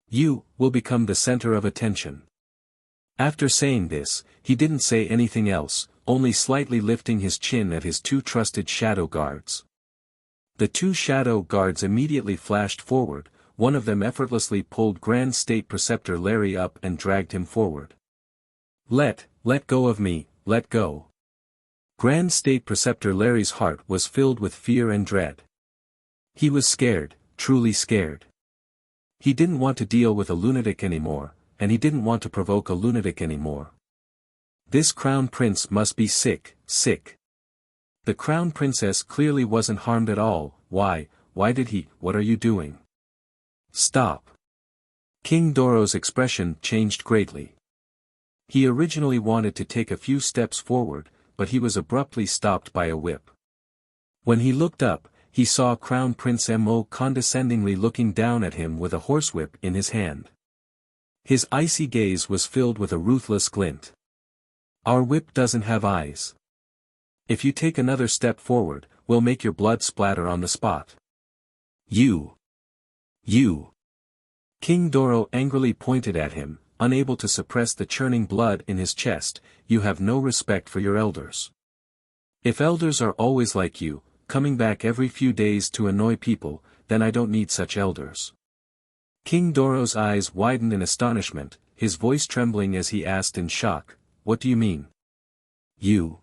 You will become the center of attention." After saying this, he didn't say anything else, only slightly lifting his chin at his 2 trusted shadow guards. The 2 shadow guards immediately flashed forward, one of them effortlessly pulled Grand State Preceptor Larry up and dragged him forward. Let go of me, let go." Grand State Preceptor Larry's heart was filled with fear and dread. He was scared, truly scared. He didn't want to deal with a lunatic anymore, and he didn't want to provoke a lunatic anymore. This Crown Prince must be sick. The Crown Princess clearly wasn't harmed at all. Why did he? "What are you doing? Stop." King Doro's expression changed greatly. He originally wanted to take a few steps forward, but he was abruptly stopped by a whip. When he looked up, he saw Crown Prince Mo condescendingly looking down at him with a horsewhip in his hand. His icy gaze was filled with a ruthless glint. "Our whip doesn't have eyes. If you take another step forward, we'll make your blood splatter on the spot. You. King Doro angrily pointed at him, unable to suppress the churning blood in his chest. "You have no respect for your elders. If elders are always like you, coming back every few days to annoy people, then I don't need such elders." King Doro's eyes widened in astonishment, his voice trembling as he asked in shock, "What do you mean? You.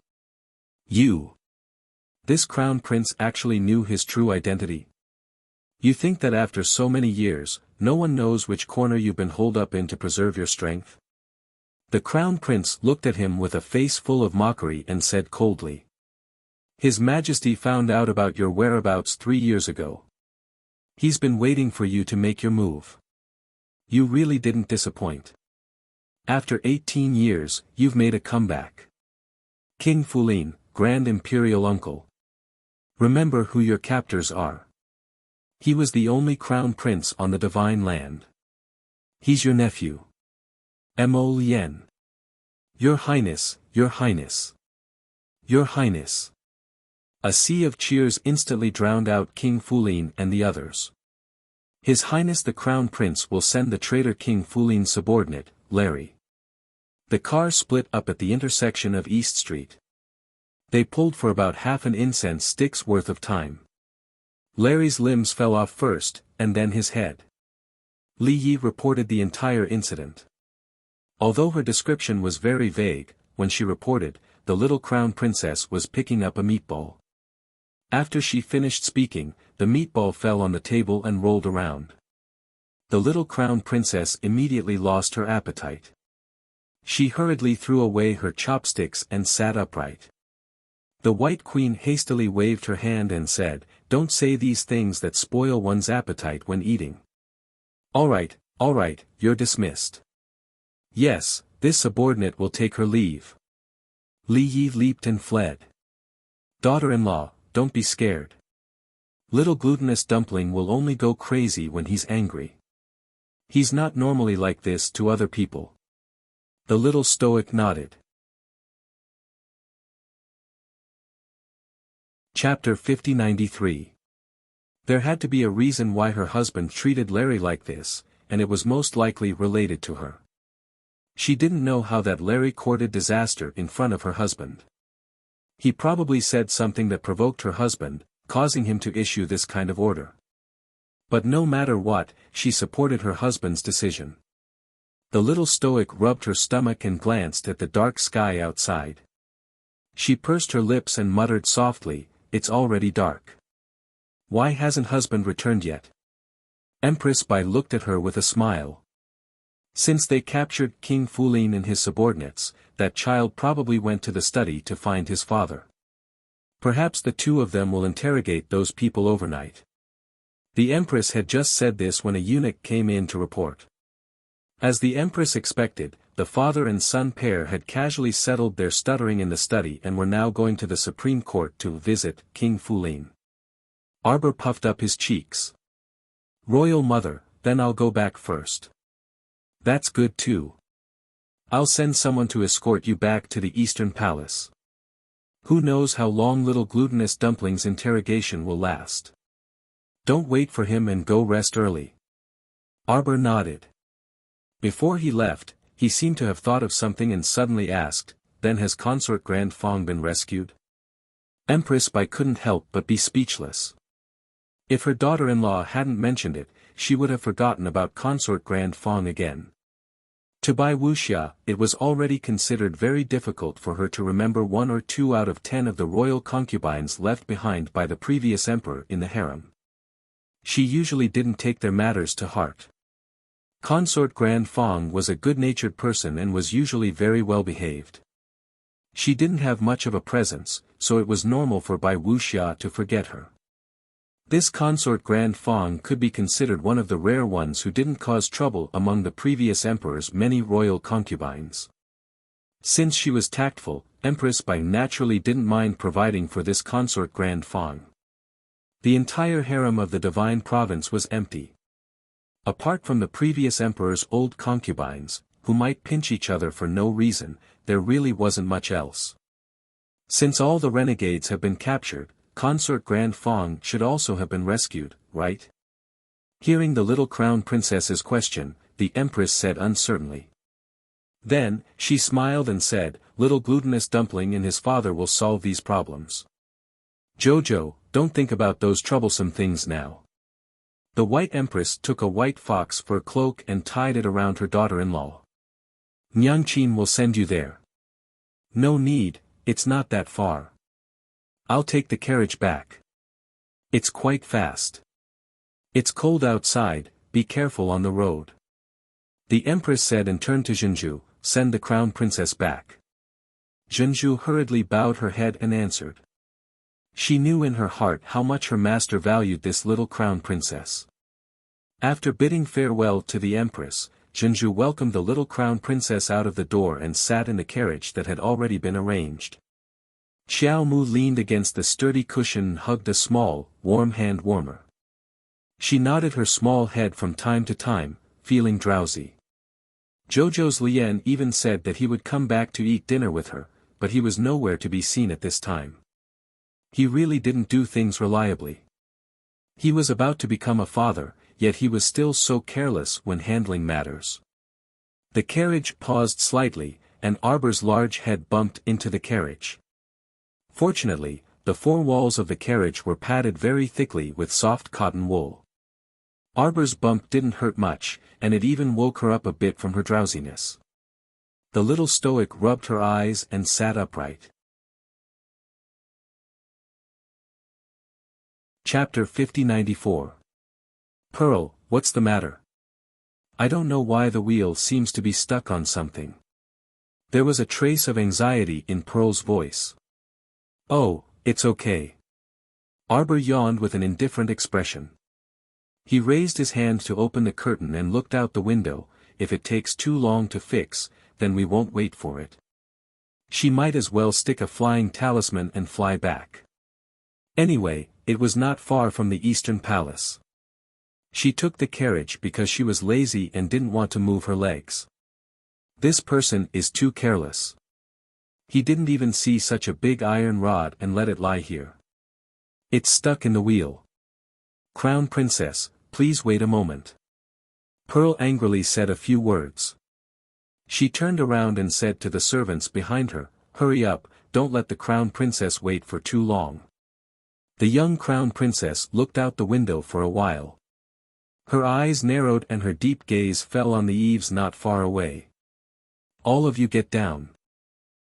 This Crown Prince actually knew his true identity? You think that after so many years, no one knows which corner you've been holed up in to preserve your strength?" The Crown Prince looked at him with a face full of mockery and said coldly, "His Majesty found out about your whereabouts 3 years ago. He's been waiting for you to make your move. You really didn't disappoint. After 18 years, you've made a comeback. King Fulin, Grand Imperial Uncle. Remember who your captors are. He was the only Crown Prince on the Divine Land. He's your nephew. Mo Lien. Your Highness, Your Highness. Your Highness." A sea of cheers instantly drowned out King Fulin and the others. "His Highness the Crown Prince will send the traitor King Fulin's subordinate, Larry." The car split up at the intersection of East Street. They pulled for about half an incense stick's worth of time. Larry's limbs fell off first, and then his head. Li Yi reported the entire incident. Although her description was very vague, when she reported, the little Crown Princess was picking up a meatball. After she finished speaking, the meatball fell on the table and rolled around. The little crown princess immediately lost her appetite. She hurriedly threw away her chopsticks and sat upright. The White Queen hastily waved her hand and said, "Don't say these things that spoil one's appetite when eating." All right, you're dismissed." "Yes, this subordinate will take her leave." Li Yi leaped and fled. "Daughter-in-law, don't be scared. Little glutinous dumpling will only go crazy when he's angry. He's not normally like this to other people." The little stoic nodded. Chapter 5093. There had to be a reason why her husband treated Larry like this, and it was most likely related to her. She didn't know how that Larry courted disaster in front of her husband. He probably said something that provoked her husband, causing him to issue this kind of order. But no matter what, she supported her husband's decision. The little stoic rubbed her stomach and glanced at the dark sky outside. She pursed her lips and muttered softly, "It's already dark. Why hasn't husband returned yet?" Empress Bai looked at her with a smile. Since they captured King Fulin and his subordinates, that child probably went to the study to find his father. Perhaps the two of them will interrogate those people overnight. The Empress had just said this when a eunuch came in to report. As the Empress expected, the father and son pair had casually settled their stuttering in the study and were now going to the Supreme Court to visit King Fulin. Arbor puffed up his cheeks. "Royal Mother, then I'll go back first." "That's good too. I'll send someone to escort you back to the Eastern Palace. Who knows how long little glutinous dumpling's interrogation will last. Don't wait for him and go rest early." Arbor nodded. Before he left, he seemed to have thought of something and suddenly asked, "Then has Consort Grand Fong been rescued?" Empress Bai couldn't help but be speechless. If her daughter-in-law hadn't mentioned it, she would have forgotten about Consort Grand Fong again. To Bai Wuxia, it was already considered very difficult for her to remember 1 or 2 out of 10 of the royal concubines left behind by the previous emperor in the harem. She usually didn't take their matters to heart. Consort Grand Fong was a good-natured person and was usually very well behaved. She didn't have much of a presence, so it was normal for Bai Wuxia to forget her. This Consort Grand Fong could be considered one of the rare ones who didn't cause trouble among the previous emperor's many royal concubines. Since she was tactful, Empress Bai naturally didn't mind providing for this Consort Grand Fong. The entire harem of the divine province was empty. Apart from the previous emperor's old concubines, who might pinch each other for no reason, there really wasn't much else. Since all the renegades have been captured, Consort Grand Fong should also have been rescued, right? Hearing the little crown princess's question, the empress said uncertainly. Then, she smiled and said, "Little glutinous dumpling and his father will solve these problems. Jojo, don't think about those troublesome things now." The White Empress took a white fox for a cloak and tied it around her daughter-in-law. "Nyangqin will send you there." "No need, it's not that far. I'll take the carriage back. It's quite fast. It's cold outside, be careful on the road." The Empress said and turned to Zhenju, "Send the crown princess back." Zhenju hurriedly bowed her head and answered. She knew in her heart how much her master valued this little crown princess. After bidding farewell to the Empress, Zhenju welcomed the little crown princess out of the door and sat in the carriage that had already been arranged. Xiao Mu leaned against the sturdy cushion and hugged a small, warm hand warmer. She nodded her small head from time to time, feeling drowsy. Jojo's Lian even said that he would come back to eat dinner with her, but he was nowhere to be seen at this time. He really didn't do things reliably. He was about to become a father, yet he was still so careless when handling matters. The carriage paused slightly, and Arbor's large head bumped into the carriage. Fortunately, the 4 walls of the carriage were padded very thickly with soft cotton wool. Arbor's bump didn't hurt much, and it even woke her up a bit from her drowsiness. The little stoic rubbed her eyes and sat upright. Chapter 5094. "Pearl, what's the matter? I don't know why the wheel seems to be stuck on something. There was a trace of anxiety in Pearl's voice. Oh, it's okay. Arbor yawned with an indifferent expression. He raised his hand to open the curtain and looked out the window. If it takes too long to fix, then we won't wait for it. She might as well stick a flying talisman and fly back. Anyway, it was not far from the Eastern Palace. She took the carriage because she was lazy and didn't want to move her legs. This person is too careless. He didn't even see such a big iron rod and let it lie here. It's stuck in the wheel. Crown Princess, please wait a moment. Pearl angrily said a few words. She turned around and said to the servants behind her, hurry up, don't let the Crown Princess wait for too long. The young Crown Princess looked out the window for a while. Her eyes narrowed and her deep gaze fell on the eaves not far away. All of you get down.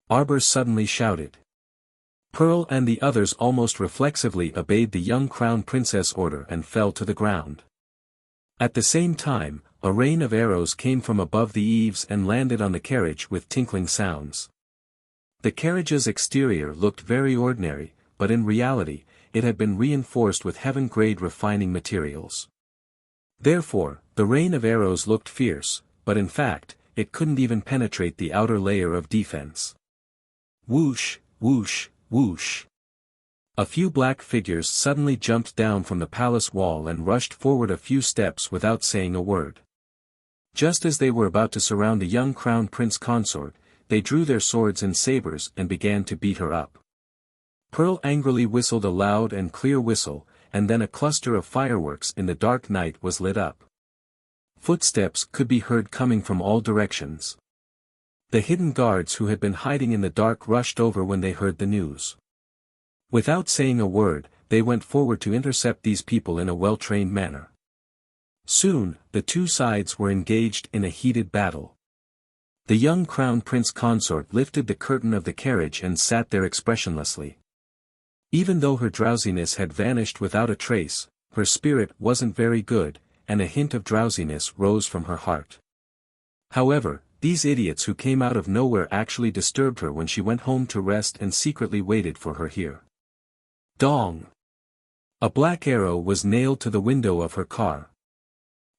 Arbor suddenly shouted. Pearl and the others almost reflexively obeyed the young Crown Princess' order and fell to the ground. At the same time, a rain of arrows came from above the eaves and landed on the carriage with tinkling sounds. The carriage's exterior looked very ordinary, but in reality, it had been reinforced with heaven-grade refining materials. Therefore, the rain of arrows looked fierce, but in fact, it couldn't even penetrate the outer layer of defense. Whoosh, whoosh, whoosh. A few black figures suddenly jumped down from the palace wall and rushed forward a few steps without saying a word. Just as they were about to surround the young Crown Prince Consort, they drew their swords and sabers and began to beat her up. Pearl angrily whistled a loud and clear whistle, and then a cluster of fireworks in the dark night was lit up. Footsteps could be heard coming from all directions. The hidden guards who had been hiding in the dark rushed over when they heard the news. Without saying a word, they went forward to intercept these people in a well-trained manner. Soon, the two sides were engaged in a heated battle. The young Crown Prince Consort lifted the curtain of the carriage and sat there expressionlessly. Even though her drowsiness had vanished without a trace, her spirit wasn't very good, and a hint of drowsiness rose from her heart. However, these idiots who came out of nowhere actually disturbed her when she went home to rest and secretly waited for her here. Dong! A black arrow was nailed to the window of her car.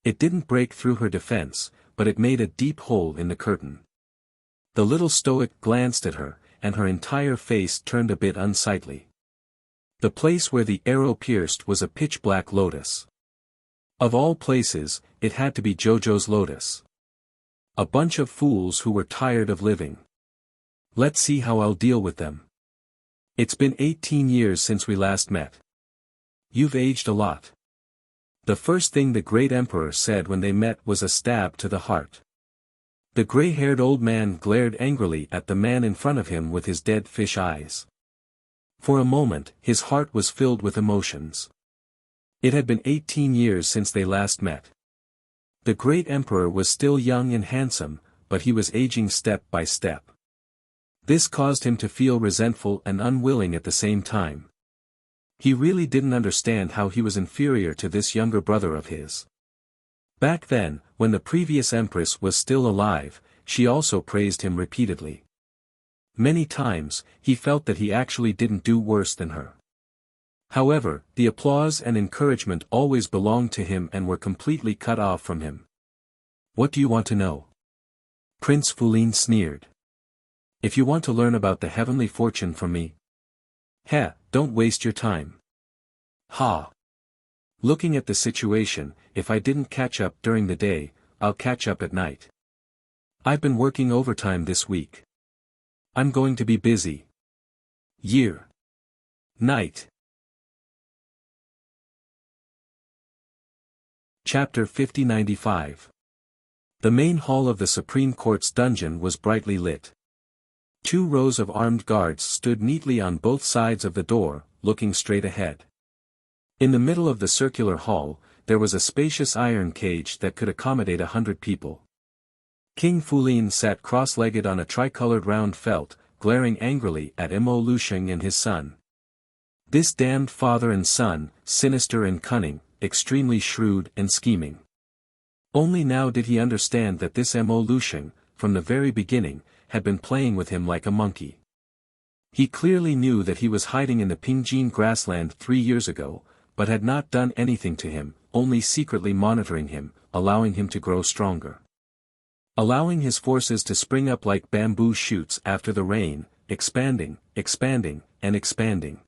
It didn't break through her defense, but it made a deep hole in the curtain. The little stoic glanced at her, and her entire face turned a bit unsightly. The place where the arrow pierced was a pitch-black lotus. Of all places, it had to be Jojo's lotus. A bunch of fools who were tired of living. Let's see how I'll deal with them. It's been 18 years since we last met. You've aged a lot. The first thing the great emperor said when they met was a stab to the heart. The gray-haired old man glared angrily at the man in front of him with his dead fish eyes. For a moment, his heart was filled with emotions. It had been 18 years since they last met. The great emperor was still young and handsome, but he was aging step by step. This caused him to feel resentful and unwilling at the same time. He really didn't understand how he was inferior to this younger brother of his. Back then, when the previous empress was still alive, she also praised him repeatedly. Many times, he felt that he actually didn't do worse than her. However, the applause and encouragement always belonged to him and were completely cut off from him. What do you want to know? Prince Fulin sneered. If you want to learn about the heavenly fortune from me. Don't waste your time. Ha! Looking at the situation, if I didn't catch up during the day, I'll catch up at night. I've been working overtime this week. I'm going to be busy. Year. Night. Chapter 5095. The main hall of the Supreme Court's dungeon was brightly lit. 2 rows of armed guards stood neatly on both sides of the door, looking straight ahead. In the middle of the circular hall, there was a spacious iron cage that could accommodate 100 people. King Fulin sat cross-legged on a tricolored round felt, glaring angrily at Mo Lusheng and his son. This damned father and son, sinister and cunning, extremely shrewd and scheming. Only now did he understand that this Mo Lusheng, from the very beginning, had been playing with him like a monkey. He clearly knew that he was hiding in the Pingjin grassland 3 years ago, but had not done anything to him, only secretly monitoring him, allowing him to grow stronger. Allowing his forces to spring up like bamboo shoots after the rain, expanding, expanding, and expanding.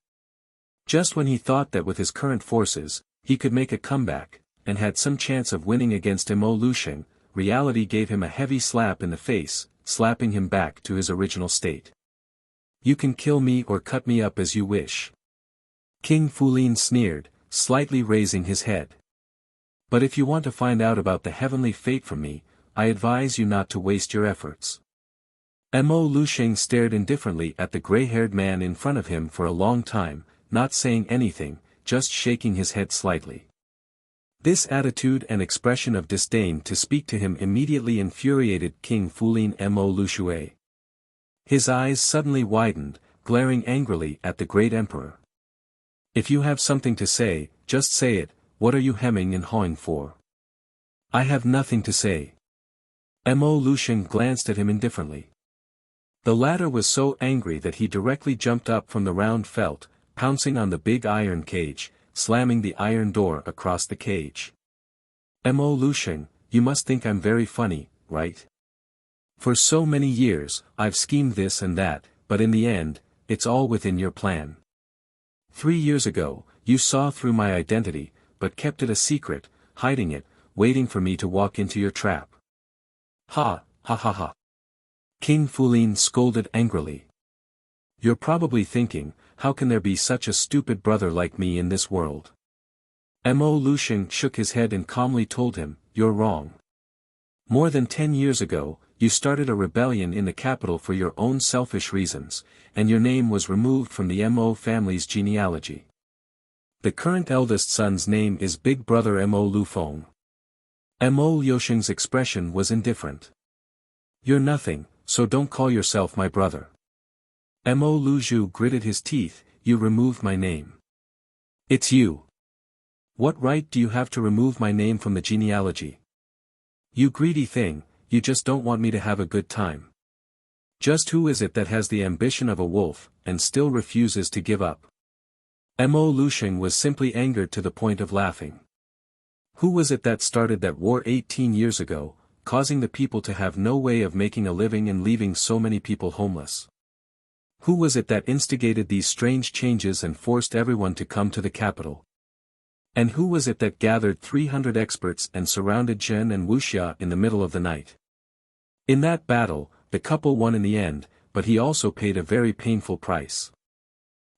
Just when he thought that with his current forces, he could make a comeback, and had some chance of winning against Mo Lusheng, reality gave him a heavy slap in the face, slapping him back to his original state. You can kill me or cut me up as you wish. King Fulin sneered, slightly raising his head. But if you want to find out about the heavenly fate from me, I advise you not to waste your efforts. Mo Lusheng stared indifferently at the gray-haired man in front of him for a long time, not saying anything, just shaking his head slightly. This attitude and expression of disdain to speak to him immediately infuriated King Fulin Mo Lushue. His eyes suddenly widened, glaring angrily at the great emperor. If you have something to say, just say it. What are you hemming and hawing for? I have nothing to say. Mo Lusheng glanced at him indifferently. The latter was so angry that he directly jumped up from the round felt, pouncing on the big iron cage, slamming the iron door across the cage. Mo Lusheng, you must think I'm very funny, right? For so many years, I've schemed this and that, but in the end, it's all within your plan. 3 years ago, you saw through my identity, but kept it a secret, hiding it, waiting for me to walk into your trap. Ha, ha ha ha. King Fulin scolded angrily. You're probably thinking, how can there be such a stupid brother like me in this world? Mo Lusheng shook his head and calmly told him, you're wrong. More than 10 years ago, you started a rebellion in the capital for your own selfish reasons, and your name was removed from the Mo family's genealogy. The current eldest son's name is Big Brother Mo Lufeng. Mo Lusheng's expression was indifferent. You're nothing, so don't call yourself my brother. Mo Luzhu gritted his teeth, you removed my name. It's you. What right do you have to remove my name from the genealogy? You greedy thing, you just don't want me to have a good time. Just who is it that has the ambition of a wolf, and still refuses to give up? Mo Lusheng was simply angered to the point of laughing. Who was it that started that war 18 years ago, causing the people to have no way of making a living and leaving so many people homeless? Who was it that instigated these strange changes and forced everyone to come to the capital? And who was it that gathered 300 experts and surrounded Zhen and Wuxia in the middle of the night? In that battle, the couple won in the end, but he also paid a very painful price.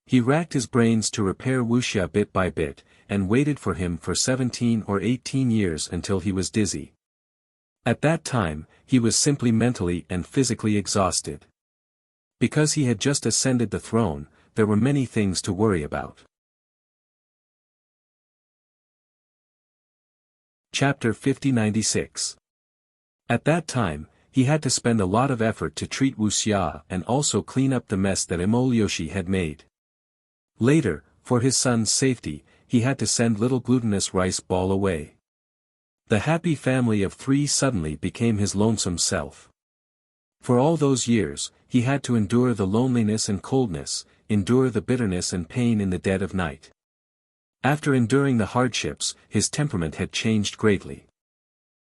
He racked his brains to repair Wuxia bit by bit, and waited for him for 17 or 18 years until he was dizzy. At that time, he was simply mentally and physically exhausted. Because he had just ascended the throne, there were many things to worry about. Chapter 5096. At that time, he had to spend a lot of effort to treat Wuxia and also clean up the mess that Emolyoshi had made. Later, for his son's safety, he had to send little glutinous rice ball away. The happy family of 3 suddenly became his lonesome self. For all those years, he had to endure the loneliness and coldness, endure the bitterness and pain in the dead of night. After enduring the hardships, his temperament had changed greatly.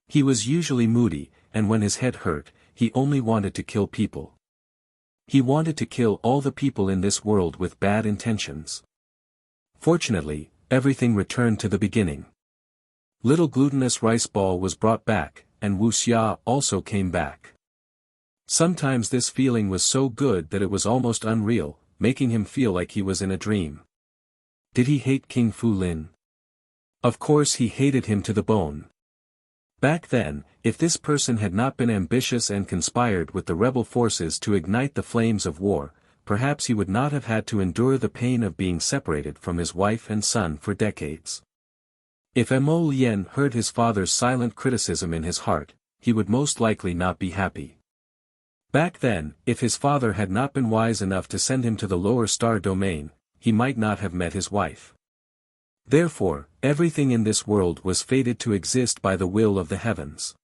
He was usually moody, and when his head hurt, he only wanted to kill people. He wanted to kill all the people in this world with bad intentions. Fortunately, everything returned to the beginning. Little glutinous rice ball was brought back, and Wuxia also came back. Sometimes this feeling was so good that it was almost unreal, making him feel like he was in a dream. Did he hate King Fulin? Of course he hated him to the bone. Back then, if this person had not been ambitious and conspired with the rebel forces to ignite the flames of war, perhaps he would not have had to endure the pain of being separated from his wife and son for decades. If Mo Lien heard his father's silent criticism in his heart, he would most likely not be happy. Back then, if his father had not been wise enough to send him to the lower star domain, he might not have met his wife. Therefore, everything in this world was fated to exist by the will of the heavens.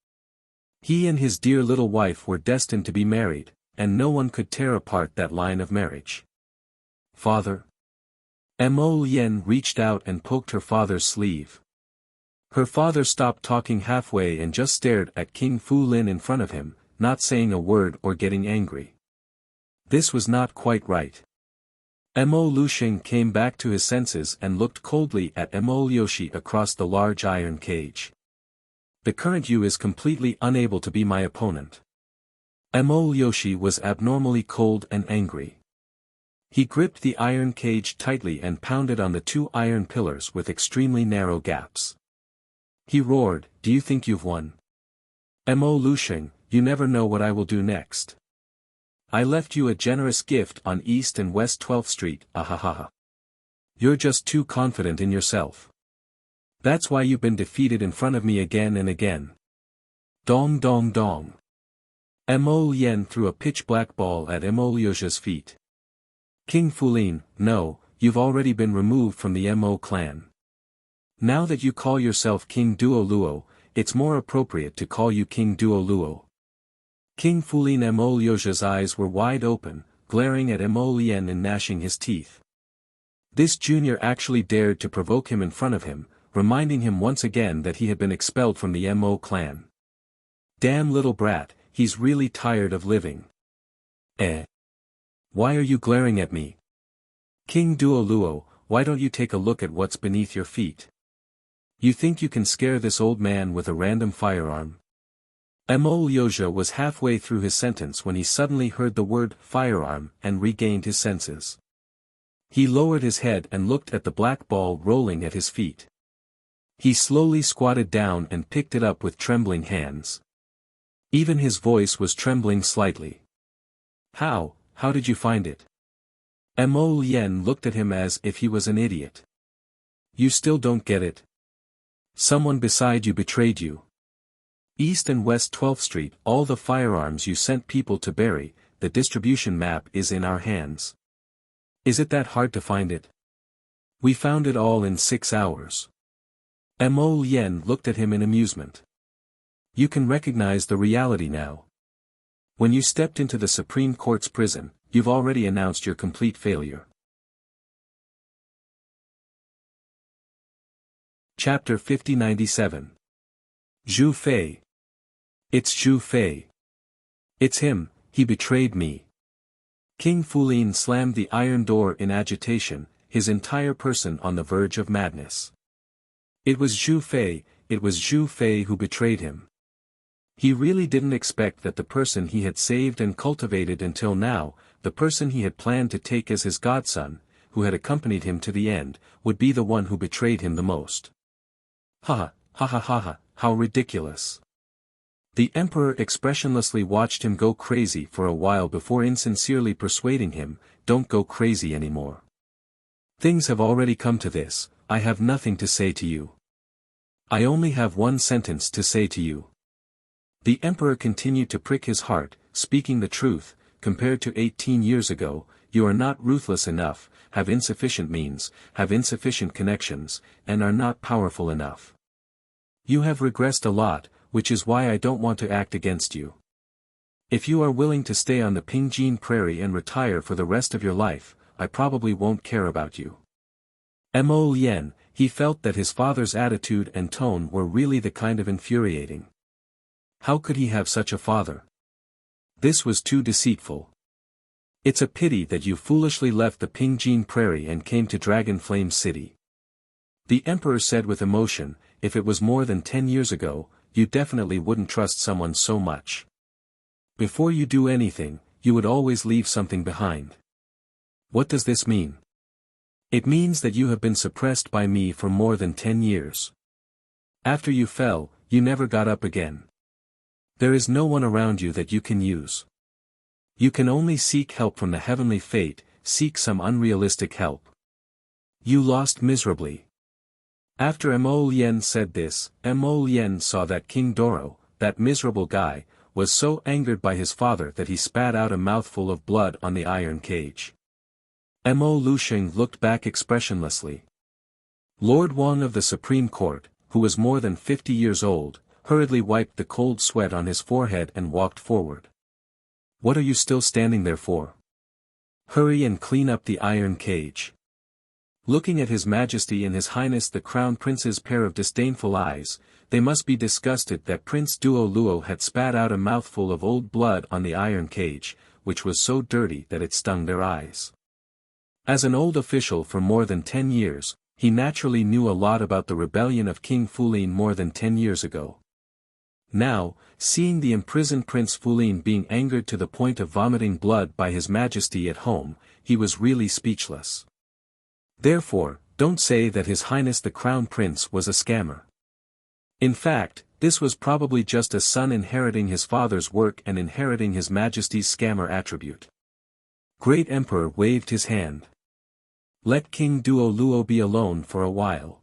He and his dear little wife were destined to be married, and no one could tear apart that line of marriage. Father? Mo Yen reached out and poked her father's sleeve. Her father stopped talking halfway and just stared at King Fu Lin in front of him, not saying a word or getting angry. This was not quite right. Mo Lushing came back to his senses and looked coldly at Mo Yoshi across the large iron cage. The current you is completely unable to be my opponent. Mo Yoshi was abnormally cold and angry. He gripped the iron cage tightly and pounded on the two iron pillars with extremely narrow gaps. He roared, "Do you think you've won? Mo Lushing, you never know what I will do next. I left you a generous gift on East and West 12th Street, ahahaha. You're just too confident in yourself. That's why you've been defeated in front of me again and again." Dong dong dong. Mo Yen threw a pitch-black ball at Mo Liujia's feet. King Fulin, no, you've already been removed from the Mo clan. Now that you call yourself King Duo Luo, it's more appropriate to call you King Duo Luo. King Fulin Mo Liujia's eyes were wide open, glaring at Mo Lien and gnashing his teeth. This junior actually dared to provoke him in front of him, reminding him once again that he had been expelled from the Mo clan. Damn little brat, he's really tired of living. Why are you glaring at me? King Duo Luo, why don't you take a look at what's beneath your feet? You think you can scare this old man with a random firearm? Mo Liujia was halfway through his sentence when he suddenly heard the word firearm and regained his senses. He lowered his head and looked at the black ball rolling at his feet. He slowly squatted down and picked it up with trembling hands. Even his voice was trembling slightly. How did you find it? Mo Lien looked at him as if he was an idiot. You still don't get it? Someone beside you betrayed you. East and West 12th Street, all the firearms you sent people to bury, the distribution map is in our hands. Is it that hard to find it? We found it all in 6 hours. Mo Lien looked at him in amusement. You can recognize the reality now. When you stepped into the Supreme Court's prison, you've already announced your complete failure. Chapter 5097. Zhu Fei. It's Zhu Fei. It's him, he betrayed me. King Fulin slammed the iron door in agitation, his entire person on the verge of madness. It was Zhu Fei who betrayed him. He really didn't expect that the person he had saved and cultivated until now, the person he had planned to take as his godson, who had accompanied him to the end, would be the one who betrayed him the most. Ha ha, how ridiculous. The emperor expressionlessly watched him go crazy for a while before insincerely persuading him, don't go crazy anymore. Things have already come to this, I have nothing to say to you. I only have one sentence to say to you. The emperor continued to prick his heart, speaking the truth, compared to 18 years ago, you are not ruthless enough, have insufficient means, have insufficient connections, and are not powerful enough. You have regressed a lot, which is why I don't want to act against you. If you are willing to stay on the Pingjin Prairie and retire for the rest of your life, I probably won't care about you. Mo Lien, he felt that his father's attitude and tone were really the kind of infuriating. How could he have such a father? This was too deceitful. It's a pity that you foolishly left the Pingjin Prairie and came to Dragon Flame City. The emperor said with emotion, if it was more than 10 years ago, you definitely wouldn't trust someone so much. Before you do anything, you would always leave something behind. What does this mean? It means that you have been suppressed by me for more than 10 years. After you fell, you never got up again. There is no one around you that you can use. You can only seek help from the heavenly fate, seek some unrealistic help. You lost miserably. After Mo Lien said this, Mo Lien saw that King Doro, that miserable guy, was so angered by his father that he spat out a mouthful of blood on the iron cage. Mo Lushing looked back expressionlessly. Lord Wang of the Supreme Court, who was more than 50 years old, hurriedly wiped the cold sweat on his forehead and walked forward. What are you still standing there for? Hurry and clean up the iron cage. Looking at His Majesty and His Highness the Crown Prince's pair of disdainful eyes, they must be disgusted that Prince Duo Luo had spat out a mouthful of old blood on the iron cage, which was so dirty that it stung their eyes. As an old official for more than 10 years, he naturally knew a lot about the rebellion of King Fulin more than 10 years ago. Now, seeing the imprisoned Prince Fulin being angered to the point of vomiting blood by His Majesty at home, he was really speechless. Therefore, don't say that His Highness the Crown Prince was a scammer. In fact, this was probably just a son inheriting his father's work and inheriting His Majesty's scammer attribute. Great Emperor waved his hand. Let King Duo Luo be alone for a while.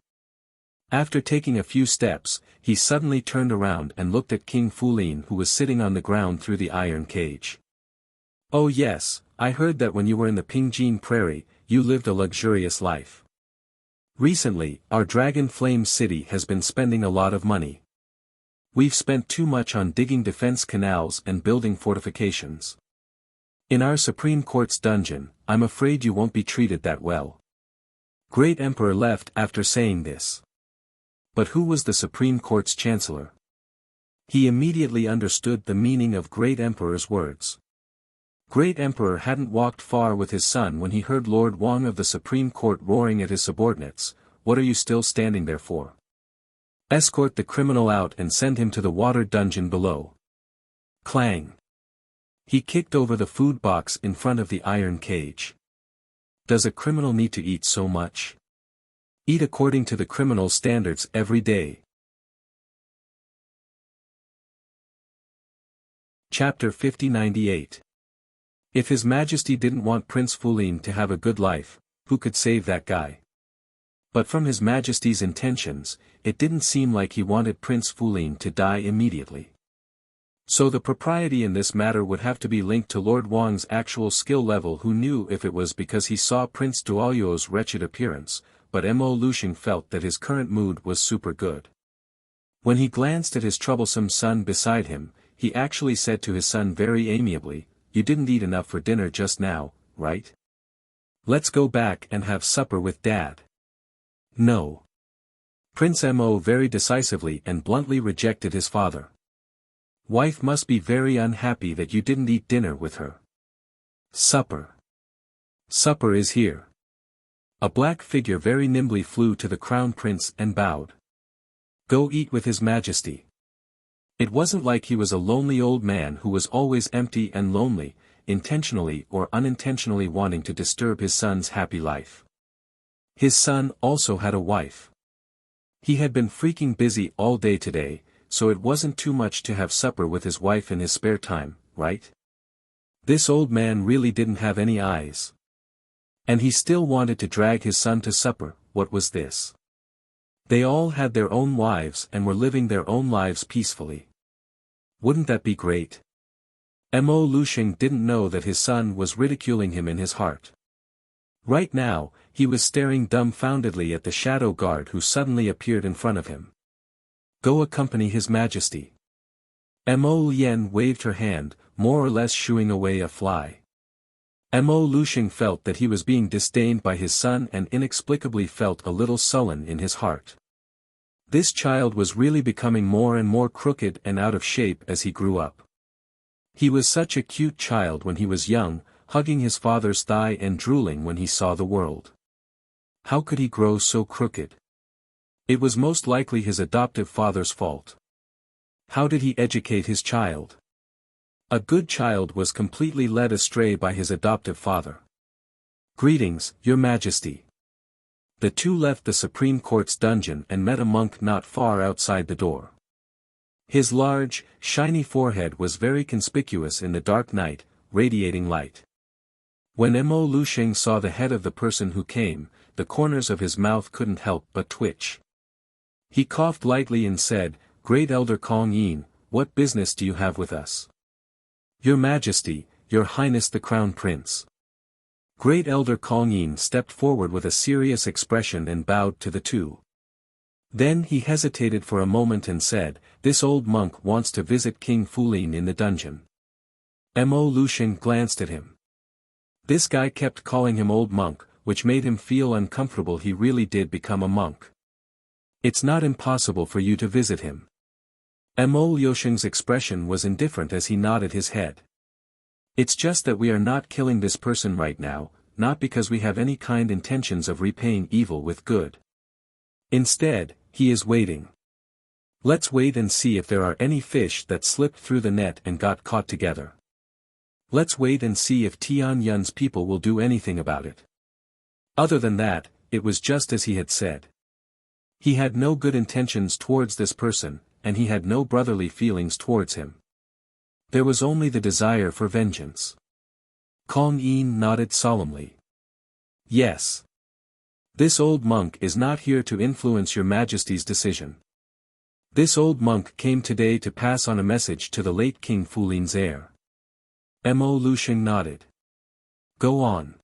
After taking a few steps, he suddenly turned around and looked at King Fulin, who was sitting on the ground through the iron cage. Oh yes, I heard that when you were in the Pingjin Prairie, you lived a luxurious life. Recently, our Dragon Flame City has been spending a lot of money. We've spent too much on digging defense canals and building fortifications. In our Supreme Court's dungeon, I'm afraid you won't be treated that well. Great Emperor left after saying this. But who was the Supreme Court's Chancellor? He immediately understood the meaning of Great Emperor's words. Great Emperor hadn't walked far with his son when he heard Lord Wang of the Supreme Court roaring at his subordinates, "What are you still standing there for? Escort the criminal out and send him to the water dungeon below." Clang! He kicked over the food box in front of the iron cage. Does a criminal need to eat so much? Eat according to the criminal's standards every day. Chapter 5098. If His Majesty didn't want Prince Fulin to have a good life, who could save that guy? But from His Majesty's intentions, it didn't seem like he wanted Prince Fulin to die immediately. So the propriety in this matter would have to be linked to Lord Wang's actual skill level, who knew if it was because he saw Prince Duoyuo's wretched appearance, but Mo Lushing felt that his current mood was super good. When he glanced at his troublesome son beside him, he actually said to his son very amiably, "You didn't eat enough for dinner just now, right? Let's go back and have supper with Dad." No. Prince Mo very decisively and bluntly rejected his father. "Wife must be very unhappy that you didn't eat dinner with her. Supper. Supper is here." A black figure very nimbly flew to the Crown Prince and bowed. "Go eat with His Majesty." It wasn't like he was a lonely old man who was always empty and lonely, intentionally or unintentionally wanting to disturb his son's happy life. His son also had a wife. He had been freaking busy all day today, so it wasn't too much to have supper with his wife in his spare time, right? This old man really didn't have any eyes. And he still wanted to drag his son to supper. What was this? They all had their own wives and were living their own lives peacefully. Wouldn't that be great? Mo Lushing didn't know that his son was ridiculing him in his heart. Right now, he was staring dumbfoundedly at the shadow guard who suddenly appeared in front of him. "Go accompany His Majesty." Mo Lien waved her hand, more or less shooing away a fly. Mo Lushing felt that he was being disdained by his son and inexplicably felt a little sullen in his heart. This child was really becoming more and more crooked and out of shape as he grew up. He was such a cute child when he was young, hugging his father's thigh and drooling when he saw the world. How could he grow so crooked? It was most likely his adoptive father's fault. How did he educate his child? A good child was completely led astray by his adoptive father. "Greetings, Your Majesty." The two left the Supreme Court's dungeon and met a monk not far outside the door. His large, shiny forehead was very conspicuous in the dark night, radiating light. When Mo Lushing saw the head of the person who came, the corners of his mouth couldn't help but twitch. He coughed lightly and said, "Great Elder Kong Yin, what business do you have with us?" "Your Majesty, Your Highness the Crown Prince." Great Elder Kong Yin stepped forward with a serious expression and bowed to the two. Then he hesitated for a moment and said, "This old monk wants to visit King Fulin in the dungeon." Mo Lucian glanced at him. This guy kept calling him old monk, which made him feel uncomfortable. He really did become a monk. "It's not impossible for you to visit him." Mo Lucian's expression was indifferent as he nodded his head. "It's just that we are not killing this person right now, not because we have any kind intentions of repaying evil with good. Instead, he is waiting. Let's wait and see if there are any fish that slipped through the net and got caught together. Let's wait and see if Tian Yun's people will do anything about it." Other than that, it was just as he had said. He had no good intentions towards this person, and he had no brotherly feelings towards him. There was only the desire for vengeance. Kong Yin nodded solemnly. "Yes. This old monk is not here to influence your Majesty's decision. This old monk came today to pass on a message to the late King Fulin's heir." Mo Lucian nodded. "Go on."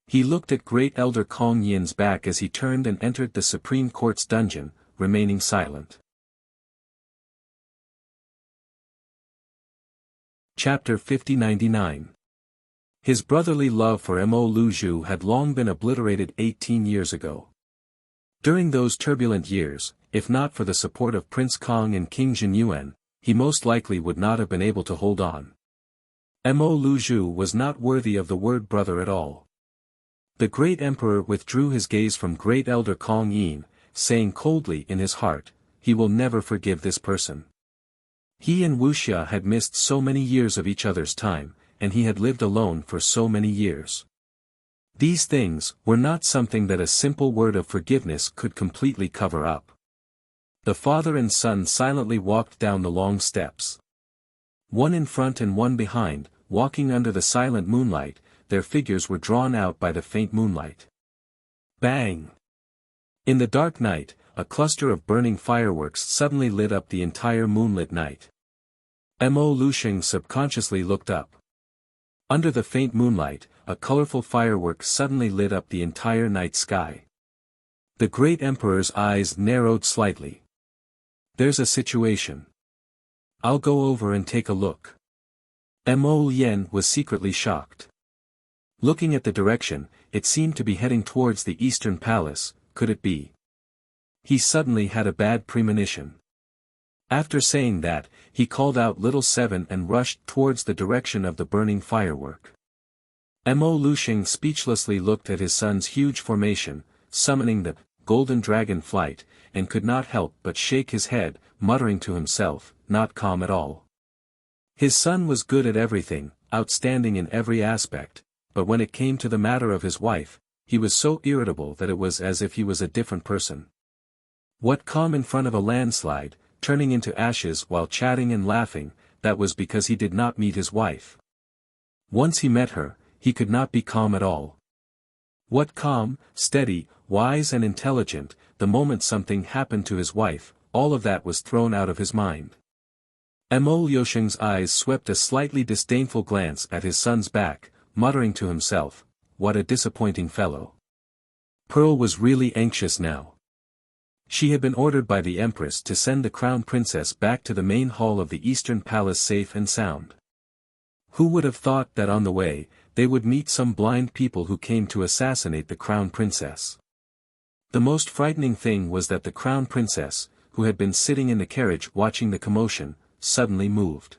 He looked at Great Elder Kong Yin's back as he turned and entered the Supreme Court's dungeon, remaining silent. Chapter 5099. His brotherly love for Mo Luzhu had long been obliterated 18 years ago. During those turbulent years, if not for the support of Prince Kong and King Jinyuan, he most likely would not have been able to hold on. Mo Luzhu was not worthy of the word brother at all. The great emperor withdrew his gaze from Great Elder Kong Yin, saying coldly in his heart, "He will never forgive this person." He and Wuxia had missed so many years of each other's time, and he had lived alone for so many years. These things were not something that a simple word of forgiveness could completely cover up. The father and son silently walked down the long steps. One in front and one behind, walking under the silent moonlight, their figures were drawn out by the faint moonlight. Bang! In the dark night, a cluster of burning fireworks suddenly lit up the entire moonlit night. Mo Lucian subconsciously looked up. Under the faint moonlight, a colorful firework suddenly lit up the entire night sky. The great emperor's eyes narrowed slightly. "There's a situation. I'll go over and take a look." Mo Lien was secretly shocked. Looking at the direction, it seemed to be heading towards the Eastern Palace. Could it be? He suddenly had a bad premonition. After saying that, he called out Little Seven and rushed towards the direction of the burning firework. Mo Lucian speechlessly looked at his son's huge formation, summoning the golden dragon flight, and could not help but shake his head, muttering to himself, not calm at all. His son was good at everything, outstanding in every aspect, but when it came to the matter of his wife, he was so irritable that it was as if he was a different person. What calm in front of a landslide, turning into ashes while chatting and laughing, that was because he did not meet his wife. Once he met her, he could not be calm at all. What calm, steady, wise and intelligent, the moment something happened to his wife, all of that was thrown out of his mind. Mo Lucian's eyes swept a slightly disdainful glance at his son's back, muttering to himself, "What a disappointing fellow." Pearl was really anxious now. She had been ordered by the Empress to send the Crown Princess back to the main hall of the Eastern Palace safe and sound. Who would have thought that on the way, they would meet some blind people who came to assassinate the Crown Princess? The most frightening thing was that the Crown Princess, who had been sitting in the carriage watching the commotion, suddenly moved.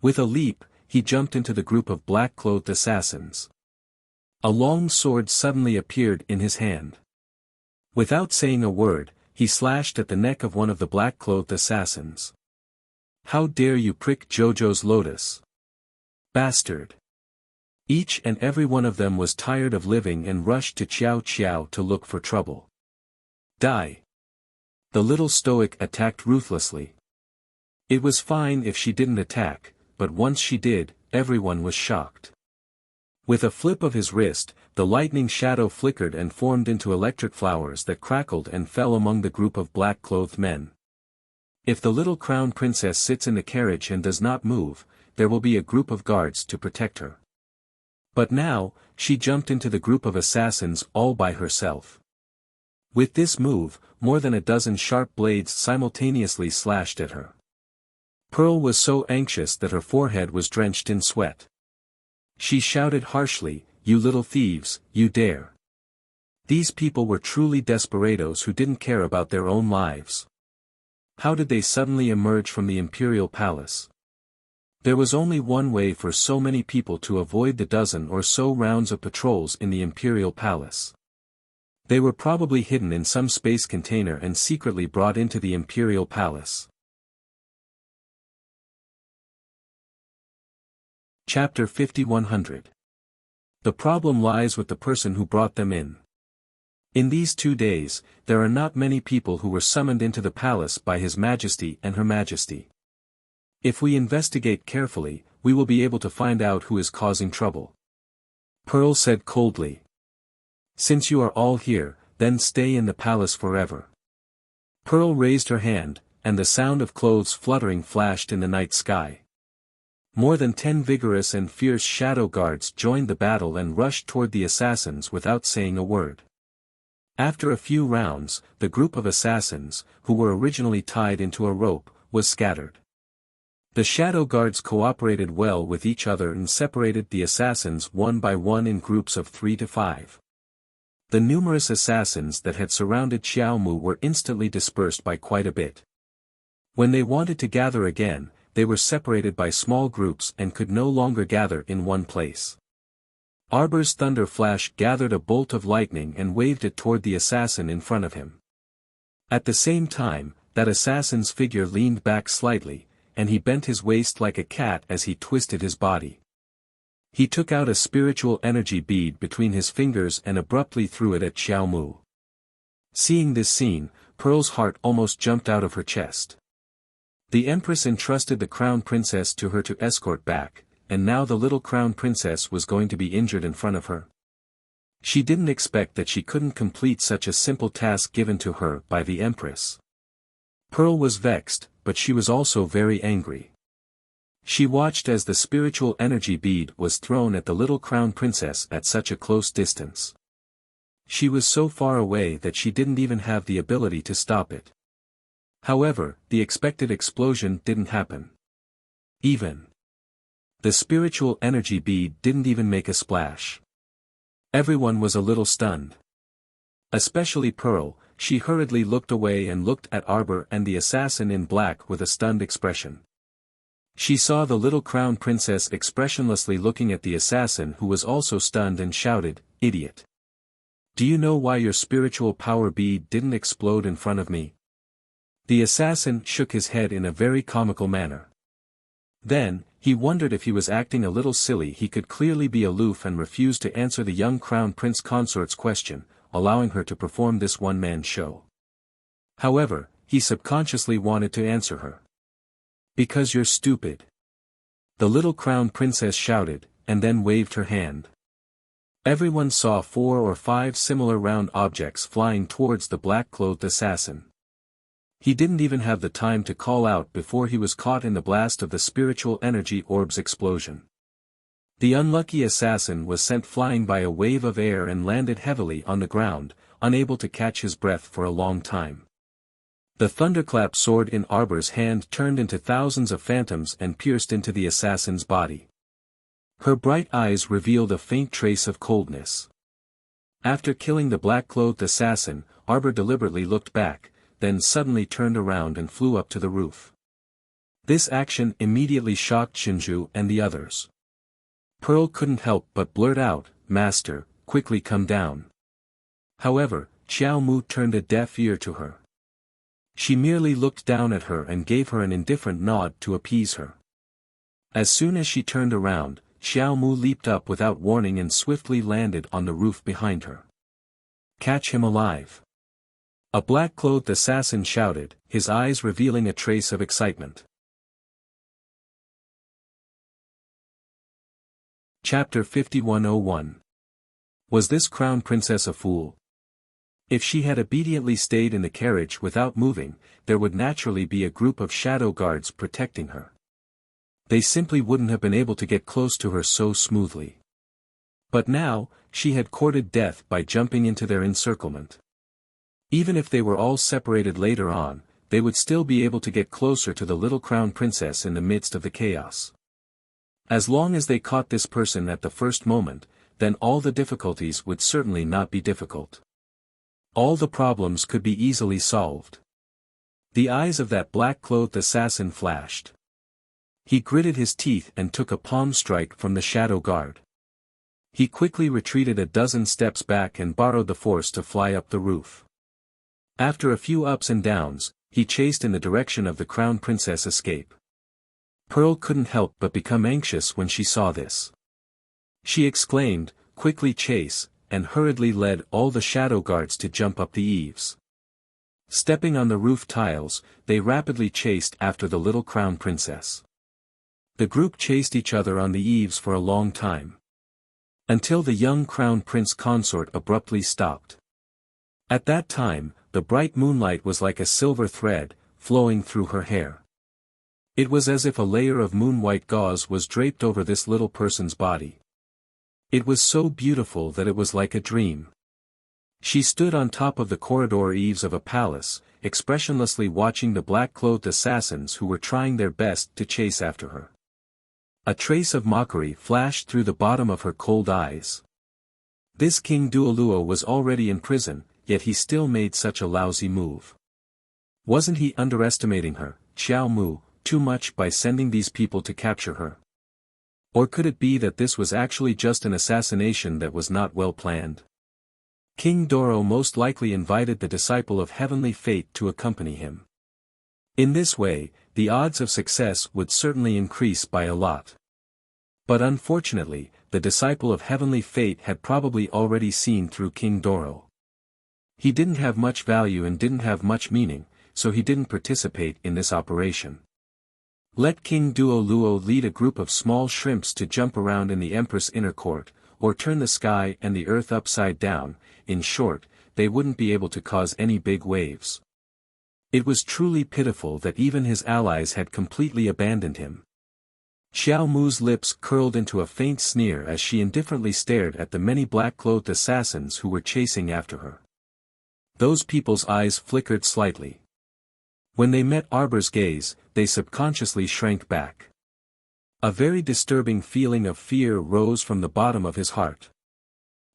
With a leap, he jumped into the group of black-clothed assassins. A long sword suddenly appeared in his hand. Without saying a word, he slashed at the neck of one of the black-clothed assassins. "How dare you prick Jojo's lotus? Bastard!" Each and every one of them was tired of living and rushed to Qiao Qiao to look for trouble. "Die!" The little stoic attacked ruthlessly. It was fine if she didn't attack, but once she did, everyone was shocked. With a flip of his wrist, the lightning shadow flickered and formed into electric flowers that crackled and fell among the group of black-clothed men. If the little Crown Princess sits in the carriage and does not move, there will be a group of guards to protect her. But now, she jumped into the group of assassins all by herself. With this move, more than a dozen sharp blades simultaneously slashed at her. Pearl was so anxious that her forehead was drenched in sweat. She shouted harshly, "You little thieves, you dare!" These people were truly desperados who didn't care about their own lives. How did they suddenly emerge from the imperial palace? There was only one way for so many people to avoid the dozen or so rounds of patrols in the imperial palace. They were probably hidden in some space container and secretly brought into the imperial palace. Chapter 5100. The problem lies with the person who brought them in. In these 2 days, there are not many people who were summoned into the palace by His Majesty and Her Majesty. If we investigate carefully, we will be able to find out who is causing trouble. Pearl said coldly. Since you are all here, then stay in the palace forever. Pearl raised her hand, and the sound of clothes fluttering flashed in the night sky. More than 10 vigorous and fierce shadow guards joined the battle and rushed toward the assassins without saying a word. After a few rounds, the group of assassins, who were originally tied into a rope, was scattered. The shadow guards cooperated well with each other and separated the assassins one by one in groups of 3 to 5. The numerous assassins that had surrounded Xiao Mu were instantly dispersed by quite a bit. When they wanted to gather again, they were separated by small groups and could no longer gather in one place. Arbor's thunder flash gathered a bolt of lightning and waved it toward the assassin in front of him. At the same time, that assassin's figure leaned back slightly, and he bent his waist like a cat as he twisted his body. He took out a spiritual energy bead between his fingers and abruptly threw it at Xiao Mu. Seeing this scene, Pearl's heart almost jumped out of her chest. The Empress entrusted the Crown Princess to her to escort back, and now the little Crown Princess was going to be injured in front of her. She didn't expect that she couldn't complete such a simple task given to her by the Empress. Pearl was vexed, but she was also very angry. She watched as the spiritual energy bead was thrown at the little Crown Princess at such a close distance. She was so far away that she didn't even have the ability to stop it. However, the expected explosion didn't happen. The spiritual energy bead didn't even make a splash. Everyone was a little stunned. Especially Pearl. She hurriedly looked away and looked at Arbor and the assassin in black with a stunned expression. She saw the little Crown Princess expressionlessly looking at the assassin who was also stunned and shouted, "Idiot! Do you know why your spiritual power bead didn't explode in front of me?" The assassin shook his head in a very comical manner. Then, he wondered if he was acting a little silly. He could clearly be aloof and refuse to answer the young Crown Prince Consort's question, allowing her to perform this one-man show. However, he subconsciously wanted to answer her. "Because you're stupid." The little Crown Princess shouted, and then waved her hand. Everyone saw 4 or 5 similar round objects flying towards the black-clothed assassin. He didn't even have the time to call out before he was caught in the blast of the spiritual energy orb's explosion. The unlucky assassin was sent flying by a wave of air and landed heavily on the ground, unable to catch his breath for a long time. The thunderclap sword in Arbor's hand turned into thousands of phantoms and pierced into the assassin's body. Her bright eyes revealed a faint trace of coldness. After killing the black-clothed assassin, Arbor deliberately looked back, then suddenly turned around and flew up to the roof. This action immediately shocked Shinju and the others. Pearl couldn't help but blurt out, "Master, quickly come down." However, Xiao Mu turned a deaf ear to her. She merely looked down at her and gave her an indifferent nod to appease her. As soon as she turned around, Xiao Mu leaped up without warning and swiftly landed on the roof behind her. "Catch him alive!" A black-clothed assassin shouted, his eyes revealing a trace of excitement. Chapter 5101. Was this Crown Princess a fool? If she had obediently stayed in the carriage without moving, there would naturally be a group of shadow guards protecting her. They simply wouldn't have been able to get close to her so smoothly. But now, she had courted death by jumping into their encirclement. Even if they were all separated later on, they would still be able to get closer to the little crown princess in the midst of the chaos. As long as they caught this person at the first moment, then all the difficulties would certainly not be difficult. All the problems could be easily solved. The eyes of that black-clothed assassin flashed. He gritted his teeth and took a palm strike from the shadow guard. He quickly retreated a dozen steps back and borrowed the force to fly up the roof. After a few ups and downs, he chased in the direction of the crown princess escape. Pearl couldn't help but become anxious when she saw this. She exclaimed, "Quickly chase," and hurriedly led all the shadow guards to jump up the eaves. Stepping on the roof tiles, they rapidly chased after the little crown princess. The group chased each other on the eaves for a long time. Until the young crown prince consort abruptly stopped. At that time, the bright moonlight was like a silver thread, flowing through her hair. It was as if a layer of moon-white gauze was draped over this little person's body. It was so beautiful that it was like a dream. She stood on top of the corridor eaves of a palace, expressionlessly watching the black-clothed assassins who were trying their best to chase after her. A trace of mockery flashed through the bottom of her cold eyes. This King Duoluo was already in prison, yet he still made such a lousy move. Wasn't he underestimating her, Xiao Mu, too much by sending these people to capture her? Or could it be that this was actually just an assassination that was not well planned? King Doro most likely invited the disciple of heavenly fate to accompany him. In this way, the odds of success would certainly increase by a lot. But unfortunately, the disciple of heavenly fate had probably already seen through King Doro. He didn't have much value and didn't have much meaning, so he didn't participate in this operation. Let King Duoluo lead a group of small shrimps to jump around in the Empress' inner court, or turn the sky and the earth upside down. In short, they wouldn't be able to cause any big waves. It was truly pitiful that even his allies had completely abandoned him. Xiao Mu's lips curled into a faint sneer as she indifferently stared at the many black-clothed assassins who were chasing after her. Those people's eyes flickered slightly. When they met Arbor's gaze, they subconsciously shrank back. A very disturbing feeling of fear rose from the bottom of his heart.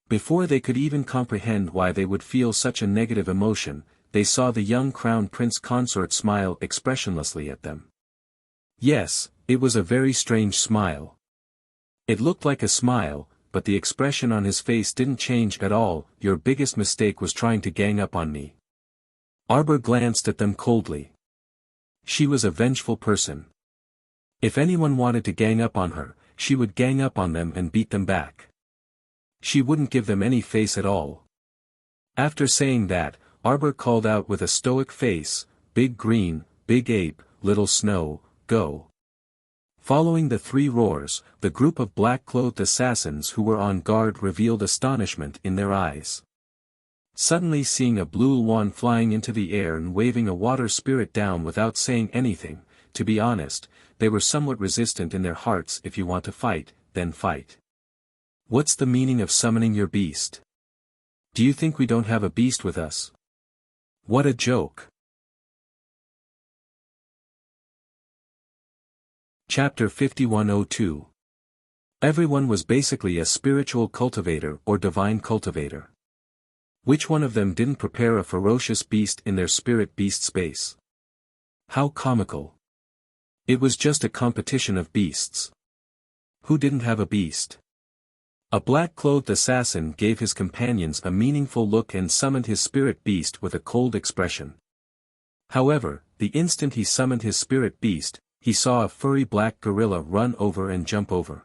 Before they could even comprehend why they would feel such a negative emotion, they saw the young crown prince consort smile expressionlessly at them. Yes, it was a very strange smile. It looked like a smile, but the expression on his face didn't change at all. "Your biggest mistake was trying to gang up on me." Arbor glanced at them coldly. She was a vengeful person. If anyone wanted to gang up on her, she would gang up on them and beat them back. She wouldn't give them any face at all. After saying that, Arbor called out with a stoic face, "Big Green, Big Ape, Little Snow, go." Following the three roars, the group of black-clothed assassins who were on guard revealed astonishment in their eyes. Suddenly seeing a blue wand flying into the air and waving a water spirit down without saying anything, to be honest, they were somewhat resistant in their hearts. If you want to fight, then fight. What's the meaning of summoning your beast? Do you think we don't have a beast with us? What a joke. Chapter 5102. Everyone was basically a spiritual cultivator or divine cultivator. Which one of them didn't prepare a ferocious beast in their spirit beast space? How comical. It was just a competition of beasts. Who didn't have a beast? A black-clothed assassin gave his companions a meaningful look and summoned his spirit beast with a cold expression. However, the instant he summoned his spirit beast, he saw a furry black gorilla run over and jump over.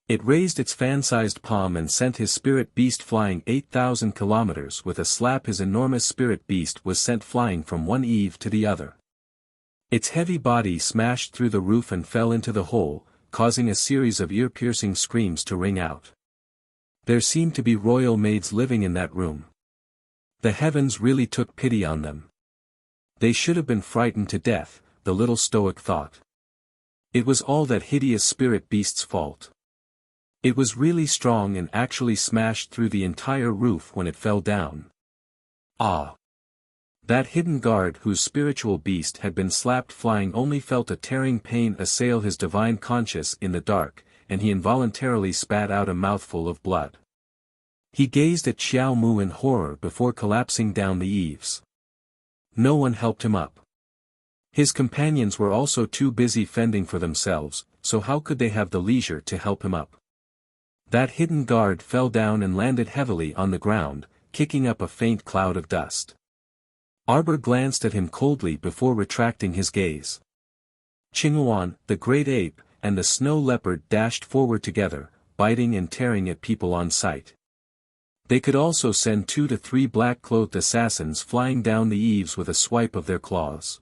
It raised its fan-sized palm and sent his spirit beast flying 8,000 kilometers. With a slap, his enormous spirit beast was sent flying from one eave to the other. Its heavy body smashed through the roof and fell into the hole, causing a series of ear-piercing screams to ring out. There seemed to be royal maids living in that room. The heavens really took pity on them. They should have been frightened to death, the little stoic thought. It was all that hideous spirit beast's fault. It was really strong and actually smashed through the entire roof when it fell down. Ah! That hidden guard whose spiritual beast had been slapped flying only felt a tearing pain assail his divine conscience in the dark, and he involuntarily spat out a mouthful of blood. He gazed at Xiao Mu in horror before collapsing down the eaves. No one helped him up. His companions were also too busy fending for themselves, so how could they have the leisure to help him up? That hidden guard fell down and landed heavily on the ground, kicking up a faint cloud of dust. Arbor glanced at him coldly before retracting his gaze. Qingyuan, the great ape, and the snow leopard dashed forward together, biting and tearing at people on sight. They could also send 2 to 3 black-clothed assassins flying down the eaves with a swipe of their claws.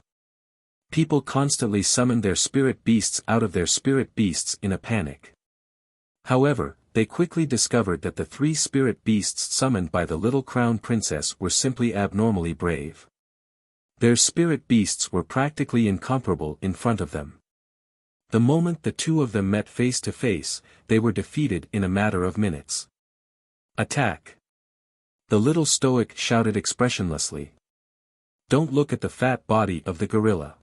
People constantly summoned their spirit beasts out of their spirit beasts in a panic. However, they quickly discovered that the 3 spirit beasts summoned by the little crown princess were simply abnormally brave. Their spirit beasts were practically incomparable in front of them. The moment the 2 of them met face to face, they were defeated in a matter of minutes. Attack! The little stoic shouted expressionlessly. Don't look at the fat body of the gorilla.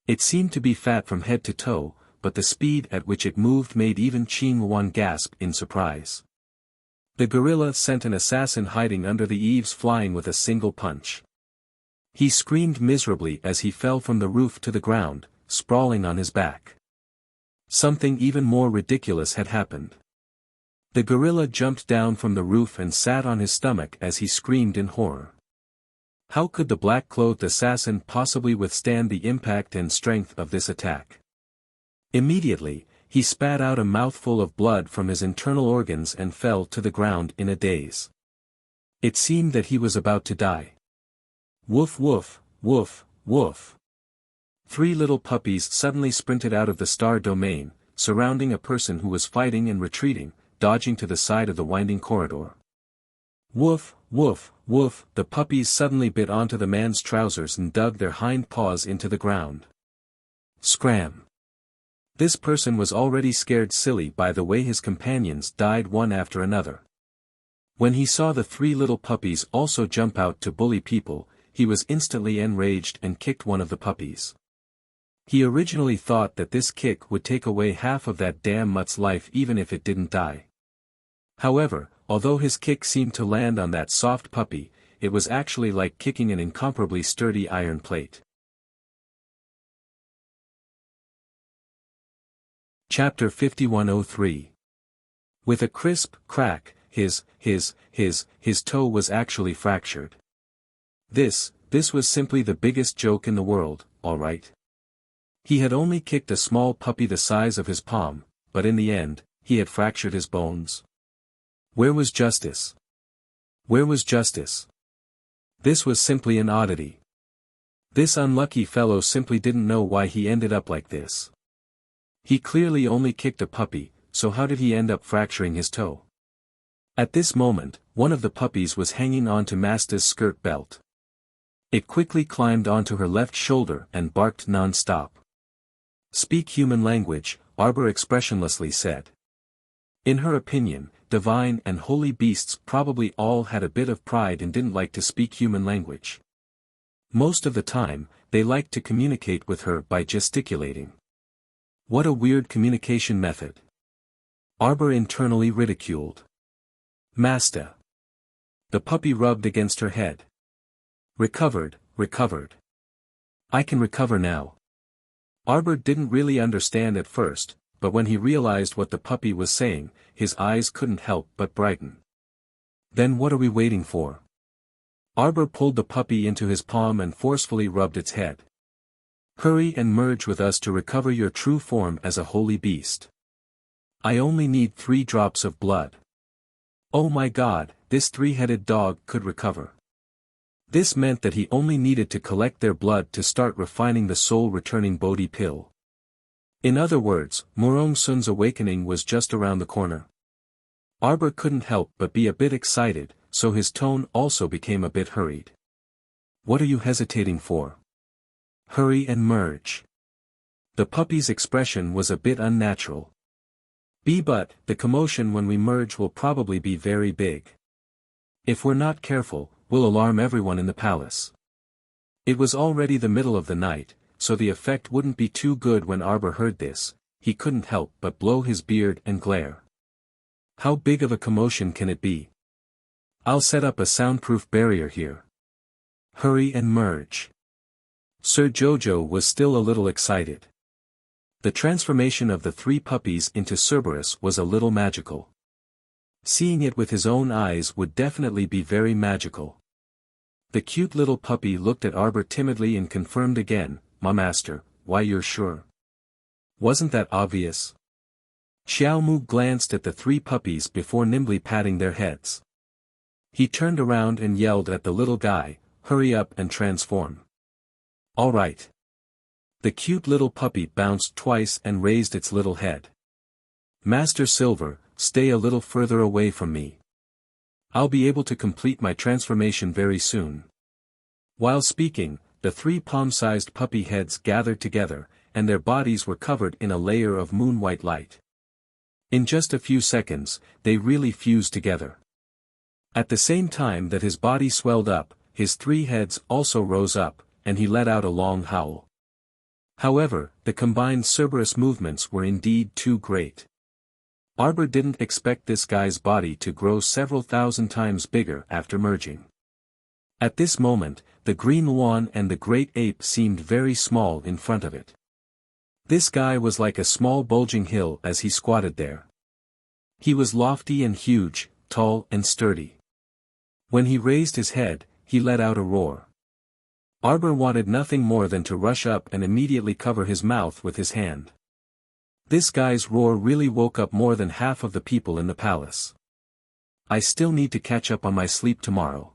It seemed to be fat from head to toe, but the speed at which it moved made even Qingyuan gasp in surprise. The gorilla sent an assassin hiding under the eaves flying with a single punch. He screamed miserably as he fell from the roof to the ground, sprawling on his back. Something even more ridiculous had happened. The gorilla jumped down from the roof and sat on his stomach as he screamed in horror. How could the black-clothed assassin possibly withstand the impact and strength of this attack? Immediately, he spat out a mouthful of blood from his internal organs and fell to the ground in a daze. It seemed that he was about to die. Woof woof, woof, woof. 3 little puppies suddenly sprinted out of the star domain, surrounding a person who was fighting and retreating, dodging to the side of the winding corridor. Woof, woof, woof, the puppies suddenly bit onto the man's trousers and dug their hind paws into the ground. Scram! This person was already scared silly by the way his companions died one after another. When he saw the 3 little puppies also jump out to bully people, he was instantly enraged and kicked one of the puppies. He originally thought that this kick would take away half of that damn mutt's life even if it didn't die. However, although his kick seemed to land on that soft puppy, it was actually like kicking an incomparably sturdy iron plate. Chapter 5103. With a crisp crack, his toe was actually fractured. This was simply the biggest joke in the world, alright. He had only kicked a small puppy the size of his palm, but in the end, he had fractured his bones. Where was justice? Where was justice? This was simply an oddity. This unlucky fellow simply didn't know why he ended up like this. He clearly only kicked a puppy, so how did he end up fracturing his toe? At this moment, one of the puppies was hanging onto Masta's skirt belt. It quickly climbed onto her left shoulder and barked non-stop. Speak human language, Arbor expressionlessly said. In her opinion, divine and holy beasts probably all had a bit of pride and didn't like to speak human language. Most of the time, they liked to communicate with her by gesticulating. What a weird communication method. Arbor internally ridiculed. Masta. The puppy rubbed against her head. Recovered. I can recover now. Arbor didn't really understand at first, but when he realized what the puppy was saying, his eyes couldn't help but brighten. Then what are we waiting for? Arbor pulled the puppy into his palm and forcefully rubbed its head. Hurry and merge with us to recover your true form as a holy beast. I only need 3 drops of blood. Oh my God, this 3-headed dog could recover. This meant that he only needed to collect their blood to start refining the soul-returning Bodhi pill. In other words, Murong Sun's awakening was just around the corner. Arbor couldn't help but be a bit excited, so his tone also became a bit hurried. What are you hesitating for? Hurry and merge. The puppy's expression was a bit unnatural. But, the commotion when we merge will probably be very big. If we're not careful, we'll alarm everyone in the palace. It was already the middle of the night, so the effect wouldn't be too good when Arbor heard this. He couldn't help but blow his beard and glare. How big of a commotion can it be? I'll set up a soundproof barrier here. Hurry and merge. Sir Jojo was still a little excited. The transformation of the three puppies into Cerberus was a little magical. Seeing it with his own eyes would definitely be very magical. The cute little puppy looked at Arbor timidly and confirmed again, "My master, why you're sure? Wasn't that obvious?" Xiao Mu glanced at the three puppies before nimbly patting their heads. He turned around and yelled at the little guy, "Hurry up and transform." "All right." The cute little puppy bounced twice and raised its little head. "Master Silver, stay a little further away from me. I'll be able to complete my transformation very soon." While speaking, the three palm-sized puppy heads gathered together, and their bodies were covered in a layer of moon-white light. In just a few seconds, they really fused together. At the same time that his body swelled up, his three heads also rose up, and he let out a long howl. However, the combined Cerberus movements were indeed too great. Arbor didn't expect this guy's body to grow several thousand times bigger after merging. At this moment, the green swan and the great ape seemed very small in front of it. This guy was like a small bulging hill as he squatted there. He was lofty and huge, tall and sturdy. When he raised his head, he let out a roar. Arbor wanted nothing more than to rush up and immediately cover his mouth with his hand. This guy's roar really woke up more than half of the people in the palace. I still need to catch up on my sleep tomorrow.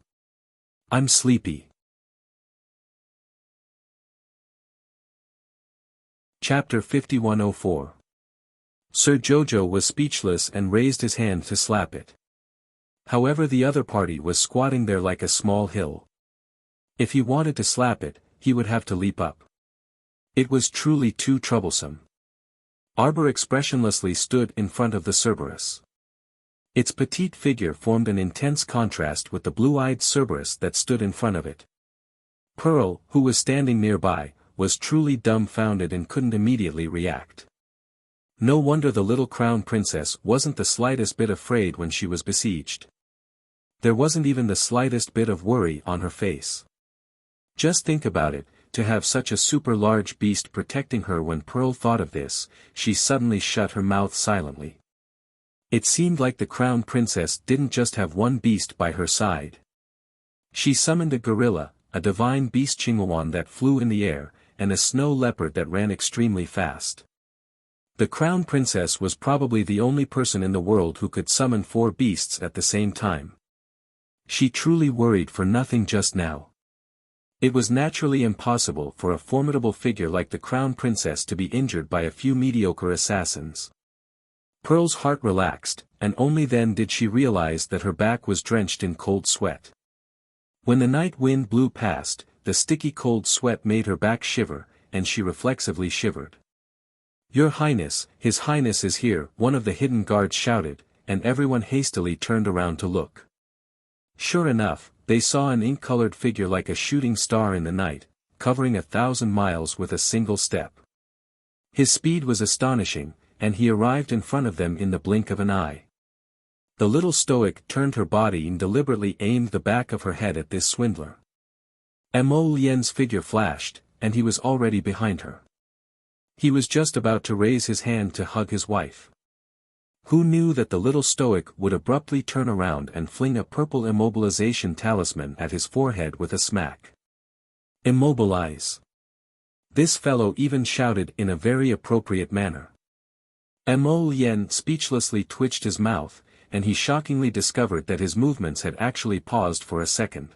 I'm sleepy. Chapter 5104. Sir Jojo was speechless and raised his hand to slap it. However, the other party was squatting there like a small hill. If he wanted to slap it, he would have to leap up. It was truly too troublesome. Arbor expressionlessly stood in front of the Cerberus. Its petite figure formed an intense contrast with the blue-eyed Cerberus that stood in front of it. Pearl, who was standing nearby, was truly dumbfounded and couldn't immediately react. No wonder the little crown princess wasn't the slightest bit afraid when she was besieged. There wasn't even the slightest bit of worry on her face. Just think about it, to have such a super large beast protecting her. When Pearl thought of this, she suddenly shut her mouth silently. It seemed like the crown princess didn't just have one beast by her side. She summoned a gorilla, a divine beast Chingwan that flew in the air, and a snow leopard that ran extremely fast. The crown princess was probably the only person in the world who could summon four beasts at the same time. She truly worried for nothing just now. It was naturally impossible for a formidable figure like the crown princess to be injured by a few mediocre assassins. Pearl's heart relaxed, and only then did she realize that her back was drenched in cold sweat. When the night wind blew past, the sticky cold sweat made her back shiver, and she reflexively shivered. "Your Highness, His Highness is here," one of the hidden guards shouted, and everyone hastily turned around to look. Sure enough, they saw an ink-colored figure like a shooting star in the night, covering 1,000 miles with a single step. His speed was astonishing, and he arrived in front of them in the blink of an eye. The little stoic turned her body and deliberately aimed the back of her head at this swindler. Mo Lian's figure flashed, and he was already behind her. He was just about to raise his hand to hug his wife. Who knew that the little stoic would abruptly turn around and fling a purple immobilization talisman at his forehead with a smack? Immobilize. This fellow even shouted in a very appropriate manner. Mo Lien speechlessly twitched his mouth, and he shockingly discovered that his movements had actually paused for a second.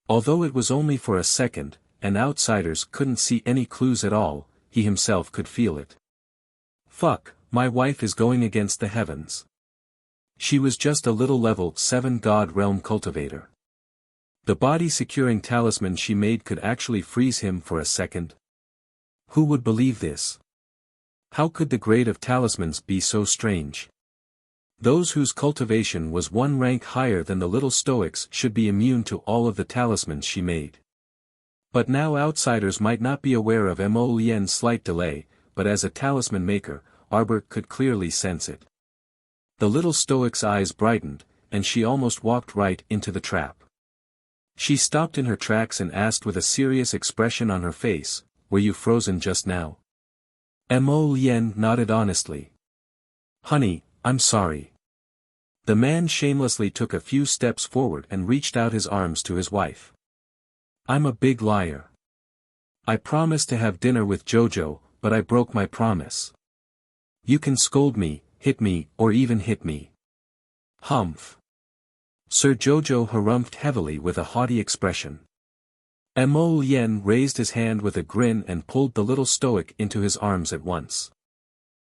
Although it was only for a second, and outsiders couldn't see any clues at all, he himself could feel it. Fuck, my wife is going against the heavens. She was just a little level 7 God Realm cultivator. The body-securing talisman she made could actually freeze him for a second. Who would believe this? How could the grade of talismans be so strange? Those whose cultivation was one rank higher than the little Stoics should be immune to all of the talismans she made. But now outsiders might not be aware of Mo Lien's slight delay, but as a talisman maker, Arbor could clearly sense it. The little Stoic's eyes brightened, and she almost walked right into the trap. She stopped in her tracks and asked with a serious expression on her face, "Were you frozen just now?" Mo Lien nodded honestly. "Honey, I'm sorry." The man shamelessly took a few steps forward and reached out his arms to his wife. "I'm a big liar. I promised to have dinner with Jojo, but I broke my promise. You can scold me, hit me, or even hit me." "Humph." Sir Jojo harumphed heavily with a haughty expression. Mo Lien raised his hand with a grin and pulled the little Stoic into his arms at once.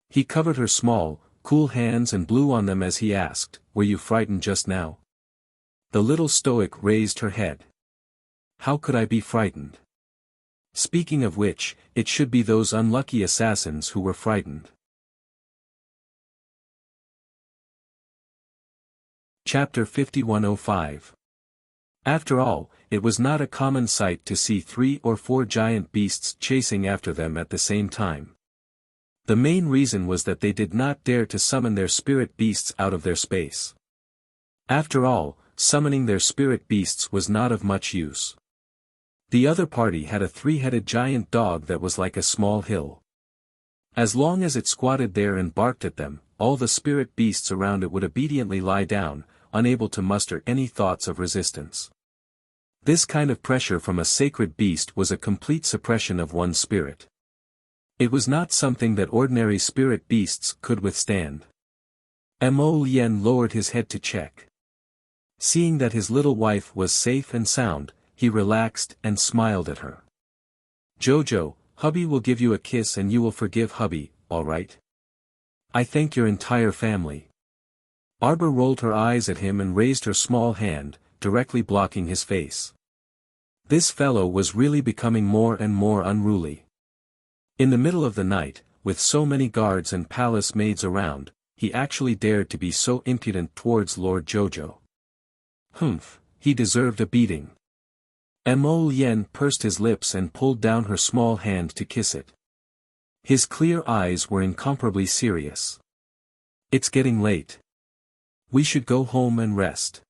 He covered her small, cool hands and blew on them as he asked, "Were you frightened just now?" The little Stoic raised her head. "How could I be frightened? Speaking of which, it should be those unlucky assassins who were frightened." Chapter 5105. After all, it was not a common sight to see 3 or 4 giant beasts chasing after them at the same time. The main reason was that they did not dare to summon their spirit beasts out of their space. After all, summoning their spirit beasts was not of much use. The other party had a 3-headed giant dog that was like a small hill. As long as it squatted there and barked at them, all the spirit beasts around it would obediently lie down, unable to muster any thoughts of resistance. This kind of pressure from a sacred beast was a complete suppression of one's spirit. It was not something that ordinary spirit beasts could withstand. Mo Lien lowered his head to check. Seeing that his little wife was safe and sound, he relaxed and smiled at her. "Jojo, hubby will give you a kiss and you will forgive hubby, all right? I thank your entire family." Arbor rolled her eyes at him and raised her small hand, directly blocking his face. This fellow was really becoming more and more unruly. In the middle of the night, with so many guards and palace maids around, he actually dared to be so impudent towards Lord Jojo. Humph, he deserved a beating. Mo Lien pursed his lips and pulled down her small hand to kiss it. His clear eyes were incomparably serious. "It's getting late. We should go home and rest.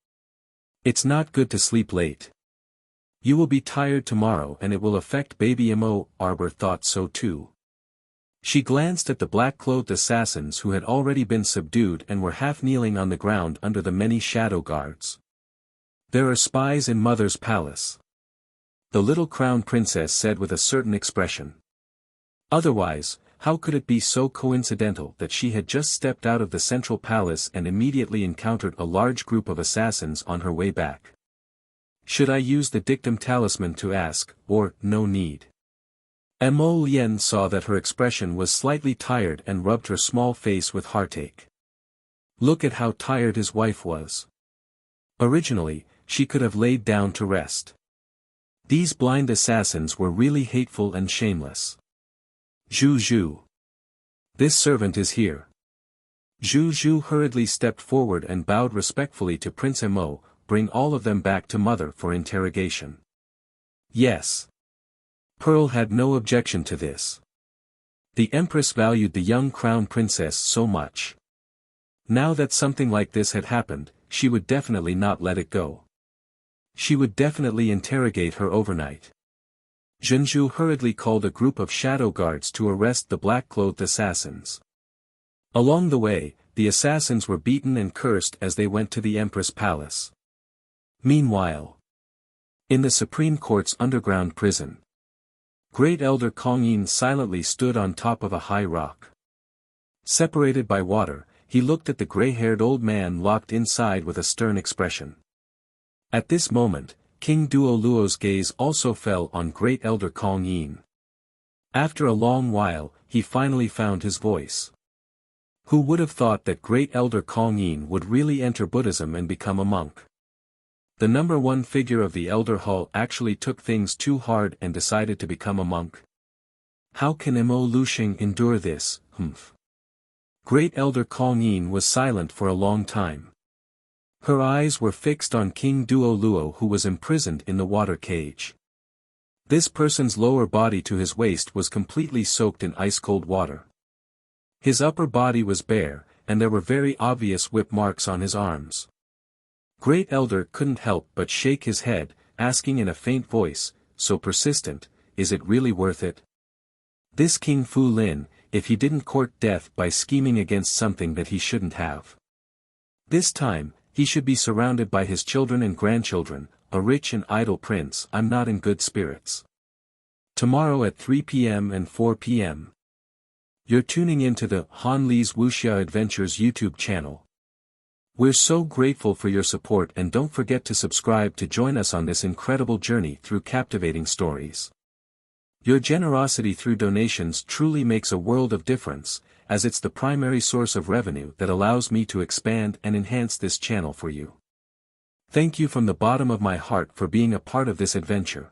It's not good to sleep late. You will be tired tomorrow and it will affect baby Mo." Arbor thought so too. She glanced at the black-clothed assassins who had already been subdued and were half kneeling on the ground under the many shadow guards. "There are spies in Mother's palace," the little crown princess said with a certain expression. Otherwise, how could it be so coincidental that she had just stepped out of the central palace and immediately encountered a large group of assassins on her way back? Should I use the dictum talisman to ask, or, no need? Mo Lien saw that her expression was slightly tired and rubbed her small face with heartache. Look at how tired his wife was. Originally, she could have laid down to rest. These blind assassins were really hateful and shameless. "Zhu Zhu. This servant is here." Zhu Zhu hurriedly stepped forward and bowed respectfully to Prince Mo. "Bring all of them back to Mother for interrogation." "Yes." Pearl had no objection to this. The Empress valued the young crown princess so much. Now that something like this had happened, she would definitely not let it go. She would definitely interrogate her overnight. Zhenju hurriedly called a group of shadow guards to arrest the black-clothed assassins. Along the way, the assassins were beaten and cursed as they went to the Empress Palace. Meanwhile, in the Supreme Court's underground prison, Great Elder Kongyin silently stood on top of a high rock. Separated by water, he looked at the gray-haired old man locked inside with a stern expression. At this moment, King Duo Luo's gaze also fell on Great Elder Kongyin. After a long while, he finally found his voice. Who would have thought that Great Elder Kongyin would really enter Buddhism and become a monk? The number one figure of the Elder Hall actually took things too hard and decided to become a monk. How can Mo Lushing endure this, humph? Great Elder Kong Yin was silent for a long time. Her eyes were fixed on King Duo Luo, who was imprisoned in the water cage. This person's lower body to his waist was completely soaked in ice-cold water. His upper body was bare, and there were very obvious whip marks on his arms. Great Elder couldn't help but shake his head, asking in a faint voice, so persistent, is it really worth it? This King Fu Lin, if he didn't court death by scheming against something that he shouldn't have. This time, he should be surrounded by his children and grandchildren, a rich and idle prince. I'm not in good spirits. Tomorrow at 3 p.m. and 4 p.m. You're tuning into the Han Li's Wuxia Adventures YouTube channel. We're so grateful for your support, and don't forget to subscribe to join us on this incredible journey through captivating stories. Your generosity through donations truly makes a world of difference, as it's the primary source of revenue that allows me to expand and enhance this channel for you. Thank you from the bottom of my heart for being a part of this adventure.